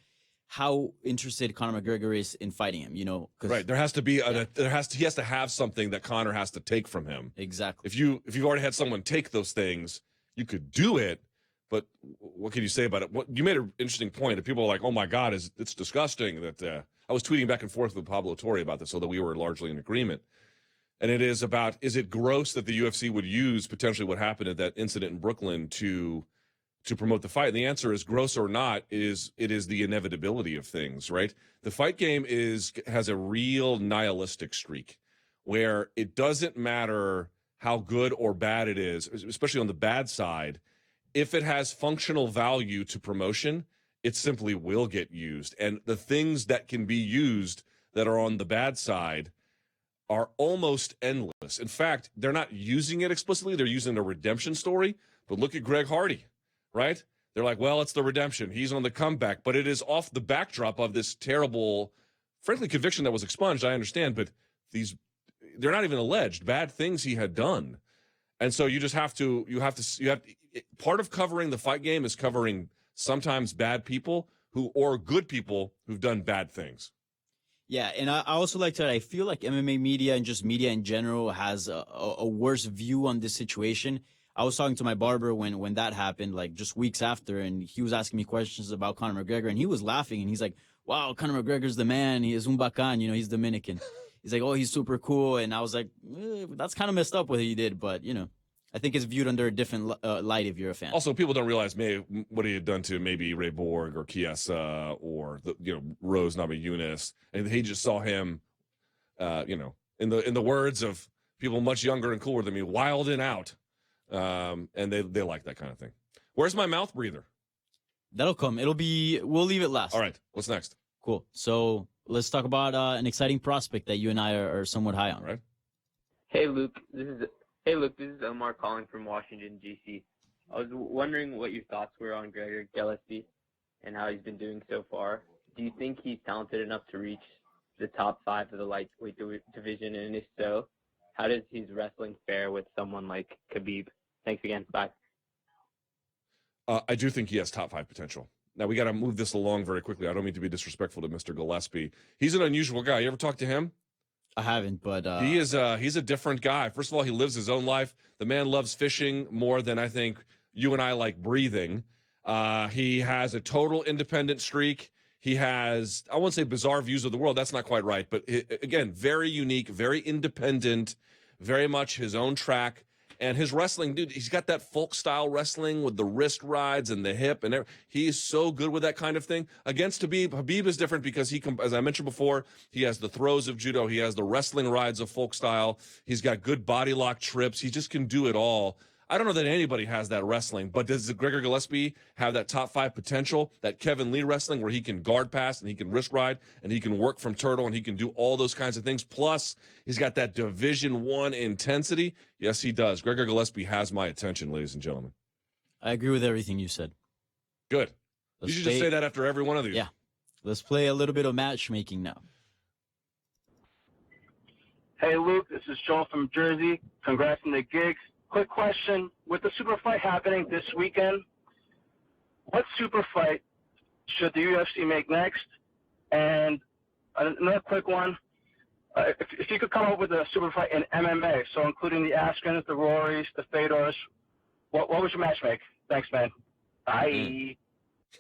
how interested Conor McGregor is in fighting him, 'cause, right. There has to be he has to have something that Conor has to take from him. Exactly. If you've already had someone take those things, you could do it, but what can you say about it? You made an interesting point that people are like, oh my God, it's disgusting that I was tweeting back and forth with Pablo Torre about this, although we were largely in agreement. And it is about, is it gross that the UFC would use potentially what happened at that incident in Brooklyn to promote the fight? And the answer is, gross or not, it is the inevitability of things, right? The fight game has a real nihilistic streak where it doesn't matter how good or bad it is, especially on the bad side. If it has functional value to promotion, it simply will get used. And the things that can be used that are on the bad side are almost endless. In fact, they're not using it explicitly. They're using a redemption story. But look at Greg Hardy, right? They're like, well, it's the redemption. He's on the comeback. But it is off the backdrop of this terrible, frankly, conviction that was expunged, I understand. But they're not even alleged, bad things he had done. And so you have to, part of covering the fight game is covering sometimes bad people or good people who've done bad things. Yeah, and I also like to, I feel like MMA media and just media in general has a worse view on this situation. I was talking to my barber when that happened, like just weeks after, and he was asking me questions about Conor McGregor, and he was laughing, and he's like, "Wow, Conor McGregor's the man. He is un bacán, you know, he's Dominican." He's like, "Oh, he's super cool," and I was like, "That's kind of messed up what he did, but you know, I think it's viewed under a different light if you're a fan." Also, people don't realize what he had done to maybe Ray Borg or Chiesa or Rose Namajunas, and he just saw him, in the words of people much younger and cooler than me, wilding out, and they like that kind of thing. Where's my mouth breather? That'll come. We'll leave it last. All right. What's next? Cool. So let's talk about an exciting prospect that you and I are somewhat high on. All right. Hey Luke, this is Omar calling from Washington D.C. I was wondering what your thoughts were on Gegard Mousasi and how he's been doing so far. Do you think he's talented enough to reach the top 5 of the lightweight division? And if so, how does his wrestling fare with someone like Khabib? Thanks again. Bye. I do think he has top 5 potential. Now, we got to move this along very quickly. I don't mean to be disrespectful to Mr. Gillespie. He's an unusual guy. You ever talk to him? I haven't, but he's a different guy. First of all, he lives his own life. The man loves fishing more than I think you and I like breathing. He has a total independent streak. He has, I won't say bizarre views of the world. That's not quite right. But again, very unique, very independent, very much his own track. And his wrestling, dude, he's got that folk style wrestling with the wrist rides and the hip, and he is so good with that kind of thing. Against Khabib is different because as I mentioned before, he has the throws of judo, he has the wrestling rides of folk style, he's got good body lock trips, he just can do it all. I don't know that anybody has that wrestling, but does Gegard Gillespie have that top 5 potential, that Kevin Lee wrestling where he can guard pass and he can wrist ride and he can work from turtle and he can do all those kinds of things? Plus, he's got that Division I intensity. Yes, he does. Gegard Gillespie has my attention, ladies and gentlemen. I agree with everything you said. Good. You should just say that after every one of these. Yeah. Let's play a little bit of matchmaking now. Hey, Luke, this is Joel from Jersey. Congrats on the gigs. Quick question. With the super fight happening this weekend, what super fight should the UFC make next? And another quick one. If you could come up with a super fight in MMA, so including the Askrens, the Rorys, the Fedors, what would your match make? Thanks, man. Bye.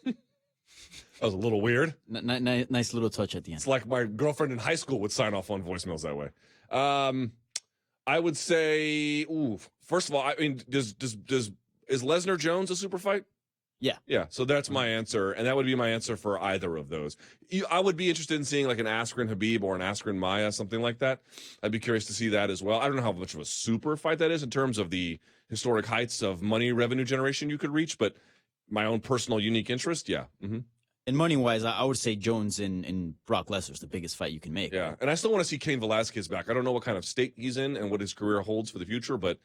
That was a little weird. Nice little touch at the end. It's like my girlfriend in high school would sign off on voicemails that way. I would say, first of all, I mean, is Lesnar Jones a super fight? Yeah. Yeah, so that's my answer, and that would be my answer for either of those. I would be interested in seeing like an Askren Habib or an Askren Maya, something like that. I'd be curious to see that as well. I don't know how much of a super fight that is in terms of the historic heights of money revenue generation you could reach, but my own personal unique interest, yeah. Mm-hmm. And money-wise, I would say Jones and Brock Lesnar's the biggest fight you can make. Yeah, and I still want to see Cain Velasquez back. I don't know what kind of state he's in and what his career holds for the future, but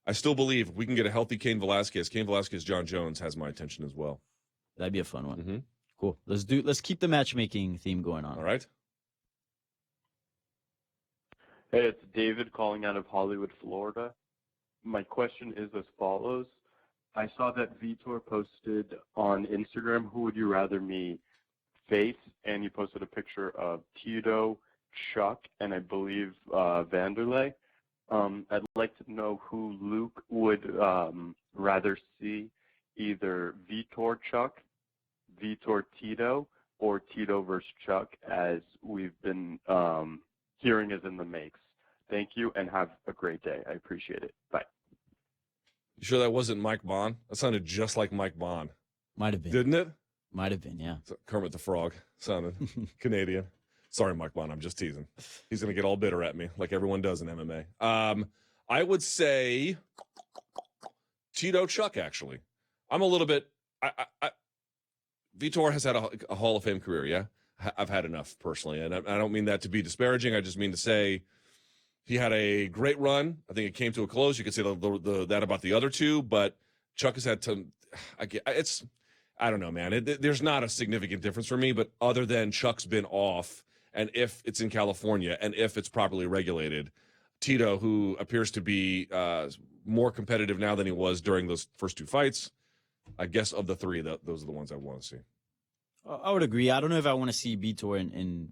I still believe if we can get a healthy Cain Velasquez, John Jones has my attention as well. That'd be a fun one. Mm-hmm. Cool. Let's keep the matchmaking theme going on. All right. Hey, it's David calling out of Hollywood, Florida. My question is as follows. I saw that Vitor posted on Instagram, who would you rather me face? And you posted a picture of Tito, Chuck, and I believe Vanderlei. I'd like to know who Luke would rather see, either Vitor Chuck, Vitor Tito, or Tito versus Chuck, as we've been hearing is in the makes. Thank you, and have a great day. I appreciate it. Bye. You sure that wasn't Mike Bond? That sounded just like Mike Bond. Might have been. Didn't it? Might have been, yeah. Kermit the Frog sounded Canadian. Sorry, Mike Bond. I'm just teasing. He's going to get all bitter at me like everyone does in MMA. I would say Tito Chuck, actually. I'm a little bit... Vitor has had a Hall of Fame career, yeah? I've had enough, personally. And I don't mean that to be disparaging. I just mean to say he had a great run. I think it came to a close. You could say that about the other two, but Chuck has had some... I don't know, man. There's not a significant difference for me, but other than Chuck's been off, and if it's in California, and if it's properly regulated, Tito, who appears to be more competitive now than he was during those first two fights, I guess of the three, those are the ones I want to see. I would agree. I don't know if I want to see Vitor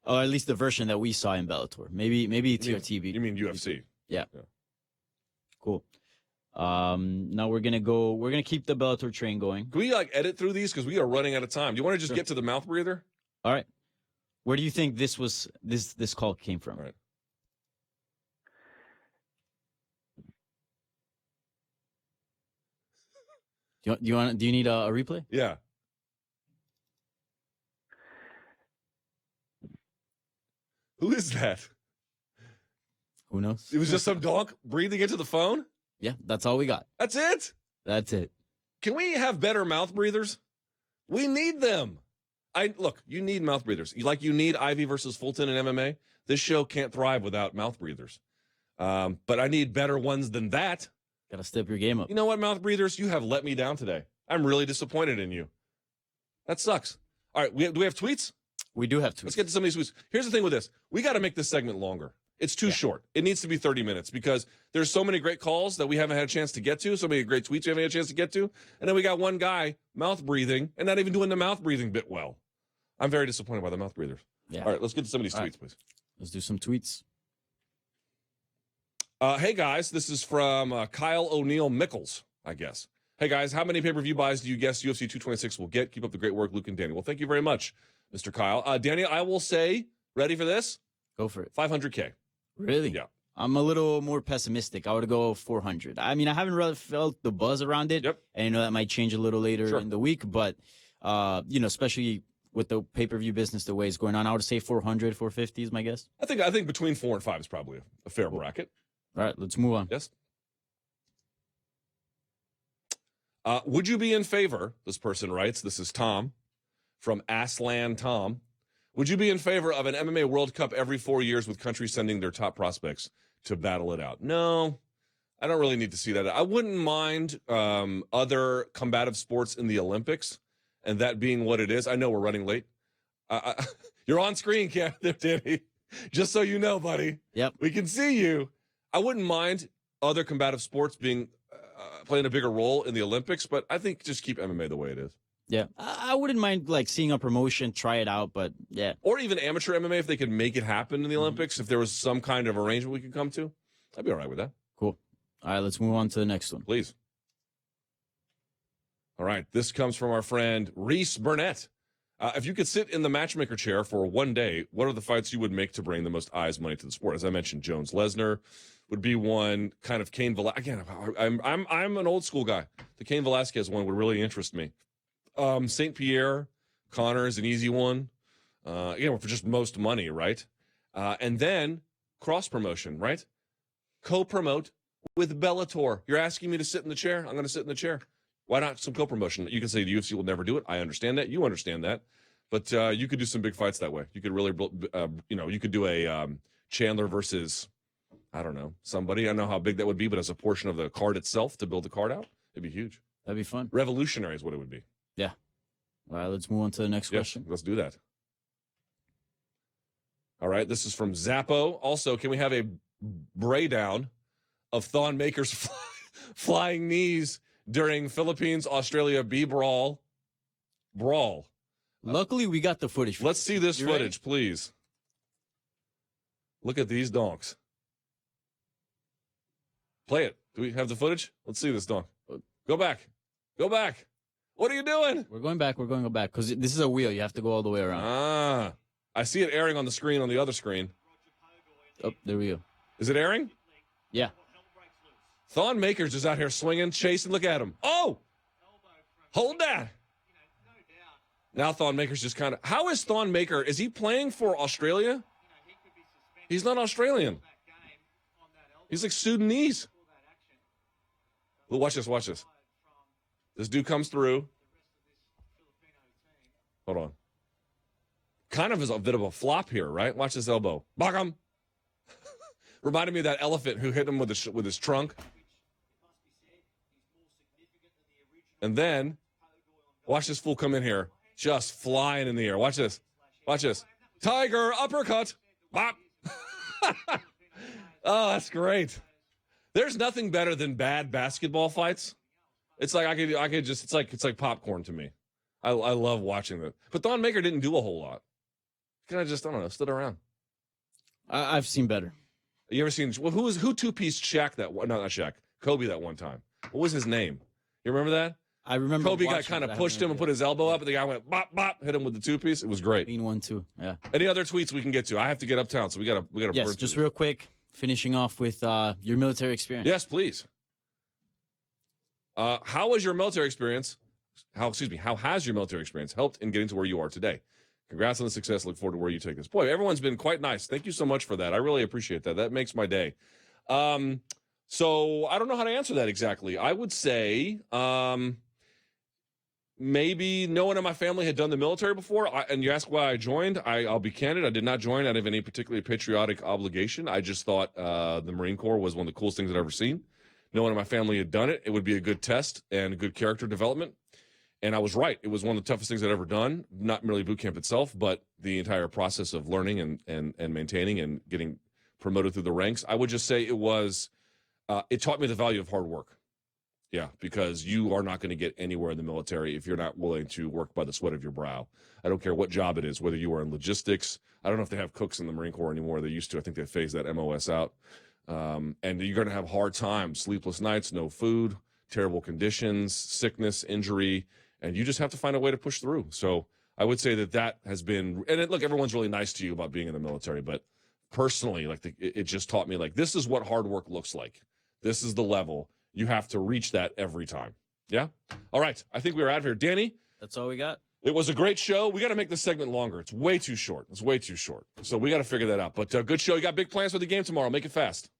or at least the version that we saw in Bellator. Maybe TRT. You mean UFC? Yeah. Cool. Now we're gonna keep the Bellator train going. Can we edit through these because we are running out of time? Do you want to just get to the mouth breather? All right. Where do you think this call came from? All right. Do you need a replay? Yeah. Who is that? Who knows? It was just some donk breathing into the phone? Yeah, that's all we got. That's it? That's it. Can we have better mouth breathers? We need them. Look, you need mouth breathers. You need Ivey versus Fulton in MMA. This show can't thrive without mouth breathers. But I need better ones than that. Got to step your game up. You know what, mouth breathers? You have let me down today. I'm really disappointed in you. That sucks. All right, do we have tweets? We do have tweets. Let's get to some of these tweets. Here's the thing with this. We got to make this segment longer. It's too short. It needs to be 30 minutes because there's so many great calls that we haven't had a chance to get to, so many great tweets we haven't had a chance to get to, and then we got one guy mouth breathing and not even doing the mouth breathing bit well. I'm very disappointed by the mouth breathers. Yeah. All right, let's get to some of these tweets, right. please. Let's do some tweets. Hey, guys, this is from Kyle O'Neill Mickles, I guess. Hey, guys, how many pay-per-view buys do you guess UFC 226 will get? Keep up the great work, Luke and Danny. Well, thank you very much, Mr. Kyle. Danny, I will say, ready for this? Go for it. 500K. Really? Yeah. I'm a little more pessimistic. I would go 400. I mean, I haven't really felt the buzz around it. Yep. And that might change a little later in the week, but, especially with the pay-per-view business the way it's going on, I would say 400, 450 is my guess. I think between 4 and 5 is probably a fair bracket. All right, let's move on. Yes. Would you be in favor, this person writes, this is Tom from Aslan Tom. Would you be in favor of an MMA World Cup every 4 years with countries sending their top prospects to battle it out? No, I don't really need to see that. I wouldn't mind other combative sports in the Olympics, and that being what it is. I know we're running late. You're on screen, Cam, there, Danny. Just so you know, buddy. Yep. We can see you. I wouldn't mind other combative sports being playing a bigger role in the Olympics, but I think just keep MMA the way it is. Yeah, I wouldn't mind seeing a promotion, try it out, but yeah. Or even amateur MMA if they could make it happen in the Olympics. If there was some kind of arrangement we could come to, I'd be all right with that. Cool. All right, let's move on to the next one. Please. All right, this comes from our friend Reese Burnett. If you could sit in the matchmaker chair for one day, what are the fights you would make to bring the most eyes money to the sport? As I mentioned, Jones Lesnar would be one. Kind of Cain Velasquez. Again, I'm an old school guy. The Cain Velasquez one would really interest me. St. Pierre, Connor is an easy one. For just most money, right? And then cross promotion, right? Co-promote with Bellator. You're asking me to sit in the chair? I'm going to sit in the chair. Why not some co-promotion? You can say the UFC will never do it. I understand that. You understand that. But you could do some big fights that way. You could really, you could do a Chandler versus, I don't know, somebody. I don't know how big that would be, but as a portion of the card itself to build the card out, it'd be huge. That'd be fun. Revolutionary is what it would be. Yeah. All right, let's move on to the next question. Let's do that. All right, this is from Zappo. Also, can we have a breakdown of Thon Maker's flying knees during Philippines-Australia B brawl? Luckily, we got the footage. Let's see this footage, please. Look at these donks. Play it. Do we have the footage? Let's see this donk. Go back. Go back. What are you doing? We're going back. We're going to go back because this is a wheel. You have to go all the way around. I see it airing on the screen on the other screen. Oh, there we go. Is it airing? Yeah. Thon Maker's just out here swinging, chasing. Look at him. Oh! Hold that. Now Thon Maker's just kind of... How is Thon Maker? Is he playing for Australia? He's not Australian. He's like Sudanese. Well, watch this. Watch this. This dude comes through. Hold on. Kind of is a bit of a flop here, right? Watch this elbow. Bog him. Reminded me of that elephant who hit him with his trunk. And then, watch this fool come in here. Just flying in the air. Watch this. Watch this. Tiger uppercut. Bop. Oh, that's great. There's nothing better than bad basketball fights. It's like I could just it's like popcorn to me. I love watching that. But Thon Maker didn't do a whole lot. Kind of just, I don't know, stood around. I've seen better. You ever seen who two-piece Shaq that? No, not Shaq. Kobe that one time. What was his name? You remember that? I remember. Kobe got kind of pushed him and put his elbow up, and the guy went bop bop, hit him with the two-piece. It was great. Mean one too. Yeah. Any other tweets we can get to? I have to get uptown, so we gotta. Yes, just real quick, finishing off with your military experience. Yes, please. How was your military experience? How has your military experience helped in getting to where you are today? Congrats on the success. Look forward to where you take this. Boy, everyone's been quite nice. Thank you so much for that. I really appreciate that. That makes my day. So I don't know how to answer that exactly. I would say maybe no one in my family had done the military before. And you ask why I joined. I'll be candid. I did not join out of any particularly patriotic obligation. I just thought the Marine Corps was one of the coolest things I'd ever seen. No one in my family had done it. It would be a good test and good character development. And I was right. It was one of the toughest things I'd ever done. Not merely boot camp itself, but the entire process of learning and maintaining and getting promoted through the ranks. I would just say it was, it taught me the value of hard work. Yeah, because you are not going to get anywhere in the military if you're not willing to work by the sweat of your brow. I don't care what job it is, whether you are in logistics. I don't know if they have cooks in the Marine Corps anymore. They used to. I think they phased that MOS out. And you're going to have hard times, sleepless nights, no food, terrible conditions, sickness, injury, and you just have to find a way to push through. So I would say that has been, and look, everyone's really nice to you about being in the military, but personally, like it just taught me, like, this is what hard work looks like. This is the level. You have to reach that every time. Yeah? All right. I think we're out of here. Danny? That's all we got. It was a great show. We got to make this segment longer. It's way too short. So we got to figure that out. But good show. You got big plans for the game tomorrow. Make it fast.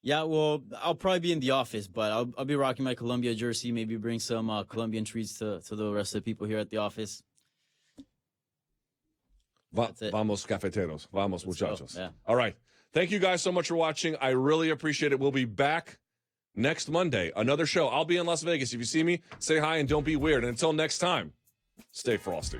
Yeah, well, I'll probably be in the office, but I'll be rocking my Columbia jersey. Maybe bring some Colombian treats to the rest of the people here at the office. Vamos, cafeteros. Vamos, muchachos. Yeah. All right. Thank you guys so much for watching. I really appreciate it. We'll be back next Monday. Another show. I'll be in Las Vegas. If you see me, say hi and don't be weird. And until next time, stay frosty.